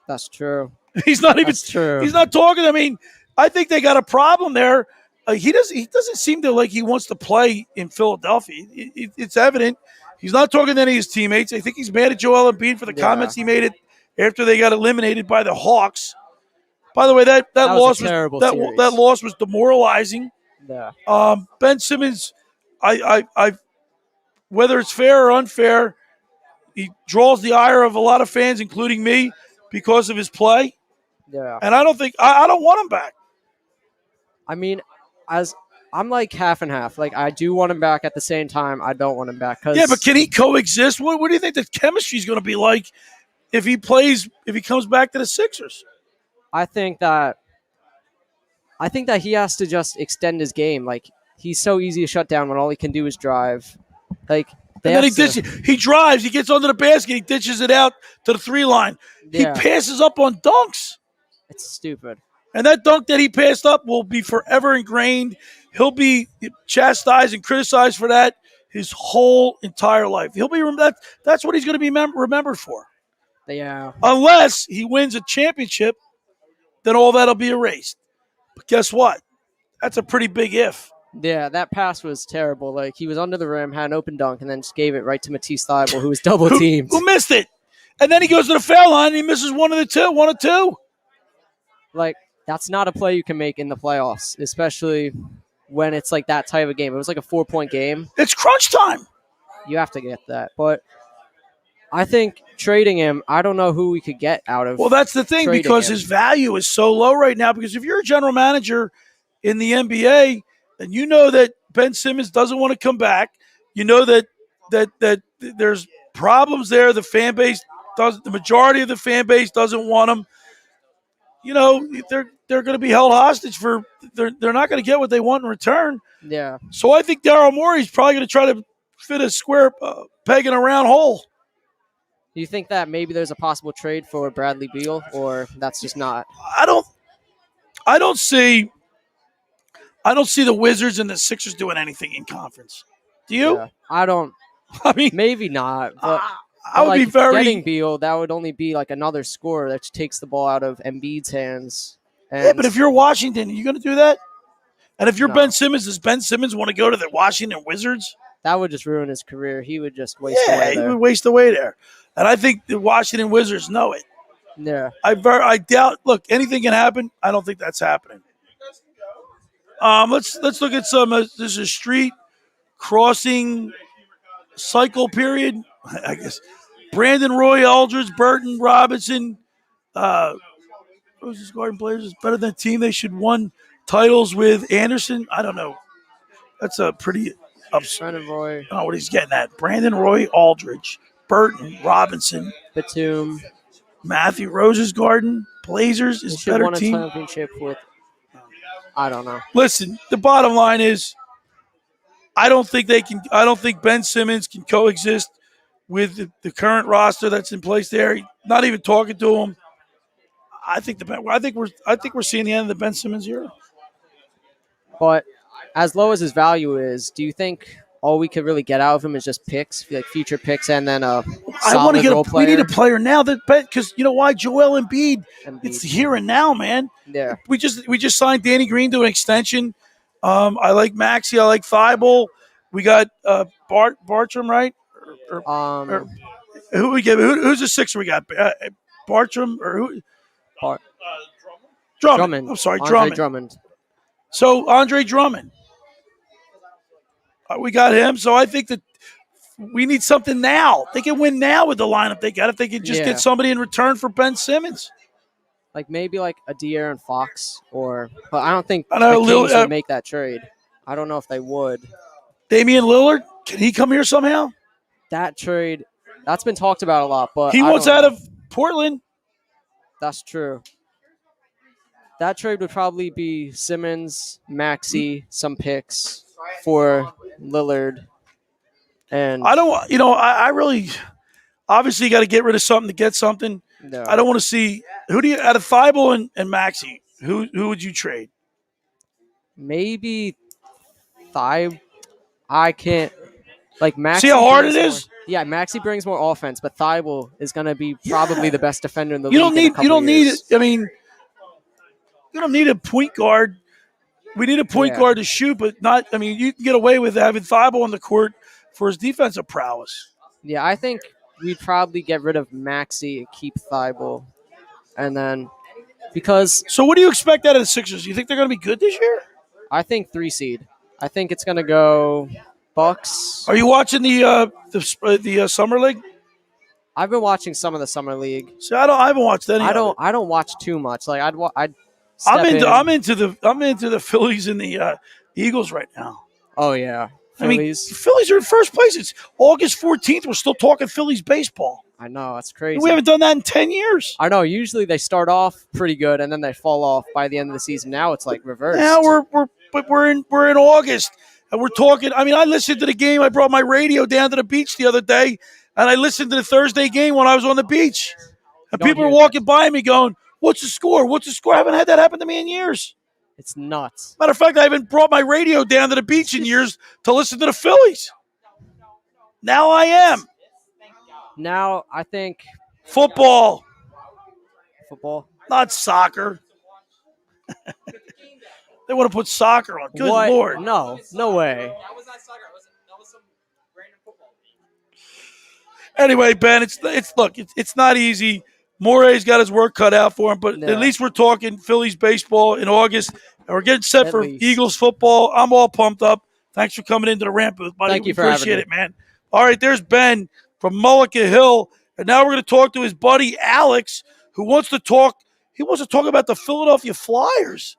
That's true. He's not even. That's true. He's not talking. I mean, I think they got a problem there. He doesn't seem to like he wants to play in Philadelphia. It's evident. He's not talking to any of his teammates. I think he's mad at Joel Embiid for the comments he made after they got eliminated by the Hawks. By the way, that loss was demoralizing. Yeah. Ben Simmons, I whether it's fair or unfair, he draws the ire of a lot of fans, including me, because of his play. Yeah. And I don't want him back. I mean, as I'm like half and half. Like I do want him back at the same time. I don't want him back. Yeah, but can he coexist? What do you think the chemistry is going to be like if he comes back to the Sixers? I think that he has to just extend his game. Like he's so easy to shut down when all he can do is drive. Like and then he drives, he gets under the basket, he ditches it out to the 3 line. Yeah. He passes up on dunks. It's stupid. And that dunk that he passed up will be forever ingrained. He'll be chastised and criticized for that his whole entire life. He'll be that's what he's going to be remembered for. Yeah. Unless he wins a championship, then all that'll be erased. But guess what? That's a pretty big if. Yeah, that pass was terrible. Like he was under the rim, had an open dunk, and then just gave it right to Matisse Thybulle, who was double teamed. Who missed it? And then he goes to the foul line and he misses one of two. Like, that's not a play you can make in the playoffs, especially when it's like that type of game. It was like a 4-point game. It's crunch time. You have to get that. But I think trading him, I don't know who we could get out of. Well, that's the thing, trading because him. his value is so low right now. Because if you're a general manager in the NBA and you know that Ben Simmons doesn't want to come back, you know that there's problems there. The fan base the majority of the fan base doesn't want him. You know, they're going to be held hostage for. They're not going to get what they want in return. Yeah. So I think Daryl Morey's probably going to try to fit a square peg in a round hole. Do you think that maybe there's a possible trade for Bradley Beal, or that's just not? I don't see the Wizards and the Sixers doing anything in conference. Do you? Yeah, I don't. I mean, Maybe not. But I would be very getting Beal. That would only be like another scorer that takes the ball out of Embiid's hands. And yeah. But if you're Washington, are you going to do that? And if you're No. Ben Simmons, does Ben Simmons want to go to the Washington Wizards? that would just ruin his career. He would just waste Yeah, away he there. would waste away there. And I think the Washington Wizards know it. Yeah. I doubt. Look, anything can happen. I don't think that's happening. Let's look at some. This is a street crossing cycle period. I guess Brandon Roy, Aldridge, Burton, Robinson. Roses Garden Blazers is better than a team. They should won titles with Anderson. I don't know. That's a pretty upset. Brendan Roy, I don't know what he's getting at. Brandon Roy, Aldridge, Burton, Robinson, Batum. Matthew Rose's Garden, Blazers They is should better won a team. championship with. I don't know. Listen, the bottom line is, I don't think Ben Simmons can coexist with the current roster that's in place there. Not even talking to him. I think we're seeing the end of the Ben Simmons era. But as low as his value is, do you think all we could really get out of him is just picks, like future picks, and then a I want to solid role we player? need a player now because you know why? Joel Embiid. Embiid. It's here and now, man. Yeah. We just signed Danny Green to an extension. I like Maxey. I like Thibault. We got Bartram, right? Or who we get? Who's the sixer we got? Bartram or who? Drummond. I'm sorry, Andre Drummond. So Andre Drummond. We got him. So I think that we need something now. They can win now with the lineup they got if they can just get somebody in return for Ben Simmons. Like maybe like a De'Aaron Fox, but I don't think I know, the Kings would make that trade. I don't know if they would. Damian Lillard, can he come here somehow? That trade, that's been talked about a lot, but He I wants don't out know. of Portland. That's true. That trade would probably be Simmons, Maxey, some picks for Lillard, and I don't. I really. Obviously, you got to get rid of something to get something. no. I don't want to see who do you out of Thibault and Maxey. Who would you trade? Maybe I can't. Like Maxey. See how hard brings it is? more- yeah, Maxey brings more offense, but Thibault is going to be probably the best defender in the You league. don't need. in a couple You don't need. years. I mean, you don't need a point guard. We need a point guard to shoot, but not. I mean, you can get away with having Thibault on the court for his defensive prowess. Yeah, I think we'd probably get rid of Maxey and keep Thibault, and then because So, what do you expect out of the Sixers? You think they're going to be good this year? I think 3 seed. I think it's going to go Bucks. Are you watching the summer league? I've been watching some of the summer league. See, I haven't watched any. I of it. don't watch too much. Like I'd I'm into the Phillies and the Eagles right now. Oh yeah. I mean, Phillies. the Phillies are in first place. It's August 14th. We're still talking Phillies baseball. I know, that's crazy. We haven't done that in 10 years. I know. Usually they start off pretty good and then they fall off by the end of the season. Now it's like reversed. Now we're in August and we're talking. I mean, I listened to the game. I brought my radio down to the beach the other day, and I listened to the Thursday game when I was on the beach. And Don't people were hear walking by me going, "What's the score? What's the score?" I haven't had that happen to me in years. It's nuts. Matter of fact, I haven't brought my radio down to the beach in years to listen to the Phillies. Now I am. Now I think Football, football. not soccer. They want to put soccer on. Good What? Lord. No way. Anyway, Ben, it's not easy. Morey's got his work cut out for him, but Yeah. at least we're talking Phillies baseball in August, and we're getting set At for least. Eagles football. I'm all pumped up. Thanks for coming into the ramp booth, buddy. Thank We you for having appreciate me. it, man. All right, there's Ben from Mullica Hill, and now we're going to talk to his buddy Alex, who wants to talk. He wants to talk about the Philadelphia Flyers.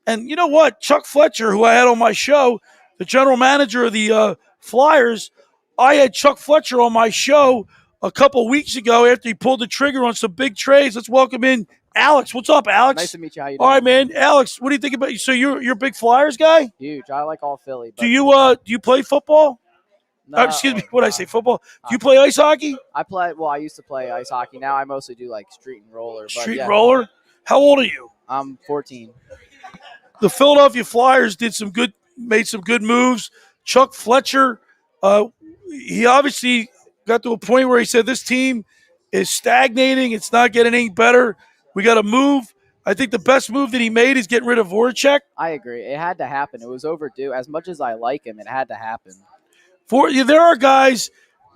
And you know what? Chuck Fletcher, who I had on my show, the general manager of the Flyers, I had Chuck Fletcher on my show a couple weeks ago after he pulled the trigger on some big trades. Let's welcome in Alex. What's up, Alex? Nice to meet you. How you All doing? right, man. Alex, what do you think about? So you're a big Flyers guy? Huge. I like all Philly. But Do you play football? No, Excuse me. What did I say? Football? Do you Uh, play ice hockey? I play. Well, I used to play ice hockey. Now I mostly do like street and roller. But Street yeah, roller? How old are you? I'm 14. The Philadelphia Flyers made some good moves. Chuck Fletcher, he obviously got to a point where he said this team is stagnating. It's not getting any better. We got to move. I think the best move that he made is getting rid of Voracek. I agree. It had to happen. It was overdue. As much as I like him, it had to happen. There are guys.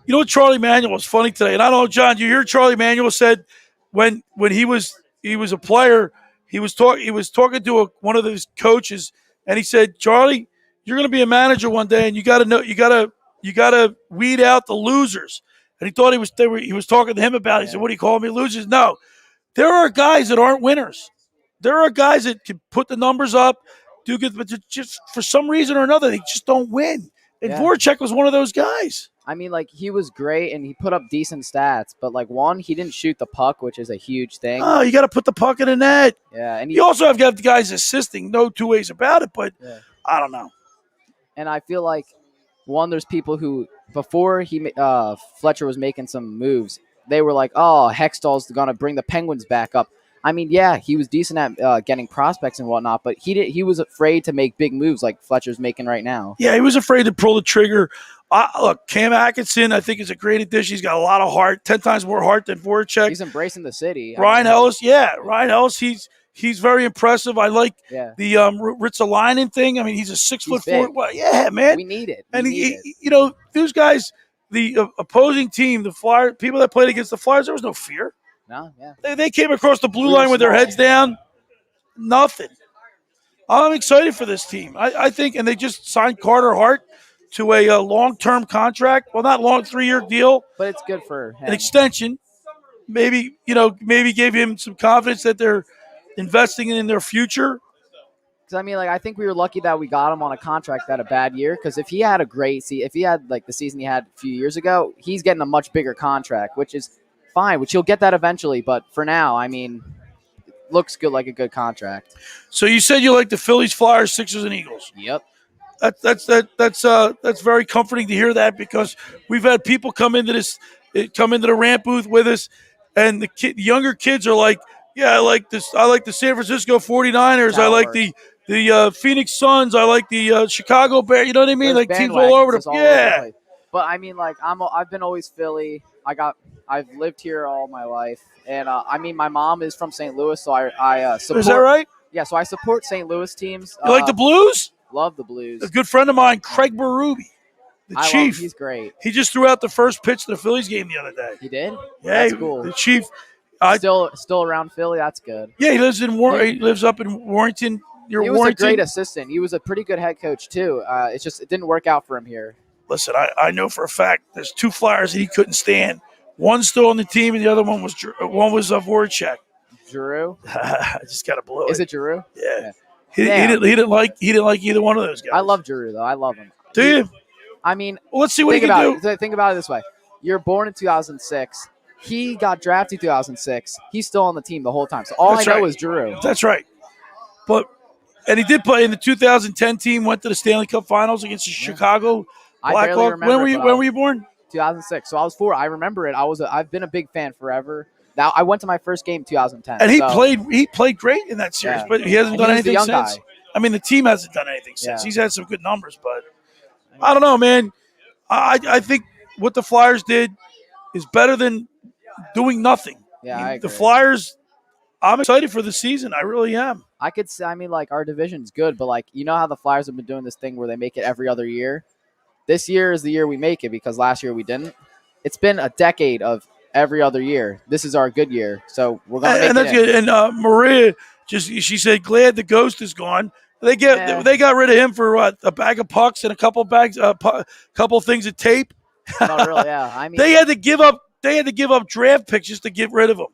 You know what Charlie Manuel was funny today, and I don't know, John. You hear Charlie Manuel said when he was a player. He was talking to one of his coaches, and he said, "Charlie, you're going to be a manager one day, and you got to weed out the losers." And he thought he was talking to him about it. He said, "What do you call me, losers?" No, there are guys that aren't winners. There are guys that can put the numbers up, do good, but just for some reason or another, they just don't win. And Yeah. Voracek was one of those guys. I mean, like he was great and he put up decent stats, but like he didn't shoot the puck, which is a huge thing. Oh, you got to put the puck in the net. Yeah, and You also have got guys assisting. No two ways about it, but Yeah. I don't know. and I feel like there's people who before Fletcher was making some moves, they were like, "Oh, Hextall's gonna bring the Penguins back up." I mean, yeah, he was decent at getting prospects and whatnot, but he was afraid to make big moves like Fletcher's making right now. Yeah, he was afraid to pull the trigger. Look, Cam Atkinson, I think, is a great addition. He's got a lot of heart, 10 times more heart than Voracek. He's embracing the city. Ryan Ellis, Ryan Ellis, he's very impressive. I like Yeah. the Ritzalainen thing. I mean, he's a 6'4". big. Well, yeah, man. We need it. And those guys, the opposing team, the Flyers, people that played against the Flyers, there was no fear. No, yeah. They came across the blue We were line with their small. heads down. Nothing. I'm excited for this team. I think, and they just signed Carter Hart to a long-term contract. Well, not long, 3-year deal, But it's good for him. an extension. Maybe gave him some confidence that they're investing in their future. Because I mean, like I think we were lucky that we got him on a contract that a bad year. Because if he had if he had like the season he had a few years ago, he's getting a much bigger contract, which is fine. Which he'll get that eventually. But for now, I mean, it looks good, like a good contract. So you said you like the Phillies, Flyers, Sixers, and Eagles. Yep. That's very comforting to hear that, because we've had people come into the rant booth with us, and the younger kids are like, yeah, I like this. I like the San Francisco 49ers. I like the Phoenix Suns. I like the Chicago Bears. You know what I mean? There's Like teams all over bandwagons the place. But I mean, like I've been always Philly. I've lived here all my life, and I mean, my mom is from St. Louis, so I support. Is that right? Yeah, so I support St. Louis teams. You like the Blues? Love the Blues. A good friend of mine, Craig Berube, the Chief. He's great. He just threw out the first pitch to the Phillies game the other day. He did. Yeah, That's cool. The Chief. Still around Philly. That's good. Yeah, he lives up in Warrington. He was Warrington. a great assistant. He was a pretty good head coach too. It didn't work out for him here. Listen, I know for a fact there's 2 Flyers that he couldn't stand. One's still on the team, and the other one was Voracek. Giroux. I just got to blow it. Is it Giroux? Yeah. He didn't like either one of those guys. I love Giroux though. I love him. Do you? I mean, Well, let's see what he can do. Think about it this way: you're born in 2006. He got drafted 2006. He's still on the team the whole time. So all That's I know right. is Giroux. That's right. And he did play in the 2010 team. Went to the Stanley Cup Finals against the Chicago I barely Blackhawks. remember. When were you born? 2006. So I was 4. I remember it. I've been a big fan forever. Now I went to my first game 2010. And he so, played great in that series, Yeah. but he hasn't And done he was the anything young since. guy. I mean, the team hasn't done anything since. Yeah. He's had some good numbers, but I don't know, man. I think what the Flyers did is better than doing nothing. Yeah, I The agree. Flyers, I'm excited for the season. I really am. I could say, I mean, like our division's good, but like you know how the Flyers have been doing this thing where they make it every other year. This year is the year we make it because last year we didn't. it's been a decade of every other year. This is our good year, so we're gonna make And it that's in. good. And Maria she said, glad the ghost is gone. They Eh. got rid of him for what, a bag of pucks and a couple bags, couple things of tape. No, really, yeah. I mean, They had to give up. They had to give up draft picks just to get rid of him.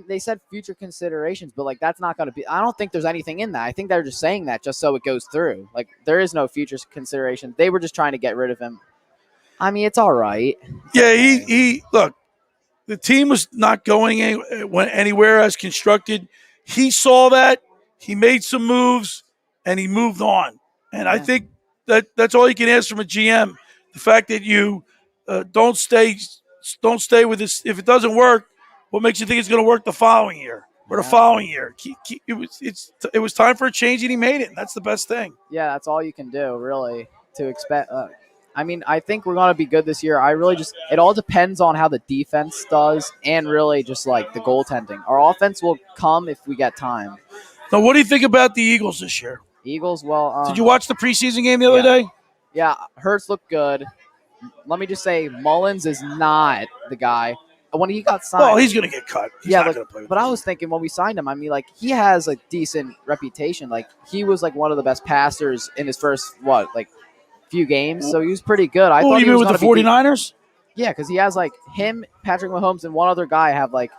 they said future considerations, but like that's not going to be. I don't think there's anything in that. I think they're just saying that just so it goes through. Like there is no future consideration. They were just trying to get rid of him. I mean, it's all right. Yeah, he look. The team was not going anywhere as constructed. He saw that. He made some moves, and he moved on. And I think that's all you can ask from a GM. The fact that you don't stay with this. If it doesn't work, what makes you think it's going to work the following year or the following year? It was time for a change, and he made it. And that's the best thing. Yeah, that's all you can do, really, to expect. I mean, I think we're going to be good this year. I really just, it all depends on how the defense does and really just like the goaltending. Our offense will come if we get time. Now, what do you think about the Eagles this year? Eagles, well. Did you watch the preseason game the other day? Yeah, Hurts looked good. Let me just say, Mullins is not the guy. When he got signed. Well, he's going to get cut. He's not but, going to play with but I was thinking when we signed him, I mean, like, he has a decent reputation. Like, he was, like, one of the best passers in his first, few games. So he was pretty good. I thought you he was mean with the 49ers? Yeah, because he has, like, him, Patrick Mahomes, and one other guy have, like,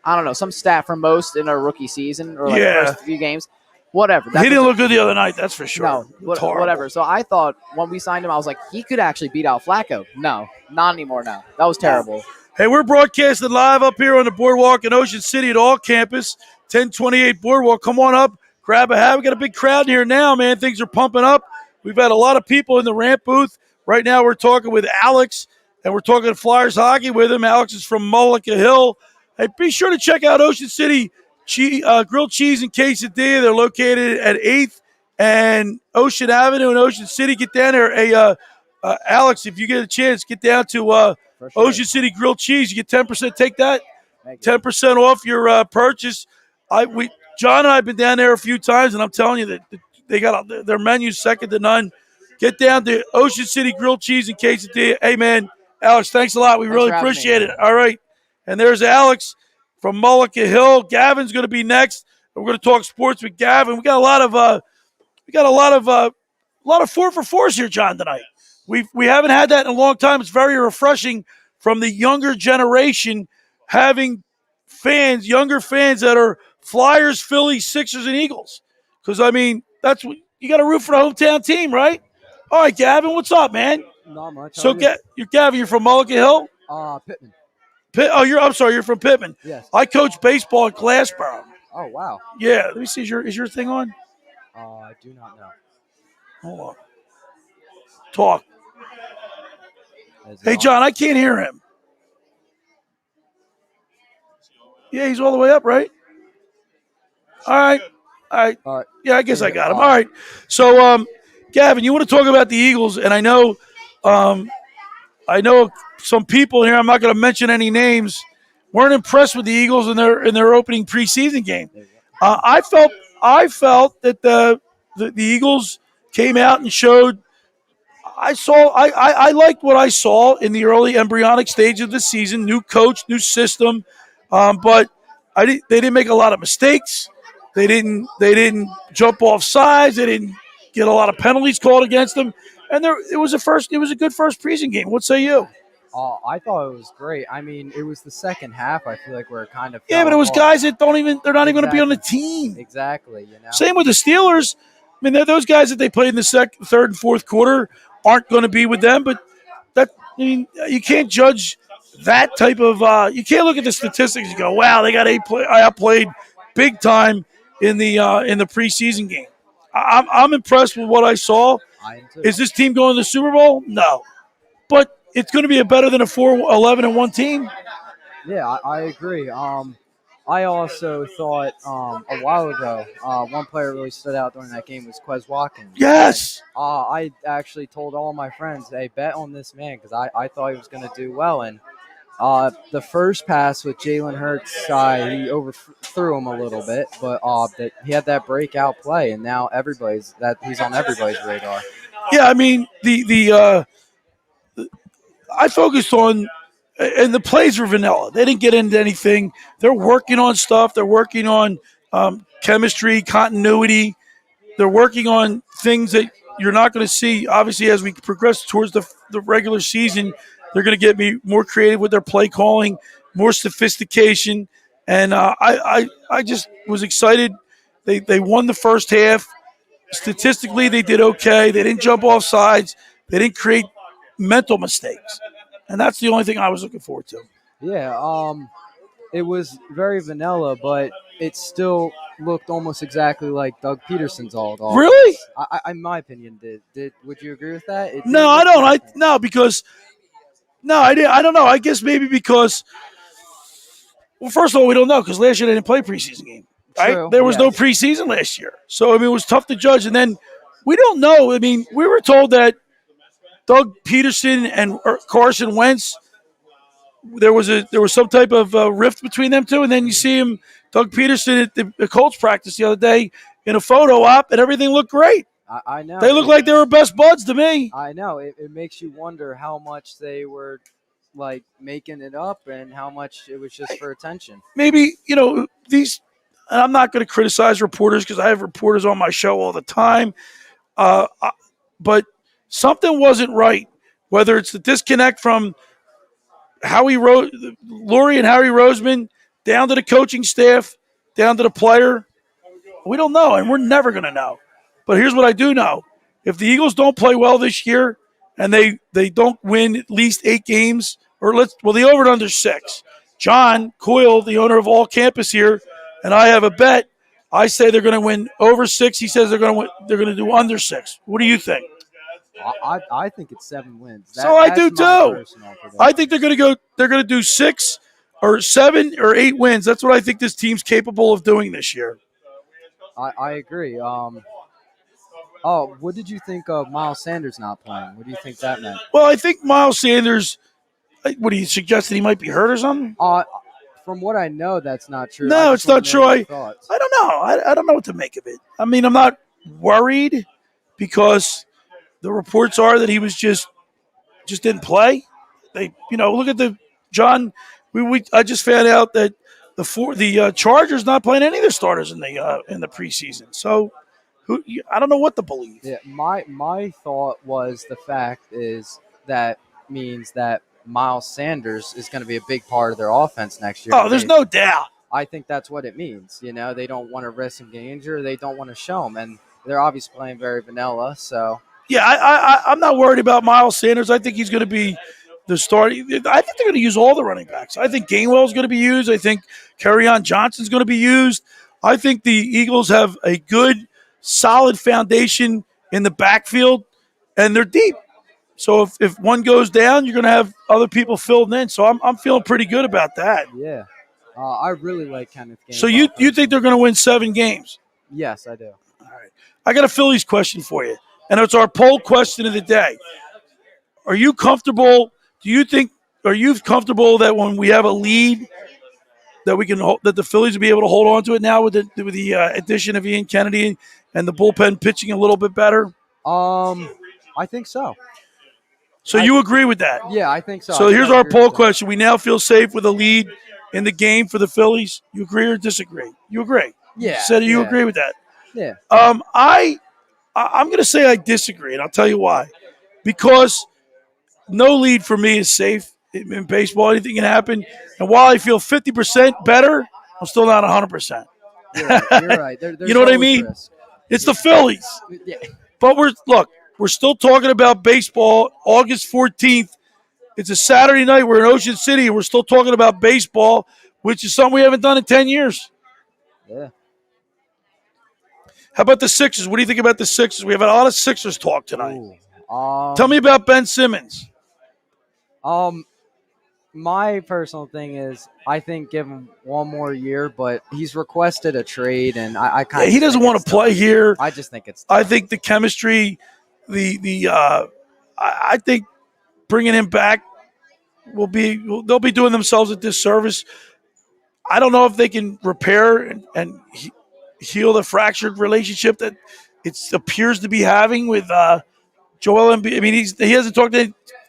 I don't know, some stat for most in a rookie season or, like, first few games. Whatever. He didn't look good the other night, that's for sure. No, whatever. So I thought when we signed him, I was like, he could actually beat out Flacco. No, not anymore now. That was terrible. Hey, we're broadcasting live up here on the boardwalk in Ocean City at all campus, 1028 Boardwalk. Come on up, grab a hat. We got a big crowd here now, man. Things are pumping up. We've had a lot of people in the ramp booth. Right now we're talking with Alex, and we're talking Flyers hockey with him. Alex is from Mullica Hill. Hey, be sure to check out Ocean City Grilled Cheese and Quesadilla. They're located at 8th and Ocean Avenue in Ocean City. Get down there. Hey, Alex, if you get a chance, get down to Ocean City Grilled Cheese. You get 10%. Take that. 10% off your purchase. John and I have been down there a few times, and I'm telling you that they got their menu second to none. Get down to Ocean City Grilled Cheese and Quesadilla. Hey, man, Alex, thanks a lot. We really appreciate it. All right. And there's Alex from Mullica Hill. Gavin's going to be next. We're going to talk sports with Gavin. We got a lot of 4-for-4s here, John, tonight. We haven't had that in a long time. It's very refreshing from the younger generation having younger fans that are Flyers, Phillies, Sixers, and Eagles. Because, I mean, that's what you got to root for the hometown team, right? All right, Gavin, what's up, man? Not much. So, Gavin, you're from Mullica Hill? Pittman. I'm sorry, you're from Pittman. Yes. I coach baseball at Glassboro. Oh, wow. Yeah, let me see. Is your thing on? I do not know. Hold on. Talk. Hey, John, I can't hear him. Yeah, he's all the way up, right? All right. Yeah, I guess I got him. All right. So, Gavin, you want to talk about the Eagles, and I know some people here, I'm not going to mention any names, weren't impressed with the Eagles in their opening preseason game. I felt that the Eagles came out and showed. I liked what I saw in the early embryonic stage of the season. New coach, new system, but they didn't make a lot of mistakes. They didn't jump off sides. They didn't get a lot of penalties called against them. And it was a good first preseason game. What say you? I thought it was great. I mean, it was the second half. I feel like we're kind of but it was guys that they're not even going to be on the team. Exactly. Same with the Steelers. I mean, those guys that they played in the third, and fourth quarter aren't going to be with them. But you can't judge that type of. You can't look at the statistics and go, "Wow, they got outplayed big time in the preseason game." I'm impressed with what I saw. I am too. Is this team going to the Super Bowl? No, but it's going to be better than a 4-11-1 team. Yeah, I agree. I also thought a while ago, one player really stood out during that game was Quez Watkins. Yes. I actually told all my friends, hey, bet on this man because I thought he was going to do well. And the first pass with Jalen Hurts, he overthrew him a little bit, but he had that breakout play, and now he's on everybody's radar. Yeah, I mean I focused on, and the plays were vanilla. They didn't get into anything. They're working on stuff. They're working on chemistry, continuity. They're working on things that you're not going to see. Obviously, as we progress towards the regular season, they're going to get me more creative with their play calling, more sophistication, and I just was excited. They won the first half. Statistically, they did okay. They didn't jump off sides. They didn't create mental mistakes, and that's the only thing I was looking forward to. Yeah, it was very vanilla, but it still looked almost exactly like Doug Peterson's old offense. Really? In my opinion, did would you agree with that? It No, did I look don't. different. I didn't. I don't know. I guess maybe because, well, first of all, we don't know because last year they didn't play preseason game. Right? True, There was no yes. preseason last year, so I mean it was tough to judge. And then we don't know. I mean, we were told that Doug Peterson and Carson Wentz, there was some type of rift between them two, and then you see him, Doug Peterson, at the Colts practice the other day in a photo op, and everything looked great. I know. They looked like they were best buds to me. I know. It makes you wonder how much they were like making it up and how much it was just for attention. Maybe these. And I'm not going to criticize reporters because I have reporters on my show all the time. But something wasn't right. Whether it's the disconnect from Lurie and Harry Roseman, down to the coaching staff, down to the player, we don't know, and we're never going to know. But here's what I do know: if the Eagles don't play well this year, and they don't win at least 8 games, the over and under 6. John Coyle, the owner of All Campus here, and I have a bet. I say they're going to win over 6. He says they're going to do under 6. What do you think? I think it's 7 wins. So I do that's my too. personal prediction. I think they're going to go. They're going to do 6 or 7 or 8 wins. That's what I think this team's capable of doing this year. I agree. What did you think of Miles Sanders not playing? What do you think that meant? Well, I think Miles Sanders. What, do you suggest that he might be hurt or something? From what I know, that's not true. No, it's not true. I thoughts. don't know. I don't know what to make of it. I mean, I'm not worried because the reports are that he was just didn't play. They, look at the John. I just found out that the Chargers not playing any of their starters in the preseason. So, I don't know what to believe. Yeah, my thought was the fact is that means that Miles Sanders is going to be a big part of their offense next year. Oh, there's no doubt. I think that's what it means. They don't want to risk him getting injured. They don't want to show him, and they're obviously playing very vanilla. So yeah, I'm not worried about Miles Sanders. I think he's going to be the starter. I think they're going to use all the running backs. I think Gainwell's going to be used. I think Kerryon Johnson's going to be used. I think the Eagles have a good, solid foundation in the backfield, and they're deep. So if one goes down, you're going to have other people filled in. So I'm feeling pretty good about that. yeah, I really like Kenneth Gainwell. So you think they're going to win 7 games? Yes, I do. All right. I got a Phillies question for you, and it's our poll question of the day. Are you comfortable? Are you comfortable that when we have a lead, that the Phillies will be able to hold on to it now with the addition of Ian Kennedy and the bullpen pitching a little bit better? I think so. So you agree with that? Yeah, I think so. So here's our poll question. We now feel safe with a lead in the game for the Phillies. You agree or disagree? You agree. Yeah. You said you yeah. agree with that. Yeah. I'm going to say I disagree, and I'll tell you why. Because no lead for me is safe in baseball. Anything can happen. And while I feel 50% better, I'm still not 100%. You're right. There's You know what I always mean? risk. It's the Phillies. Yeah. But we're still talking about baseball. August 14th. It's a Saturday night. We're in Ocean City, and we're still talking about baseball, which is something we haven't done in 10 years. Yeah. How about the Sixers? What do you think about the Sixers? We have a lot of Sixers talk tonight. Ooh. Tell me about Ben Simmons. My personal thing is I think give him one more year, but he's requested a trade, and I kind of He doesn't want to play here. I just think it's. I think the chemistry, I think bringing him back they'll be doing themselves a disservice. I don't know if they can repair and heal the fractured relationship that it appears to be having with Joel Embiid. I mean, he hasn't talked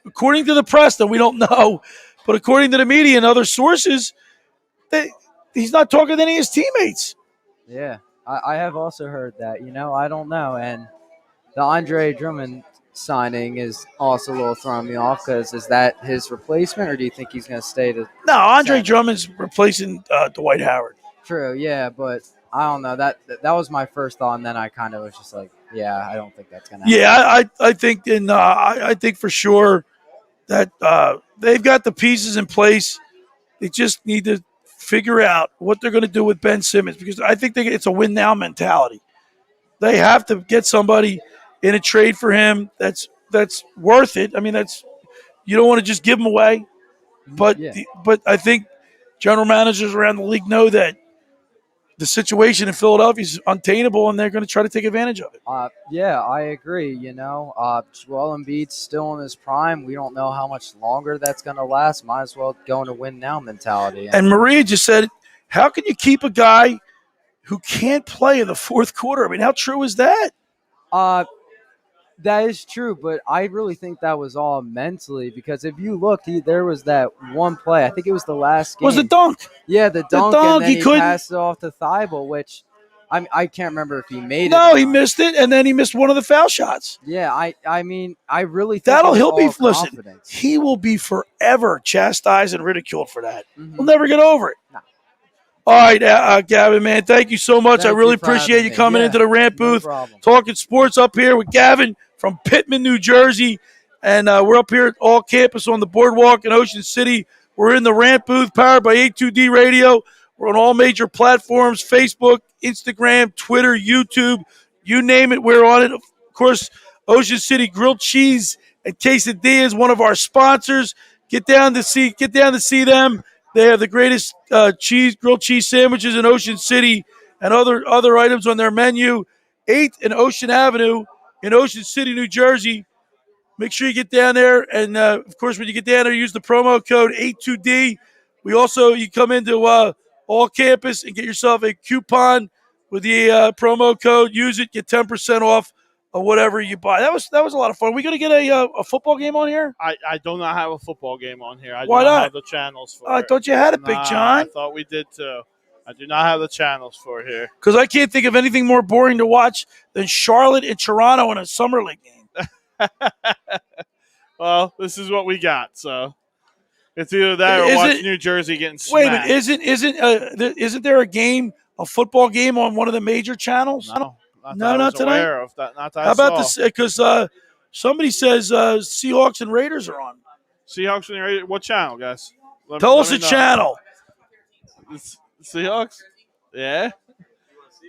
according to the press, that we don't know, but according to the media and other sources, he's not talking to any of his teammates. Yeah, I have also heard that. I don't know. And the Andre Drummond signing is also a little throwing me off because is that his replacement, or do you think he's going to stay to? No, Andre center? Drummond's replacing Dwight Howard. True, yeah, but I don't know. That was my first thought, and then I kind of was just like, yeah, I don't think that's going to happen. Yeah, I think I think for sure that they've got the pieces in place. They just need to figure out what they're going to do with Ben Simmons, because I think it's a win now mentality. They have to get somebody in a trade for him that's worth it. I mean, you don't want to just give him away, but Yeah. but I think general managers around the league know that the situation in Philadelphia is untenable, and they're going to try to take advantage of it. Yeah, I agree. Joel Embiid's still in his prime. We don't know how much longer that's going to last. Might as well go into win now mentality. And Maria just said, how can you keep a guy who can't play in the fourth quarter? I mean, how true is that? That is true, but I really think that was all mentally because if you look, there was that one play. I think it was the last game. Was the dunk? Yeah, the dunk, dunk, and then he couldn't- passed it off to Thibault, which I can't remember if he made it. No, or he not. missed it, and then he missed one of the foul shots. Yeah, I mean, I really think He'll be listen. confidence. He will be forever chastised and ridiculed for that. Mhm. He'll never get over it. No. All right, Gavin, man, thank you so much. Thank I really you for having appreciate you me. coming Yeah, into the rant no booth, problem. talking sports up here with Gavin from Pittman, New Jersey. And we're up here at All Campus on the boardwalk in Ocean City. We're in the rant booth powered by A2D Radio. We're on all major platforms, Facebook, Instagram, Twitter, YouTube, you name it, we're on it. Of course, Ocean City Grilled Cheese and Quesadilla is one of our sponsors. Get down to see them. They have the greatest grilled cheese sandwiches in Ocean City and other items on their menu. 8th and Ocean Avenue in Ocean City, New Jersey. Make sure you get down there. And, of course, when you get down there, use the promo code 82D. You come into All Campus and get yourself a coupon with the promo code. Use it, get 10% off of whatever you buy. That was a lot of fun. Are we going to get a football game on here? I do not have a football game on here. I do Why not not? have the channels for I it. thought you had it, Big Nah, John. I thought we did too. I do not have the channels for it here. Because I can't think of anything more boring to watch than Charlotte and Toronto in a summer league game. Well, this is what we got. So it's either that or Is watch it- New Jersey getting smacked. Wait a minute, isn't there a football game on one of the major channels? No, not, No, that I not was tonight? aware of. Not that How I about saw. this? Because somebody says Seahawks and Raiders are on. Seahawks and Raiders? What channel, guys? Tell us me the know. channel. Seahawks? Yeah.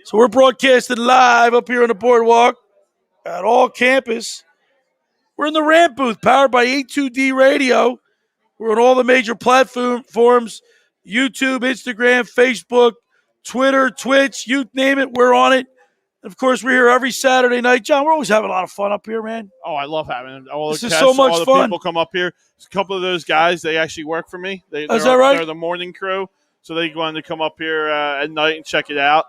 So we're broadcasting live up here on the boardwalk at All Campus. We're in the rant booth powered by A2D Radio. We're on all the major platforms, YouTube, Instagram, Facebook, Twitter, Twitch, you name it, we're on it. Of course, we're here every Saturday night. John, we're always having a lot of fun up here, man. Oh, I love having it. All This the is guests, so much all the fun. people come up here. A couple of those guys, they actually work for me. Is that right? They're the morning crew, so they wanted to come up here at night and check it out.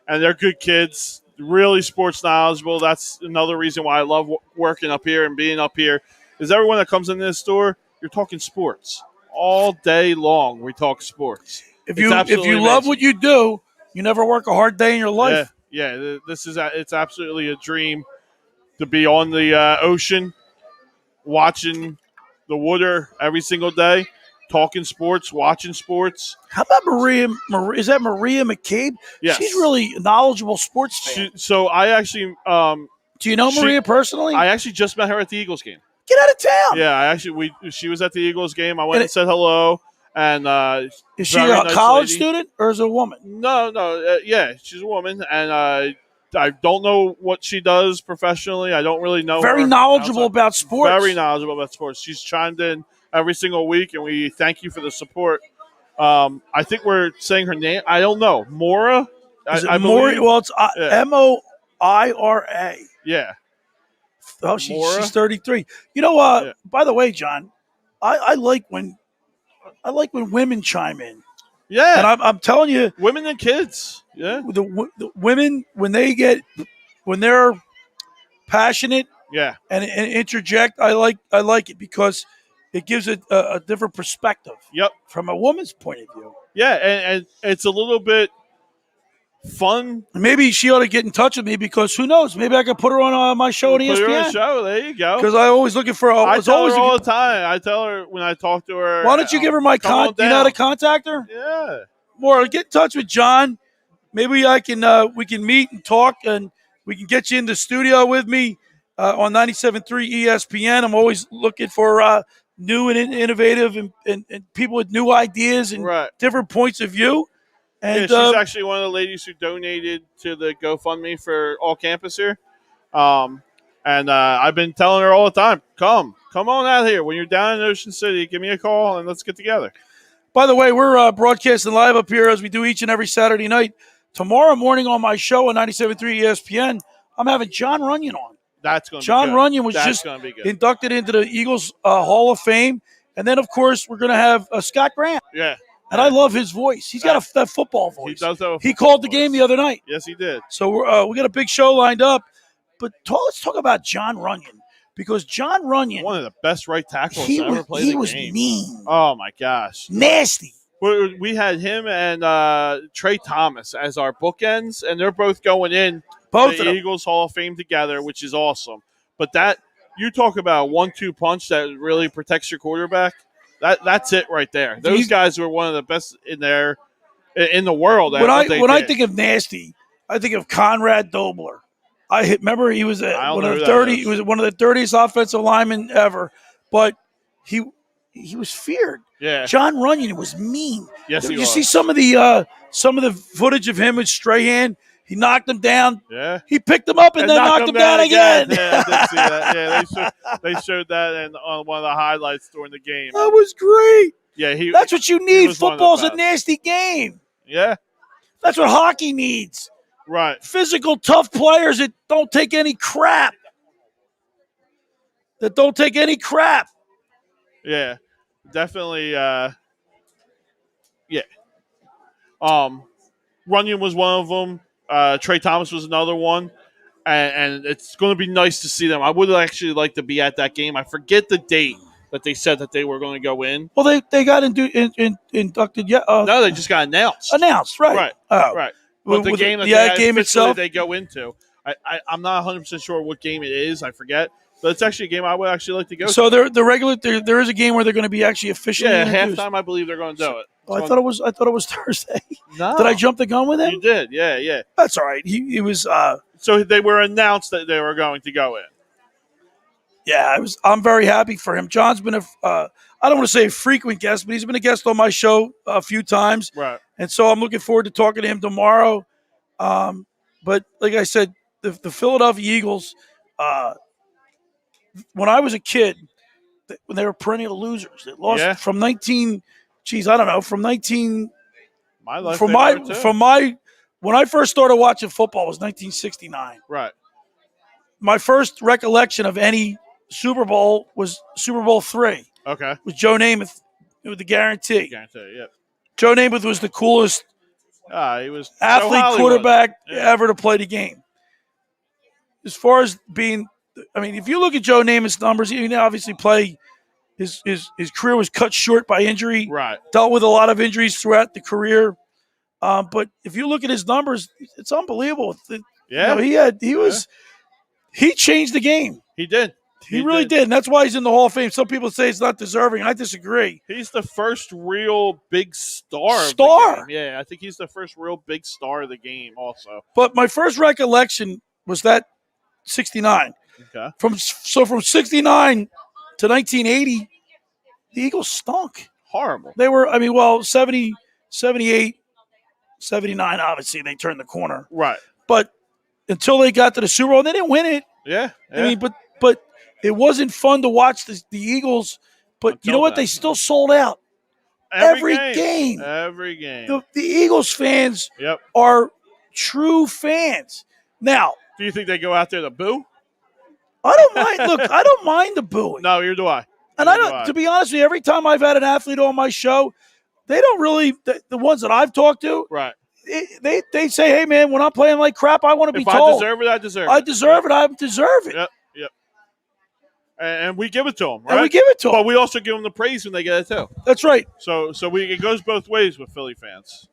And they're good kids, really sports knowledgeable. That's another reason why I love working up here and being up here. Is everyone that comes into this store, you're talking sports all day long. We talk sports. If It's you absolutely love amazing. what you do, you never work a hard day in your life. Yeah. It's absolutely a dream to be on the ocean, watching the water every single day, talking sports, watching sports. How about Maria? Is that Maria McCabe? Yes. She's really a knowledgeable sports fan. So I actually, Do you know Maria personally? I actually just met her at the Eagles game. Get out of town. Yeah, she was at the Eagles game. I went and said hello. And Is she very a nice college lady. student or is it a woman? No, yeah, she's a woman, and I don't know what she does professionally. I don't really know. Very her knowledgeable outside. about sports. Very knowledgeable about sports. She's chimed in every single week, and we thank you for the support. I think we're saying her name. I don't know. Mora? Is it I Moira? believe? Well, it's Yeah. Moira. Yeah. Oh, Mora? she's 33. You know, Yeah. by the way, John, I like when women chime in, Yeah. and I'm telling you, Women and kids. Yeah. the women when they're passionate Yeah. and interject. I like it because it gives it a different perspective. Yep. From a woman's point of view. Yeah, and it's a little bit fun. Maybe she ought to get in touch with me because who knows? Maybe I could put her on my show on ESPN. Put her on the show. There you go. Because I'm always looking for. I tell her all the time. I tell her when I talk to her. Why don't you give her my contact? You know how to contact her? Yeah. More, get in touch with John. Maybe I can. We can meet and talk, and we can get you in the studio with me on 97.3 ESPN. I'm always looking for new and innovative and people with new ideas and different points of view. And yeah, she's actually one of the ladies who donated to the GoFundMe for All Campus here. And I've been telling her all the time, come on out here. When you're down in Ocean City, give me a call and let's get together. By the way, we're broadcasting live up here as we do each and every Saturday night. Tomorrow morning on my show on 97.3 ESPN, I'm having John Runyon on. That's going to be John good. Runyon was That's just gonna be good. inducted into the Eagles Hall of Fame. And then, of course, we're going to have Scott Graham. Yeah. And I love his voice. He's got that football voice. He does have a He called the game the other night. Yes, he did. So we got a big show lined up. But let's talk about John Runyon. Because John Runyon, one of the best right tackles to ever play the game. He was mean. Oh, my gosh. Nasty. We had him and Trey Thomas as our bookends, and they're both going in both the Eagles Hall of Fame together, which is awesome. But that you talk about a 1-2 punch that really protects your quarterback. That's it right there. Those guys were one of the best in the world. When I think of nasty, I think of Conrad Dobler. I remember he was one of the 30. He was one of the dirtiest offensive linemen ever, but he was feared. Yeah, John Runyon was mean. Yes, you see some of the footage of him with Strahan. He knocked him down. Yeah, he picked him up and then knocked him down again. Yeah, I did see that. Yeah, they showed that on one of the highlights during the game. That was great. Yeah, that's what you need. Football's a nasty game. Yeah, that's what hockey needs. Right. Physical, tough players that don't take any crap. Yeah, definitely. Yeah. Runyon was one of them. Trey Thomas was another one. And it's going to be nice to see them. I would actually like to be at that game. I forget the date that they said that they were going to go in. Well, they got inducted. Yeah. No, they just got announced. Announced, right. Right. But the game game itself, they go into, I'm not 100% sure what game it is. I forget. But it's actually a game I would actually like to go to. So there is a game where they're going to be actually officially. Yeah, halftime. I believe they're going to do it. I thought it was Thursday. No. Did I jump the gun with him? You did. Yeah. That's all right. He was. So they were announced that they were going to go in. Yeah, I'm very happy for him. John's been I don't want to say a frequent guest, but he's been a guest on my show a few times. Right. And so I'm looking forward to talking to him tomorrow. But like I said, the Philadelphia Eagles, when I was a kid, when they were perennial losers, they lost from 19. Geez, I don't know, from 19. My life. When I first started watching football was 1969. Right. My first recollection of any Super Bowl was Super Bowl III. Okay. With Joe Namath with the guarantee. Yep. Joe Namath was the coolest he was athlete quarterback ever to play the game. As far as being, if you look at Joe Namath's numbers, he didn't obviously play. His career was cut short by injury. Right. Dealt with a lot of injuries throughout the career. But if you look at his numbers, it's unbelievable. He changed the game. He did. He really did. And that's why he's in the Hall of Fame. Some people say it's not deserving. I disagree. He's the first real big star. Yeah, I think he's the first real big star of the game also. But my first recollection was that 69. Okay. From 69 to 1980, the Eagles stunk. Horrible. They were, 70, 78, 79, obviously, they turned the corner. Right. But until they got to the Super Bowl, they didn't win it. Yeah. But it wasn't fun to watch the Eagles. But you know what? They still sold out. Every game. Every game. The Eagles fans are true fans. Now, do you think they go out there to boo? I don't mind. Look, I don't mind the booing. No, neither do I. And I don't. To be honest with you, every time I've had an athlete on my show, they don't really. The ones that I've talked to, right? They say, "Hey, man, when I'm playing like crap, I want to be told. I deserve it. I deserve it. I deserve it. I deserve it." Yep. and we give it to them, right? And we give it to But them. we also give them the praise when they get it too. That's right. So it goes both ways with Philly fans.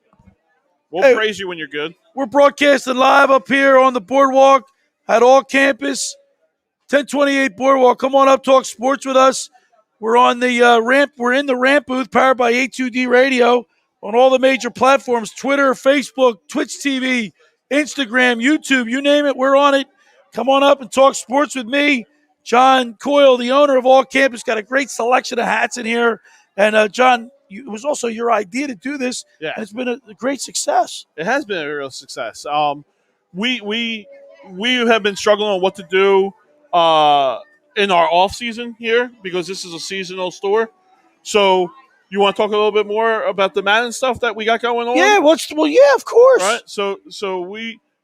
We'll Hey. praise you when you're good. We're broadcasting live up here on the boardwalk at all campus. 1028 Boardwalk. Come on up, talk sports with us. We're on the ramp. We're in the ramp booth, powered by A2D Radio on all the major platforms: Twitter, Facebook, Twitch TV, Instagram, YouTube. You name it, we're on it. Come on up and talk sports with me, John Coyle, the owner of All Campus. Got a great selection of hats in here. And John, it was also your idea to do this. Yeah. And it's been a great success. It has been a real success. We have been struggling on what to do in our off season here because this is a seasonal store. So you want to talk a little bit more about the Madden stuff that we got going on? Yeah, yeah, of course. Right. So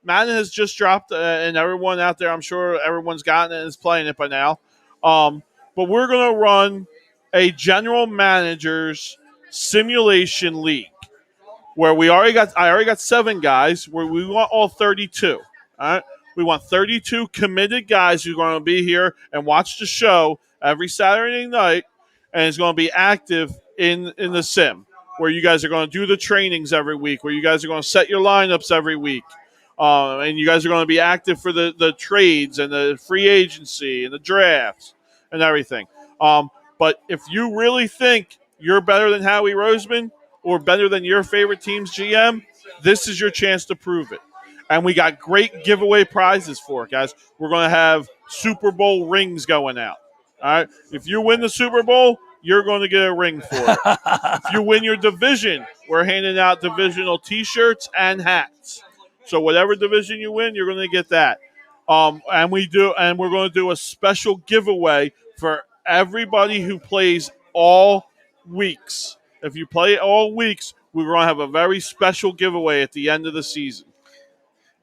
Madden has just dropped, and everyone out there, I'm sure everyone's gotten it and is playing it by now. But we're gonna run a general managers simulation league where I already got 7 guys where we want all 32. All right. We want 32 committed guys who are going to be here and watch the show every Saturday night, and it's going to be active in the sim, where you guys are going to do the trainings every week, where you guys are going to set your lineups every week, and you guys are going to be active for the trades and the free agency and the drafts and everything. But if you really think you're better than Howie Roseman or better than your favorite team's GM, this is your chance to prove it. And we got great giveaway prizes for it, guys. We're going to have Super Bowl rings going out. All right? If you win the Super Bowl, you're going to get a ring for it. If you win your division, we're handing out divisional T-shirts and hats. So whatever division you win, you're going to get that. And we're going to do a special giveaway for everybody who plays all weeks. If you play all weeks, we're going to have a very special giveaway at the end of the season.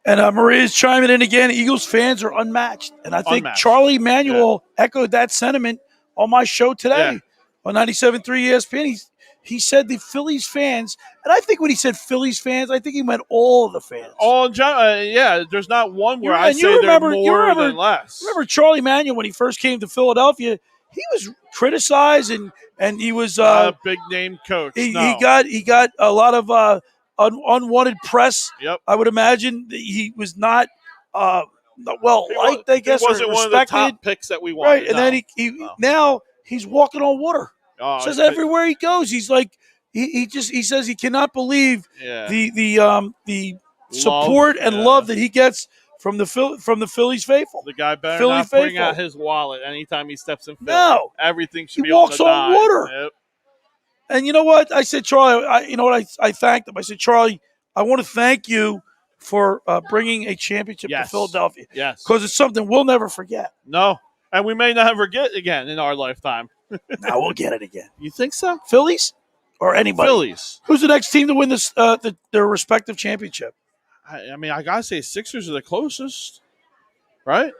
And Maria's chiming in again. Eagles fans are unmatched. And I think Charlie Manuel echoed that sentiment on my show today on 97.3 ESPN. He said the Phillies fans, and I think when he said Phillies fans, I think he meant all of the fans. All in general, there's not one where I say they're more than less. Remember Charlie Manuel when he first came to Philadelphia? He was criticized and he was not a big name coach. He got a lot of unwanted press. Yep. I would imagine he was not well liked, I guess, he wasn't or one of the respected. top picks that we wanted. Right, and then now he's walking on water. Says everywhere he goes, he's like he says he cannot believe the support and love that he gets from the Phillies faithful. The guy better Philly not bring faithful. out his wallet anytime he steps in Philly. No. Everything should He be walks on the on dime. water. Yep. And you know what? I said, Charlie, I thanked him. I said, Charlie, I want to thank you for bringing a championship to Philadelphia. Yes. Because it's something we'll never forget. No. And we may never forget again in our lifetime. Now we'll get it again. You think so? Phillies or anybody? Phillies. Who's the next team to win this their respective championship? I mean, I got to say Sixers are the closest, right?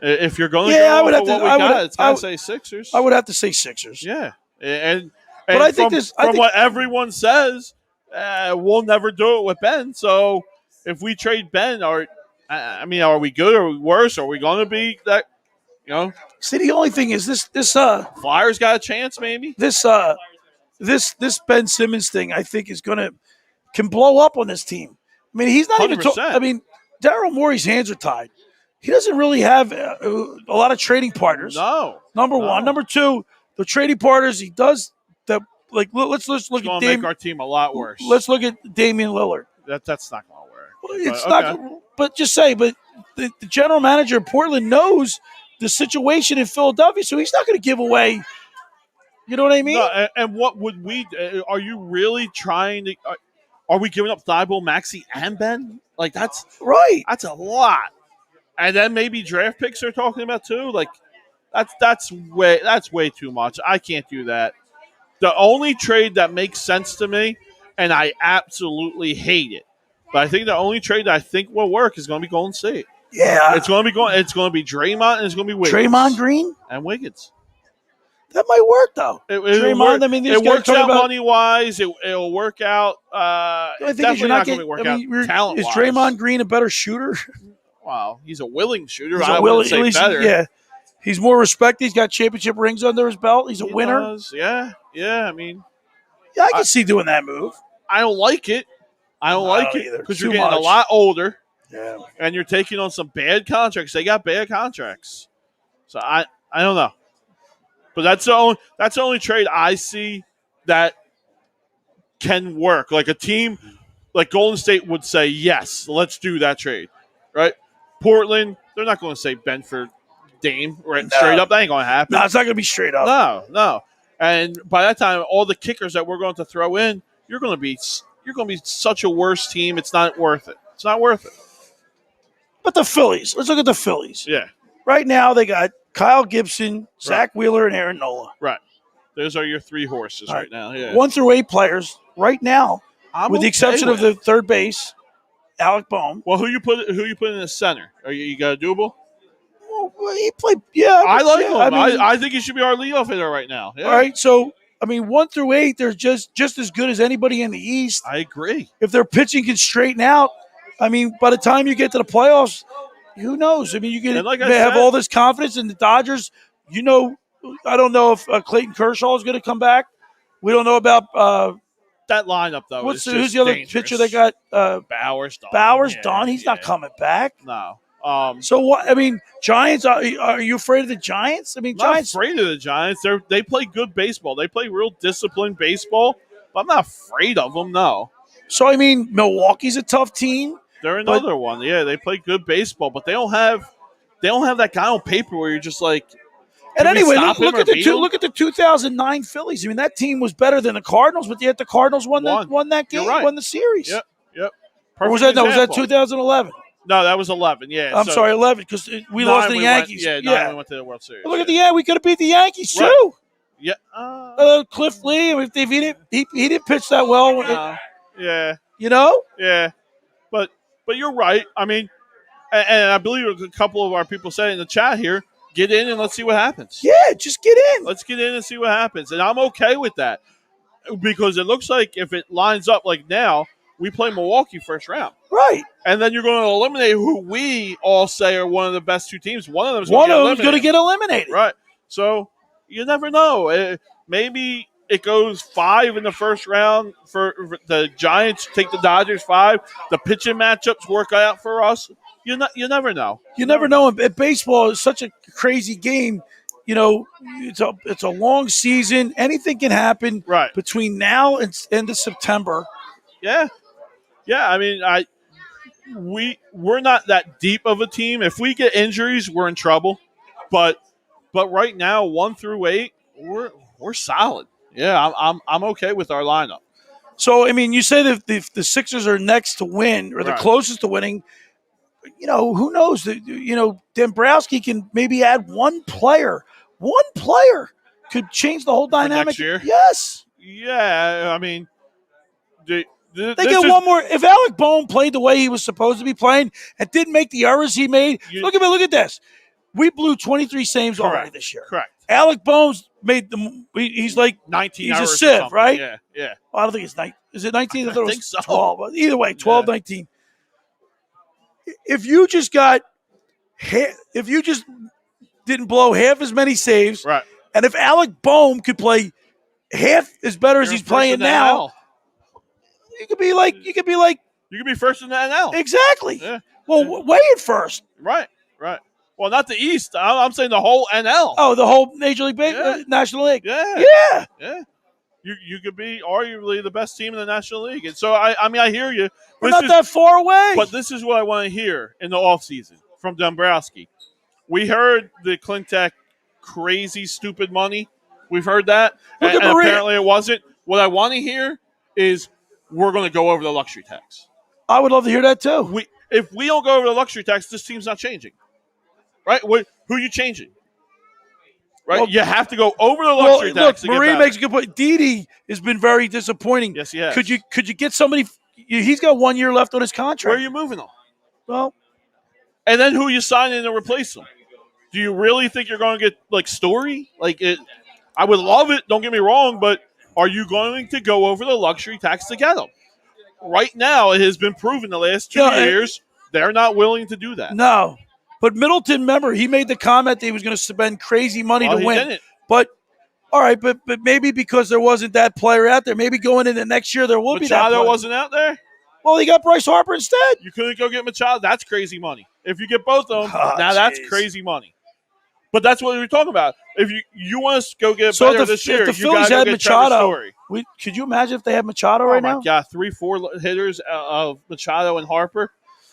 If you're going to I would go have for to, what we got, it's got to would say Sixers. I would have to say Sixers. Yeah. And but I think from what everyone says, we'll never do it with Ben. So if we trade Ben, are we good or are we worse? Are we going to be that? See, the only thing is this Flyers got a chance, maybe. This Ben Simmons thing, I think, can blow up on this team. I mean, he's not 100%. even. Daryl Morey's hands are tied. He doesn't really have a lot of trading partners. No. Number one. Number two, the trading partners he does that. Like, let's look it's at make our team a lot worse. Let's look at Damian Lillard. That's not going to work. Well, it's not. But just say, the general manager of Portland knows the situation in Philadelphia, so he's not going to give away. You know what I mean? No, and what would we? Are you really trying to? Are we giving up Thibault, Maxey, and Ben? Like that's right. That's a lot. And then maybe draft picks they're talking about too. Like that's way too much. I can't do that. The only trade that makes sense to me, and I absolutely hate it, but I think the only trade that I think will work is going to be Golden State. Yeah, it's going to be Draymond and it's going to be Wiggins. Draymond Green and Wiggins. That might work though. Draymond, it works out money wise. It'll work out. Definitely not going to work out talent wise. Is Draymond Green a better shooter? Wow, he's a willing shooter. I wouldn't say better. Yeah, He's more respected. He's got championship rings under his belt. He's a He winner. does. Yeah. I mean, Yeah, I can see doing that move. I don't like it. I don't like it either. because Too you're getting a much. lot older. Yeah. And you're taking on some bad contracts. They got bad contracts. So I don't know. But that's the only trade I see that can work. Like a team like Golden State would say, yes, let's do that trade. Right? Portland, they're not going to say Benford Dame right straight up. That ain't going to happen. No, it's not going to be straight up. No. And by that time, all the kickers that we're going to throw in, you're going to be such a worse team. It's not worth it. It's not worth it. But the Phillies, let's look at the Phillies. Yeah. Right now, they got Kyle Gibson, Zach Wheeler, and Aaron Nola. Right. Those are your three horses right now. Yeah. 1 through 8 players right now, with the exception of the third base, Alec Bohm. Well, who you put in the center? You got a doable? Well, he played. Yeah, I like him. mean, I think he should be our leadoff hitter right now. Yeah. All right, so 1 through 8, they're just as good as anybody in the East. I agree. If their pitching can straighten out, by the time you get to the playoffs, who knows? You can have all this confidence in the Dodgers. I don't know if Clayton Kershaw is going to come back. We don't know about that lineup, though. Who's the other pitcher they got? Bowers. Done. He's not coming back. No. So what? Giants. Are you afraid of the Giants? I'm Giants. not afraid of the Giants. They play good baseball. They play real disciplined baseball. But I'm not afraid of them. No. So Milwaukee's a tough team. They're another one. Yeah, they play good baseball, but they don't have that guy on paper where you're just like. And anyway, look at the 2009 Phillies. That team was better than the Cardinals, but yet the Cardinals won that game, won the series. Yep. Or was that 2011? No, that was 11. Yeah, I'm sorry, 11 because we lost to the Yankees. We went to the World Series. Look at we could have beat the Yankees too. Yeah. Cliff Lee. He didn't pitch that well. Yeah. Yeah. But you're right. And I believe a couple of our people said in the chat here, get in and let's see what happens. Yeah, just get in. Let's get in and see what happens. And I'm okay with that because it looks like if it lines up like now, we play Milwaukee first round. Right. And then you're going to eliminate who we all say are one of the best two teams. One of them is going to get eliminated. Right. So you never know. Maybe it goes 5 in the first round for the Giants, take the Dodgers 5. The pitching matchups work out for us. You never know. You never know. Baseball is such a crazy game. It's a long season. Anything can happen between now and end of September. Yeah. We're not that deep of a team. If we get injuries, we're in trouble. But right now, 1 through 8, we're solid. Yeah, I'm okay with our lineup. So you say that the Sixers are next to win or the closest to winning. Who knows? Dombrowski can maybe add one player. One player could change the whole dynamic. Next year? Yes. Yeah, they get one more. If Alec Bohm played the way he was supposed to be playing and didn't make the errors he made, look at this. We blew 23 saves already this year. Correct. Alec Bohm's made them. He's like 19. He's a sieve, right? Yeah. Well, I don't think it's 19. Is it 19? I thought it was so. 12. But either way, 12, 19. If you just didn't blow half as many saves, right? And if Alec Bohm could play half as better as he's playing now, you could be first in the NL. Exactly. Yeah. Well, way at first. Right. Well, not the East. I'm saying the whole NL. Oh, the whole Major League National League. Yeah. You could be arguably the best team in the National League. And so, I hear you. We're not that far away. But this is what I want to hear in the offseason from Dombrowski. We heard the Clintac crazy, stupid money. We've heard that. And apparently it wasn't. What I want to hear is we're going to go over the luxury tax. I would love to hear that too. If we don't go over the luxury tax, this team's not changing. Right? Who are you changing? Right? Well, you have to go over the luxury tax. Look, Marie makes a good point. Didi has been very disappointing. Yes, he has. Could you get somebody? He's got 1 year left on his contract. Where are you moving on? Well, and then who are you signing to replace him? Do you really think you're going to get Story? I would love it. Don't get me wrong, but are you going to go over the luxury tax to get him? Right now, it has been proven the last 2 years they're not willing to do that. No. But Middleton, remember, he made the comment that he was going to spend crazy money to he win. didn't. But all right, but maybe because there wasn't that player out there, maybe going into next year there will be that Machado player. wasn't out there? Well, he got Bryce Harper instead. You couldn't go get Machado? That's crazy money. If you get both of them, that's crazy money. But that's what we were talking about. If you want us to go get better this year, if the you got Phillies to go had get Machado, Trevor Story. Could you imagine if they had Machado right now? Oh, my God. 3-4 hitters of Machado and Harper.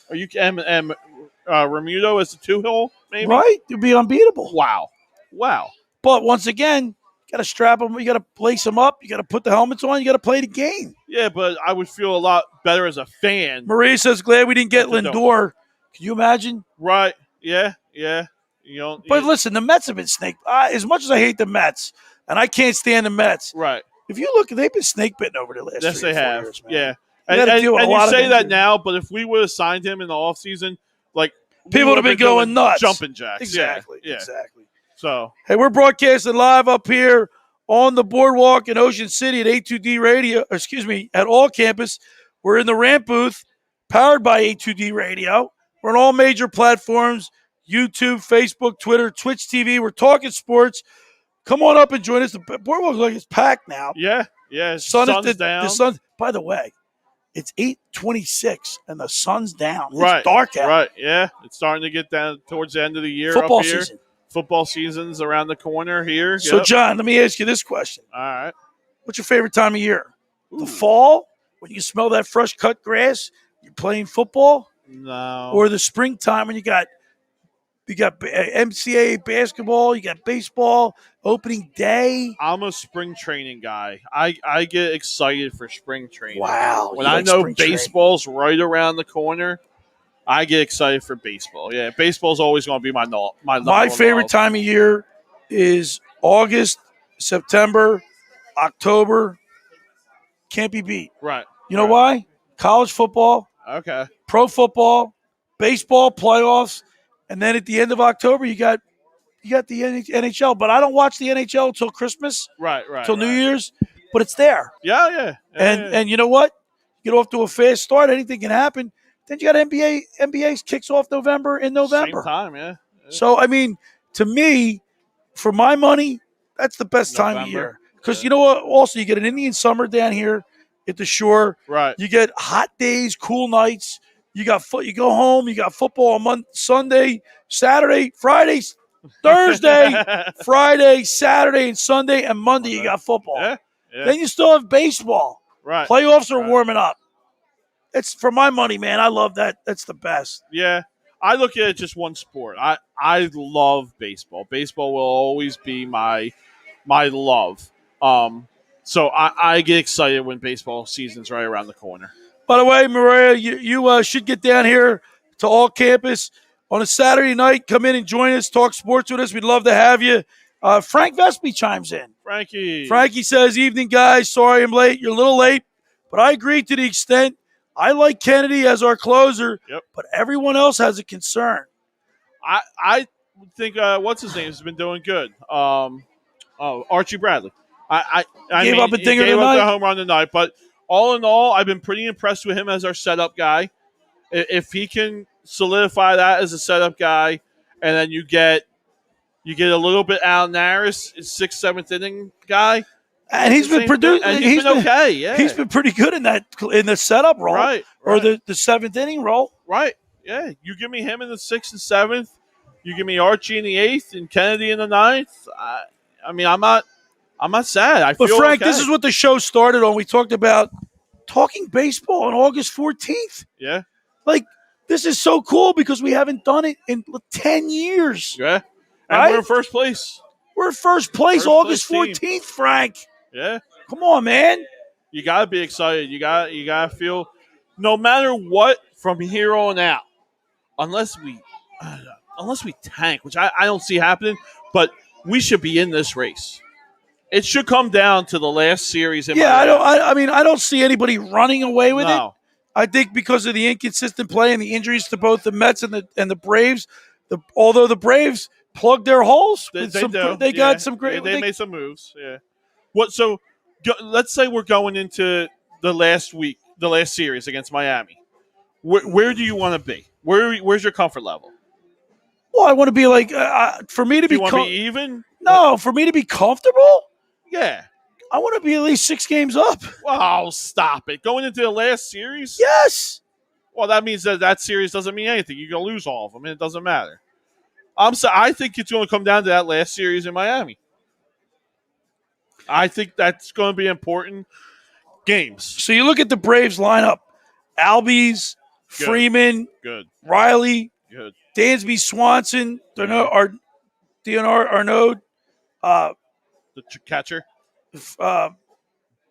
Are you and Remuto as a 2-hole, maybe? Right? It'd be unbeatable. Wow. But once again, you got to strap them. You got to lace them up. You got to put the helmets on. You got to play the game. Yeah, but I would feel a lot better as a fan. Maria says, glad we didn't get Lindor. Can you imagine? Right. Yeah. But listen, the Mets have been snake. As much as I hate the Mets, and I can't stand the Mets. Right. If you look, they've been snake bitten over the last 3 or 4 years, man. Yeah. And you say that now, but if we would have signed him in the offseason, like people would have been going nuts. Jumping jacks. Exactly. Yeah. Exactly. So hey, we're broadcasting live up here on the boardwalk in Ocean City at A2D Radio, at All Campus. We're in the Rant booth, powered by A2D Radio. We're on all major platforms, YouTube, Facebook, Twitter, Twitch TV. We're talking sports. Come on up and join us. The boardwalk like it's packed now. Yeah. Sun's down. The sun. By the way, it's 8:26 and the sun's down. Right. It's dark out. Right. Yeah. It's starting to get down towards the end of the year. Football up here. season. Football season's around the corner here. So, John, let me ask you this question. All right. What's your favorite time of year? The fall, when you smell that fresh cut grass, you're playing football? No. Or the springtime when you got MCAA basketball, you got baseball, opening day? I'm a spring training guy. I get excited for spring training. Wow. When I know baseball's right around the corner, I get excited for baseball. Yeah, baseball's always going to be my favorite time of year is August, September, October. Can't be beat. Right. You know why? College football, Okay. pro football, baseball playoffs, and then at the end of October you got the NHL. But I don't watch the NHL until Christmas, Right. until New Year's. But it's there. Yeah. And you know what? Get off to a fast start. Anything can happen. Then you got NBA. NBA kicks off in November. Same time, yeah. So, I mean, to me, for my money, that's the best time of year. Because you know what? Also, you get an Indian summer down here at the shore. Right. You get hot days, cool nights. You go home. You got football on Sunday, Saturday, Friday, Thursday, Friday, Saturday, and Sunday, and Monday you got football. Yeah. Then you still have baseball. Right. Playoffs are warming up. It's for my money, man. I love that. That's the best. Yeah. I look at it just one sport. I love baseball. Baseball will always be my love. So I get excited when baseball season's right around the corner. By the way, Maria, you should get down here to All Campus on a Saturday night. Come in and join us. Talk sports with us. We'd love to have you. Frank Vespi chimes in. Frankie says, evening, guys. Sorry I'm late. You're a little late. But I agree to the extent I like Kennedy as our closer, but everyone else has a concern. I think what's his name has been doing good. Archie Bradley. I gave up a dinger gave tonight. up the home run tonight, but all in all, I've been pretty impressed with him as our setup guy. If he can solidify that as a setup guy, and then you get a little bit out of Naris, 6th, 7th inning guy. And he's been producing. He's been okay. Yeah, he's been pretty good in the setup role, right? Or the 7th inning role, right? Yeah, you give me him in the 6th and 7th. You give me Archie in the 8th and Kennedy in the 9th. I mean, I'm not sad. But feel Frank, okay. this is what the show started on. We talked about talking baseball on August 14th. Yeah, like this is so cool because we haven't done it in 10 years. Yeah, and right? we're in first place. We're in first place, August 14th, Frank. Yeah. Come on, man. You gotta be excited. You gotta feel no matter what from here on out, unless we tank, which I don't see happening, but we should be in this race. It should come down to the last series. I don't see anybody running away with it. I think because of the inconsistent play and the injuries to both the Mets and the Braves, although the Braves plugged their holes, they got some great. They made some moves. Yeah. So let's say we're going into the last series against Miami. Where do you want to be? Where's your comfort level? Well, I want to be like for me to Do be you want to be even? no, for me to be comfortable. Yeah. I want to be at least 6 games up. Wow, stop it. Going into the last series? Yes. Well, that means that series doesn't mean anything. You're going to lose all of them, and it doesn't matter. I think it's going to come down to that last series in Miami. I think that's going to be important games. So you look at the Braves lineup: Albies, Good. Freeman, Good. Riley, Good. Dansby, Swanson, DNR Arnaud. The catcher?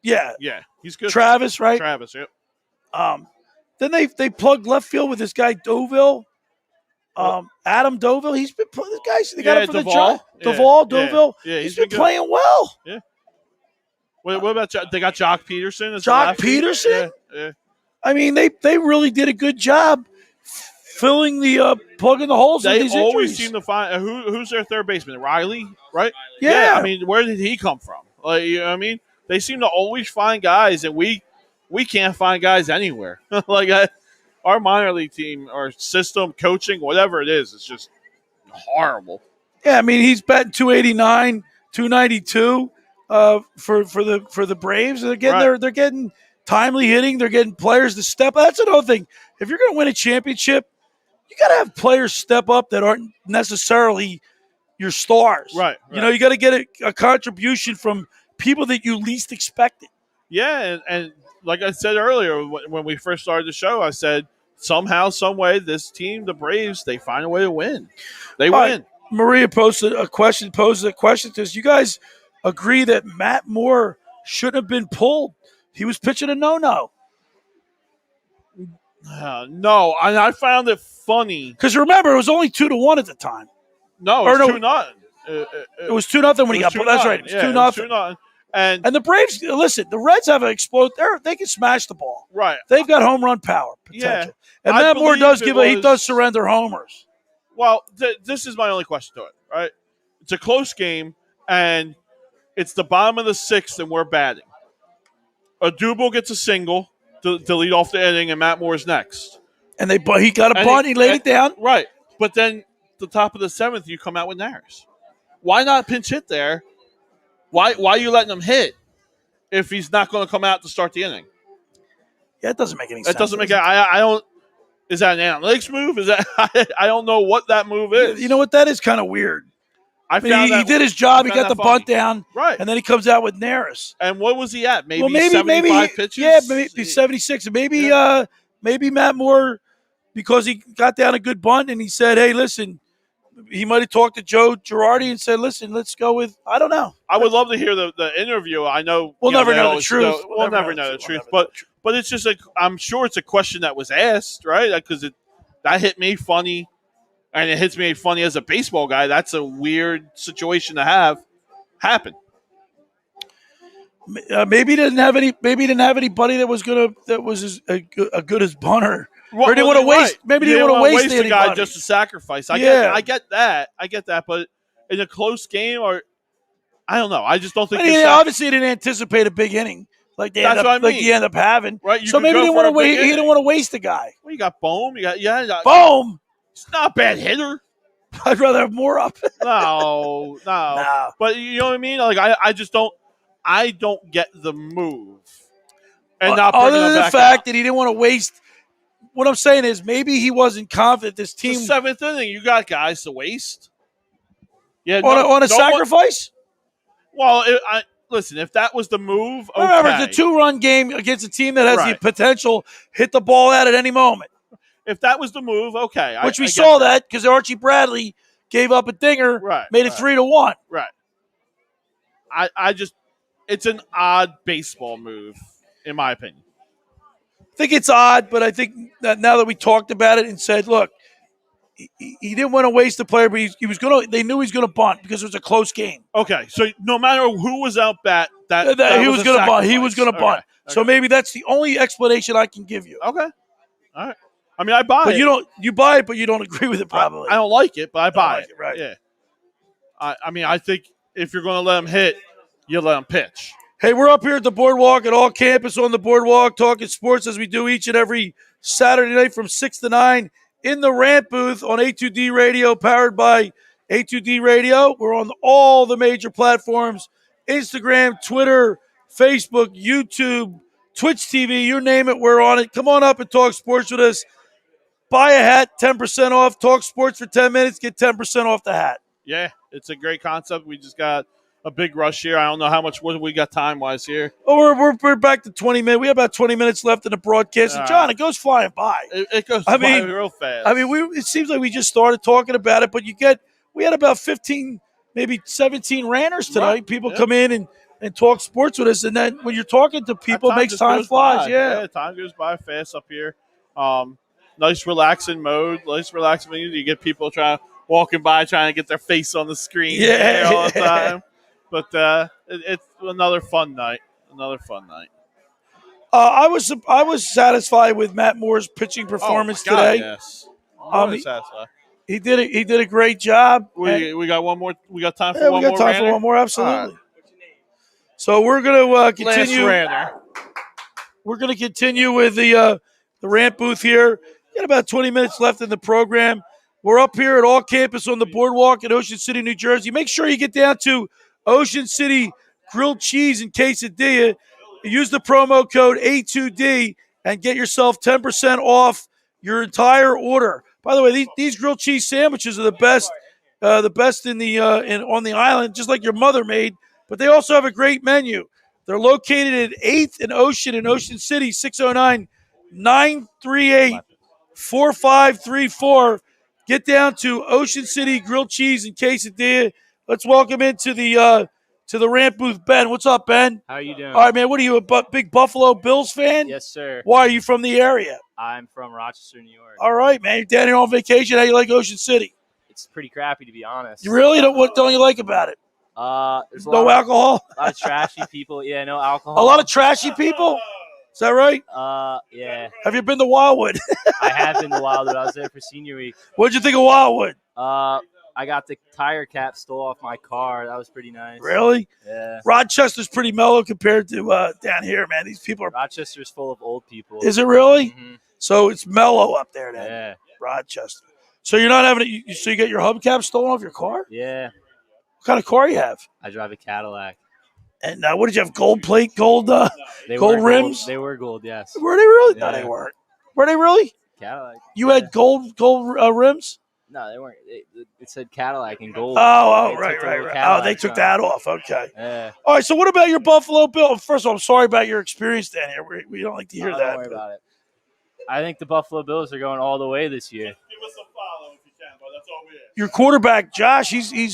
Yeah, Yeah, he's good. Travis, right? Travis, yep. Then they plugged left field with this guy Doville. Adam Doville, he's been playing. They got him for Duvall. the job. Yeah. Duvall, Doville. Yeah, he's been been good. playing well. Yeah. What about they got Jock Peterson? As the Jock lefty? Peterson? Yeah. I mean, they really did a good job filling the plugging the holes with They these always injuries. seem to find who's their third baseman? Riley, right? Yeah. I mean, where did he come from? Like, you know what I mean? They seem to always find guys, and we can't find guys anywhere. Our minor league team, our system, coaching, whatever it is, it's just horrible. Yeah, I mean he's batting 289, 292 for the Braves. They're getting they're getting timely hitting. They're getting players to step. That's another thing. If you're going to win a championship, you got to have players step up that aren't necessarily your stars. Right. You know, you got to get a contribution from people that you least expected. Yeah, and like I said earlier when we first started the show, I said somehow, some way, this team, the Braves, they find a way to win. They win. Maria posed a question to us. You guys agree that Matt Moore shouldn't have been pulled? He was pitching a no-no. No, and I found it funny. Because remember, it was only 2-1 at the time. No, it was 2-0. It was 2-0 when he got pulled. That's right. It was 2-0. And the Braves, listen, the Reds have an explode. They can smash the ball. Right. They've got home run power potential. Yeah. And Matt Moore does surrender homers. Well, this is my only question to it, right? It's a close game, and it's the bottom of the 6th, and we're batting. Adubo gets a single to lead off the inning, and Matt Moore's next. And he got a bunt. He laid it down. Right. But then the top of the 7th, you come out with Naris. Why not pinch hit there? Why are you letting him hit if he's not going to come out to start the inning? Yeah, it doesn't make any sense. It doesn't make – I don't – is that an analytics move? Is that I don't know what that move is. You know what? That is kind of weird. He did his job. He got the bunt down. Right. And then he comes out with Naris. And what was he at? Maybe 75 pitches? Yeah, maybe 76. Maybe Matt Moore, because he got down a good bunt and he said, hey, listen, he might have talked to Joe Girardi and said, listen, let's go with, I don't know. I would love to hear the interview. I know we'll never know the truth. We'll never know the truth. But it's just I'm sure it's a question that was asked, right? Because that hit me funny, and it hits me funny as a baseball guy. That's a weird situation to have happen. Maybe he didn't have anybody that was as good as Bunner. Or didn't want to waste. Maybe he didn't want to waste the guy just to sacrifice. I get that. But in a close game, or I don't know. I just don't think. Obviously, he didn't anticipate a big inning like they end up having. Right. So maybe he didn't want to waste. He didn't want to waste the guy. Well, you got Bohm. You got Bohm. He's not a bad hitter. I'd rather have more up. No. But you know what I mean? Like I just don't. I don't get the move. And not other than the fact out. that he didn't want to waste. What I'm saying is maybe he wasn't confident this team. It's the 7th inning, you got guys to waste. Yeah, on a sacrifice. Listen. If that was the move, okay. Remember, it's a 2-run game against a team that has the potential hit the ball out at any moment. If that was the move, okay. Which we saw that because Archie Bradley gave up a dinger, made it 3-1. Right. I just, it's an odd baseball move, in my opinion. I think it's odd, but I think that now that we talked about it and said, look, he didn't want to waste the player, but he was going to. They knew he was going to bunt because it was a close game. Okay, so no matter who was out bat, that he was going to bunt. He was going to bunt. Okay. So maybe that's the only explanation I can give you. Okay, all right. I mean, I buy it. But you buy it, but you don't agree with it. Probably. I don't like it, but I buy it. Right? Yeah. I mean, I think if you're going to let him hit, you let him pitch. Hey, we're up here at the boardwalk at All Campus on the boardwalk talking sports as we do each and every Saturday night from 6 to 9. in the rant booth on A2D Radio, powered by A2D Radio. We're on all the major platforms: Instagram, Twitter, Facebook, YouTube, Twitch TV, you name it, we're on it. Come on up and talk sports with us. Buy a hat, 10% off. Talk sports for 10 minutes, get 10% off the hat. Yeah, it's a great concept. We just got a big rush here. I don't know how much we got time-wise here. Oh, we're back to 20 minutes. We have about 20 minutes left in the broadcast. And John, it goes flying by. It goes by real fast. I mean, it seems like we just started talking about it, but we had about 15, maybe 17 ranters tonight. Right. People come in and talk sports with us, and then when you're talking to people, it makes time flies. Yeah, time goes by fast up here. Nice relaxing mode. You get people walking by trying to get their face on the screen all the time. But it's another fun night. I was satisfied with Matt Moore's pitching performance today. Yes, satisfied. He did a great job. We got one more. We got time for one more. We got time for one more. Absolutely. So we're gonna continue. We're gonna continue with the rant booth here. We got about 20 minutes left in the program. We're up here at All Campus on the boardwalk in Ocean City, New Jersey. Make sure you get down to Ocean City Grilled Cheese and Quesadilla. Use the promo code A2D and get yourself 10% off your entire order. By the way, these grilled cheese sandwiches are the best in the on the island, just like your mother made. But they also have a great menu. They're located at 8th and Ocean in Ocean City, 609-938-4534. Get down to Ocean City Grilled Cheese and Quesadilla. Let's welcome into the rant booth, Ben. What's up, Ben? How are you doing? All right, man. What are you, a big Buffalo Bills fan? Yes, sir. Why are you from the area? I'm from Rochester, New York. All right, man. You're down here on vacation. How you like Ocean City? It's pretty crappy, to be honest. You really don't? What don't you like about it? There's no alcohol. A lot of trashy people. Yeah, no alcohol. A lot of trashy people. Is that right? Yeah. Have you been to Wildwood? I have been to Wildwood. I was there for senior week. What'd you think of Wildwood? I got the tire cap stole off my car. That was pretty nice. Really? Yeah. Rochester's pretty mellow compared to down here, man. These people are. Rochester's full of old people. Is it really? Mm-hmm. So it's mellow up there then. Yeah. Rochester. So you're not having it. So you get your hubcap stolen off your car? Yeah. What kind of car you have? I drive a Cadillac. And what did you have? Gold plate, gold rims? They were gold, yes. Were they really? Yeah. No, they weren't. Were they really? Cadillac. You had gold rims? No, they weren't. It said Cadillac in gold. Right. Oh, they took that off. Okay. Yeah. All right. So what about your Buffalo Bills? First of all, I'm sorry about your experience down here. We don't like to hear that. Don't worry about it. I think the Buffalo Bills are going all the way this year. Give us a follow if you can, but that's all we ask. Your quarterback, Josh, he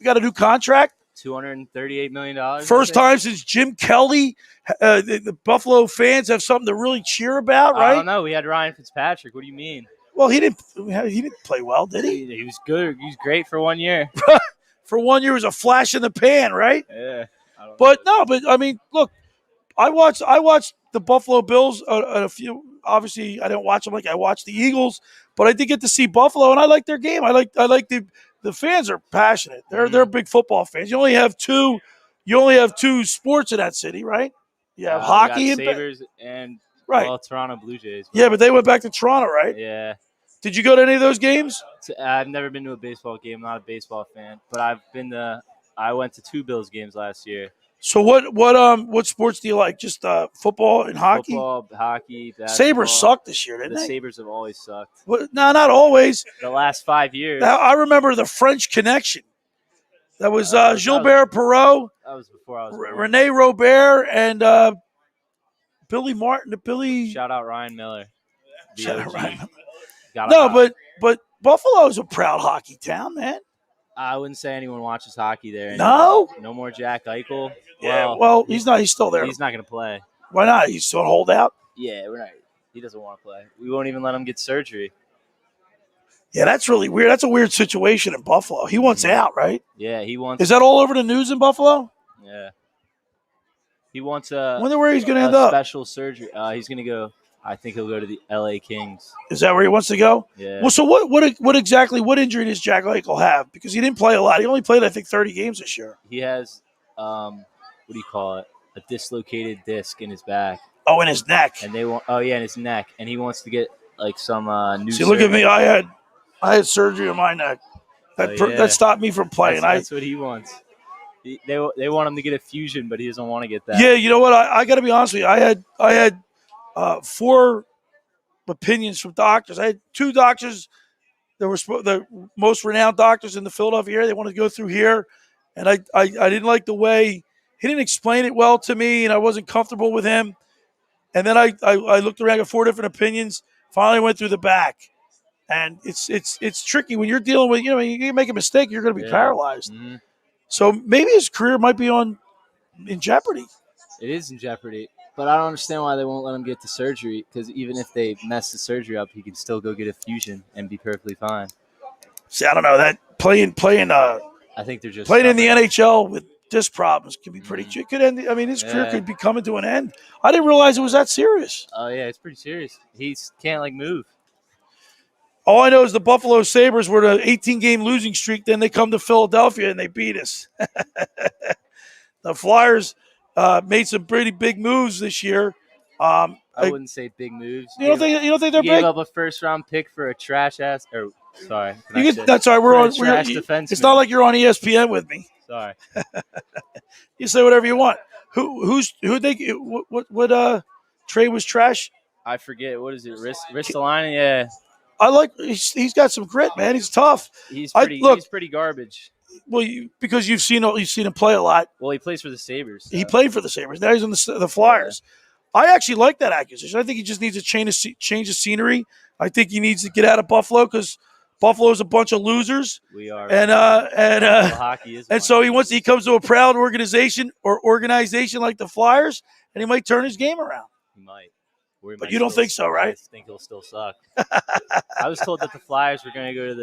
got a new contract. $238 million. First time since Jim Kelly. The Buffalo fans have something to really cheer about, right? I don't know. We had Ryan Fitzpatrick. What do you mean? Well, he didn't play well, did he? He was good. He was great for 1 year. For 1 year, it was a flash in the pan, right? Yeah. But I mean, look, I watched the Buffalo Bills a few. Obviously, I didn't watch them like I watched the Eagles, but I did get to see Buffalo, and I like their game. I like the fans are passionate. They're big football fans. You only have two sports in that city, right? You have hockey and Sabres and Toronto Blue Jays. Yeah, but they went back to Toronto, right? Yeah. Did you go to any of those games? I've never been to a baseball game. I'm not a baseball fan, but I went to 2 Bills games last year. So what sports do you like? Just football and hockey? Football, hockey, basketball. Sabres sucked this year, didn't they? The Sabres have always sucked. Well, no, not always. The last 5 years. Now, I remember the French Connection. That was Gilbert Perreault. That was before I was born. Rene Robert and Billy Martin. Shout out Ryan Miller. Shout out Ryan Miller. But Buffalo's a proud hockey town, man. I wouldn't say anyone watches hockey there. No? No more Jack Eichel. Yeah, well, he's not. He's still there. He's not going to play. Why not? He's still on holdout? Yeah, we're not. He doesn't want to play. We won't even let him get surgery. Yeah, that's really weird. That's a weird situation in Buffalo. He wants out, right? Yeah, he wants. Is that all over the news in Buffalo? Yeah. He wants a. Wonder where he's going to end up. Special surgery. He's going to go. I think he'll go to the LA Kings. Is that where he wants to go? Yeah. Well, so what injury does Jack Eichel have? Because he didn't play a lot. He only played, I think, 30 games this year. He has, what do you call it? A dislocated disc in his back. Oh, in his neck. And they want. Oh yeah, in his neck. And he wants to get like some new. See, look at me. surgery. I had surgery on my neck. That stopped me from playing. That's what he wants. They want him to get a fusion, but he doesn't want to get that. Yeah, you know what? I got to be honest with you. I had 4 opinions from doctors. I had 2 doctors that were the most renowned doctors in the Philadelphia area. They wanted to go through here, and I didn't like the way he didn't explain it well to me, and I wasn't comfortable with him. And then I looked around at 4 different opinions. Finally went through the back, and it's tricky when you're dealing with you make a mistake, you're going to be paralyzed. Mm-hmm. So maybe his career might be in jeopardy. It is in jeopardy, but I don't understand why they won't let him get the surgery. Because even if they mess the surgery up, he can still go get a fusion and be perfectly fine. See, I don't know that playing. I think they're just playing in the NHL with disc problems can be pretty. It could end. I mean, his career could be coming to an end. I didn't realize it was that serious. Oh yeah, it's pretty serious. He can't move. All I know is the Buffalo Sabres were the 18-game losing streak. Then they come to Philadelphia and they beat us. The Flyers made some pretty big moves this year. I wouldn't say big moves. You don't think they're big? Gave up a first-round pick for a trash ass. Or sorry, That's all right. We're on. trash defenseman. It's not like you're on ESPN with me. Sorry. You say whatever you want. What trade was trash? I forget. What is it? Ristolainen? Yeah. I like. He's got some grit, man. He's tough. He's pretty garbage. Well, because you've seen him play a lot. Well, he plays for the Sabres. So. He played for the Sabres. Now he's on the Flyers. Yeah. I actually like that acquisition. I think he just needs to change of scenery. I think he needs to get out of Buffalo because Buffalo's a bunch of losers. We are. And so he comes to a proud organization like the Flyers, and he might turn his game around. He might. But you don't think so, right? I think he'll still suck. I was told that the Flyers were going to go to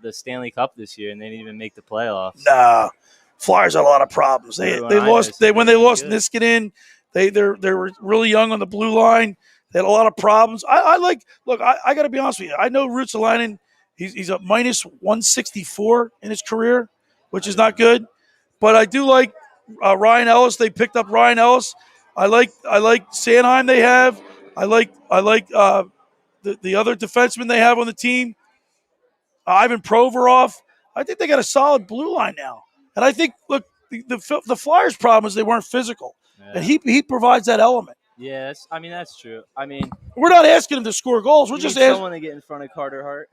the Stanley Cup this year, and they didn't even make the playoffs. No, Flyers had a lot of problems. When they lost Niskanen, they were really young on the blue line. They had a lot of problems. I got to be honest with you. I know Ruotsalainen, he's a minus 164 in his career, which is not good. But I do like Ryan Ellis. They picked up Ryan Ellis. I like Sanheim they have. I like the other defenseman they have on the team, Ivan Provorov. I think they got a solid blue line now. And I think, look, the Flyers' problem is they weren't physical. Yeah. And he provides that element. Yeah, that's true. We're not asking him to score goals. We're just asking someone to get in front of Carter Hart.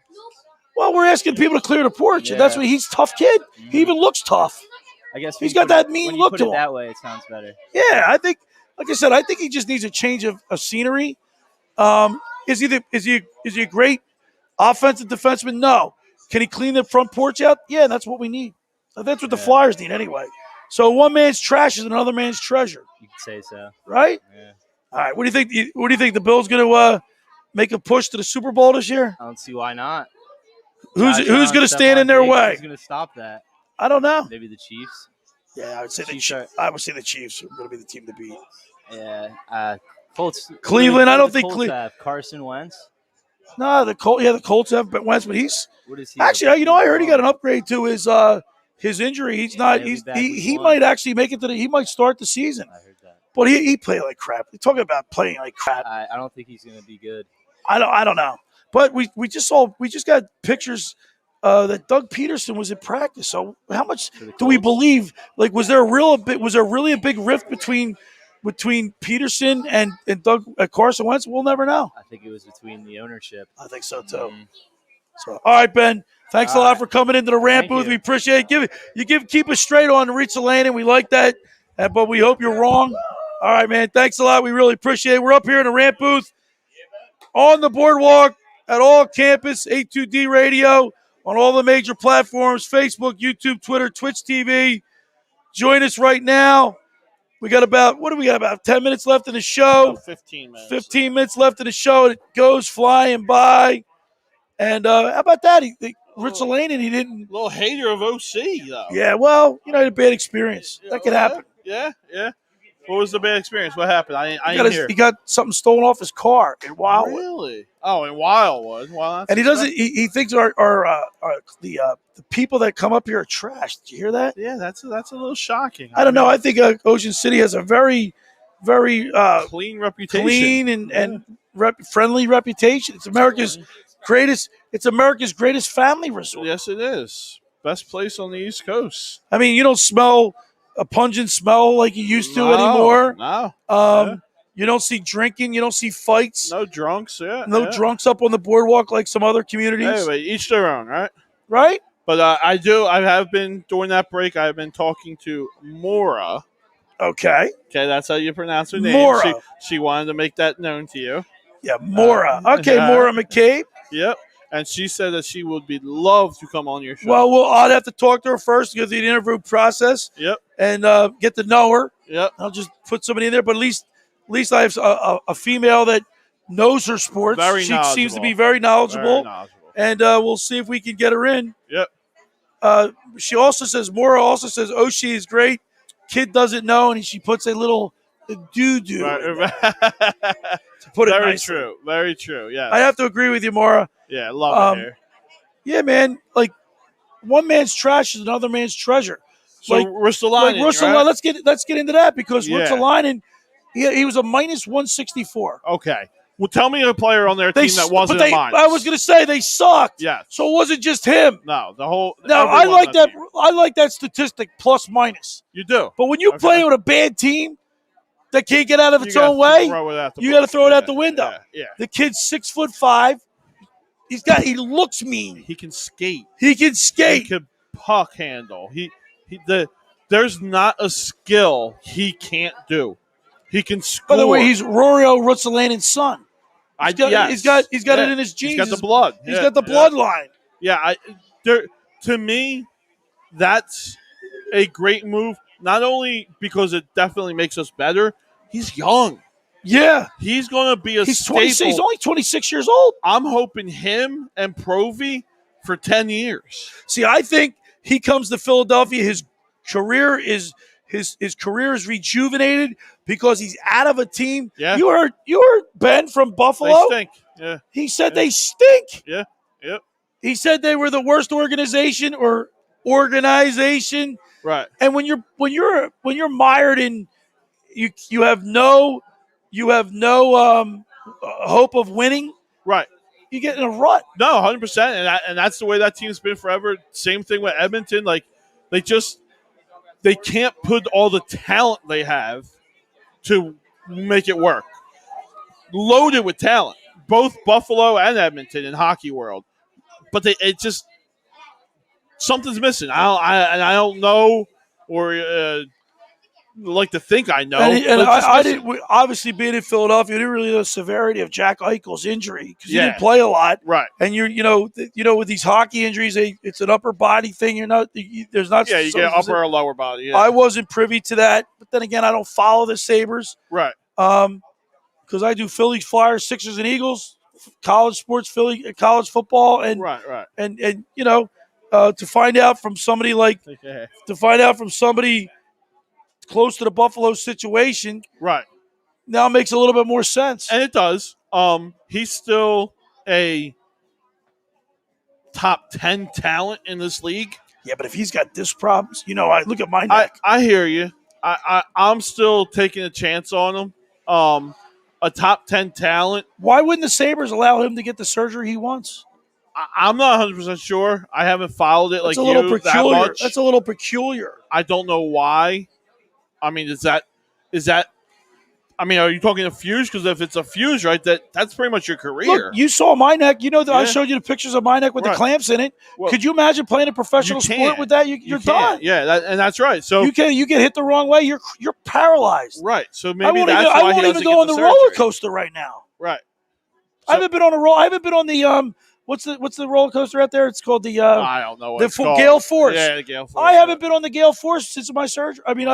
Well, we're asking people to clear the porch, and that's what he's a tough kid. Mm-hmm. He even looks tough. I guess he's got that mean look to him. That way, it sounds better. Yeah, I think, like I said, I think he just needs a change of scenery. Is he a great offensive defenseman? No. Can he clean the front porch out? Yeah, that's what we need. That's what the Flyers need anyway. So one man's trash is another man's treasure. You could say so, right? Yeah. All right. What do you think? What do you think? The Bills going to make a push to the Super Bowl this year? I don't see why not. Who's going to stand in their way? Who's going to stop that? I don't know. Maybe the Chiefs. Yeah, I would say the Chiefs. I would say the Chiefs are going to be the team to beat. Yeah. Colts. Cleveland. I don't think Cleveland. Carson Wentz. No, the Colts have Wentz, but he's. What is he? Actually, I heard he got an upgrade to his injury. He's not. He might actually make it to he might start the season. I heard that. But he played like crap. You're talking about playing like crap. I don't think he's going to be good. I don't know. But we just got pictures that Doug Peterson was at practice. So how much do we believe? Like, was there really a big rift between Peterson and Doug Carson Wentz? We'll never know. I think it was between the ownership. I think so too. So all right, Ben. Thanks a lot for coming into the rant booth. We appreciate it. Keep us straight on Ruotsalainen. We like that, but we hope you're wrong. All right, man. Thanks a lot. We really appreciate it. We're up here in the rant booth on the boardwalk at all campus, 82D Radio, on all the major platforms, Facebook, YouTube, Twitter, Twitch TV. Join us right now. We got about 10 minutes left in the show. About 15 minutes. 15 minutes left in the show, and it goes flying by. And how about that? Ruotsalainen, he didn't. A little hater of OC, though. Yeah, well, he had a bad experience. That could happen. Yeah. What was the bad experience? What happened? I didn't hear. He got something stolen off his car in Wildwood. Really? Oh, in Wildwood. Well, and he doesn't. He thinks the people that come up here are trash. Did you hear that? Yeah, that's a little shocking. I don't know. I think Ocean City has a very, very clean reputation. Clean and friendly reputation. It's America's greatest. It's America's greatest family resort. Yes, it is. Best place on the East Coast. I mean, you don't smell a pungent smell like you used to anymore. No. You don't see drinking. You don't see fights. No drunks. Yeah. No drunks up on the boardwalk like some other communities. Anyway, each their own, right? Right? But I have been, during that break, I've been talking to Mora. Okay. Okay, that's how you pronounce her name. Mora. She wanted to make that known to you. Yeah, Mora. Okay, Mora McCabe. Yep. And she said that she would be love to come on your show. Well, I'd have to talk to her first to go through the interview process. Yep. And get to know her. Yep. I'll just put somebody in there, but at least I have a female that knows her sports. She seems to be very knowledgeable. And we'll see if we can get her in. Yep. She also says, Mora also says, Oshie is great. Kid doesn't know, and she puts a little doo-doo. To put it very nicely. true. Very true. Yeah. I have to agree with you, Mora. Yeah, love it here. Yeah, man. Like, one man's trash is another man's treasure. So Ristolainen, right? Let's get into that because Yeah. Ristolainen, he was a minus 164. Okay. Well, tell me a player on their team that wasn't a minus. I was going to say they sucked. Yeah. So it wasn't just him. No, the whole. No, I like that. I like that statistic plus minus. You do. But when you play with a bad team that can't get out of its own way, you got to throw it out the window. Yeah. The kid's 6'5". He looks mean. He can skate. He can puck handle. There's not a skill he can't do. He can score. By the way, he's Rorio Rutsalainen's son. He's got it in his genes. He's got the blood. He's got the bloodline. Yeah, to me, that's a great move. Not only because it definitely makes us better, he's young. Yeah. He's going to be a staple. He's only 26 years old. I'm hoping him and Provy for 10 years. See, I think he comes to Philadelphia. His career is rejuvenated because he's out of a team. Yeah. You heard Ben from Buffalo. They stink. Yeah. He said they stink. Yeah. Yep. He said they were the worst organization. Right. And when you're mired in, you have no hope of winning. Right. You get in a rut. No, 100%, and that's the way that team's been forever. Same thing with Edmonton. Like they can't put all the talent they have to make it work. Loaded with talent, both Buffalo and Edmonton in hockey world, but it just something's missing. I don't know, or like to think I know. And I didn't. Obviously, being in Philadelphia, we didn't really know the severity of Jack Eichel's injury because he didn't play a lot. Right. And you know, with these hockey injuries, it's an upper body thing. There's not. Yeah, you get upper or lower body. Yeah. I wasn't privy to that, but then again, I don't follow the Sabres. Right. Because I do Phillies, Flyers, Sixers, and Eagles, college sports, college football, and right. And to find out from somebody close to the Buffalo situation, right, now makes a little bit more sense. And it does. He's still a top 10 talent in this league. Yeah, but if he's got disc problems, I look at my neck. I hear you. I'm still taking a chance on him. A top 10 talent. Why wouldn't the Sabres allow him to get the surgery he wants? I'm not 100% sure. I haven't followed it That's a little peculiar. that much. That's a little peculiar. I don't know why. I mean, is that? I mean, are you talking a fuse? Because if it's a fuse, right, that's pretty much your career. Look, you saw my neck. You know that I showed you the pictures of my neck with the clamps in it. Well, could you imagine playing a professional sport with that? You're done. Yeah, and that's right. So you get hit the wrong way, you're paralyzed. Right. So maybe that's why I won't even go on the roller coaster right now. Right. So, I haven't been on the what's the roller coaster out there? It's called the I don't know what it's called. Gale Force. Yeah, the Gale Force. I haven't been on the Gale Force since my surgery. I mean,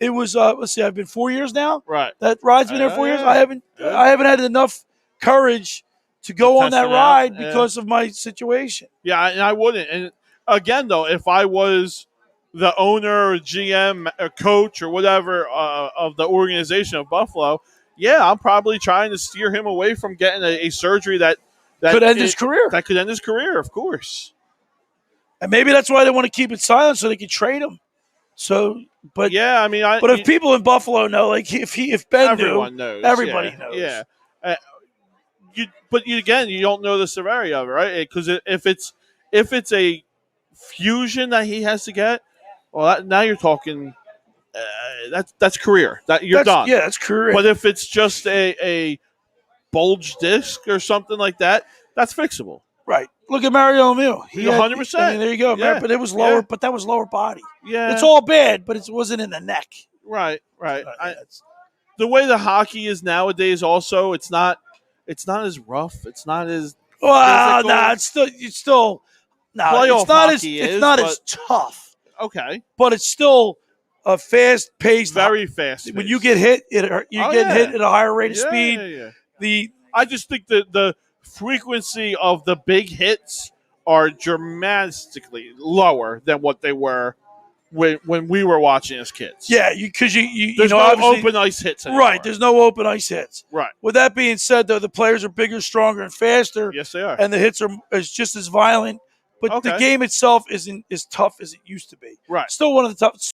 it was let's see, I've been 4 years now. Right. That ride's been there 4 years. I haven't had enough courage to go on that ride because of my situation. Yeah, and I wouldn't. And again, though, if I was the owner or GM or coach or whatever of the organization of Buffalo, yeah, I'm probably trying to steer him away from getting a surgery that could end his career. That could end his career, of course. And maybe that's why they want to keep it silent so they can trade him. So, but yeah, I mean, if people in Buffalo know, like if Ben everyone knew, knows. Everybody knows. Yeah, Again, you don't know the severity of it, right? Because if it's a fusion that he has to get, well, now you're talking. That's career. You're done. Yeah, that's career. But if it's just a bulge disc or something like that, that's fixable. Right. Look at Mario Lemieux. He 100%. I mean, there you go. Yeah. But it was lower. Yeah. But that was lower body. Yeah, It's all bad, but it wasn't in the neck. right. The way the hockey is nowadays, also, it's not as rough. It's not as Well, physical. nah, it's still no. Playoff It's not hockey as is, as tough, okay. but it's still a fast paced. Very fast. When you get hit, hit at a higher rate of speed. Yeah. I just think that the frequency of the big hits are dramatically lower than what they were when we were watching as kids. Yeah, because you There's know, no obviously- open ice hits anymore. Right, there's no open ice hits. Right. With that being said, though, the players are bigger, stronger, and faster. Yes, they are. And the hits is just as violent. But the Okay. game itself isn't as tough as it used to be. Right. Still one of the toughest.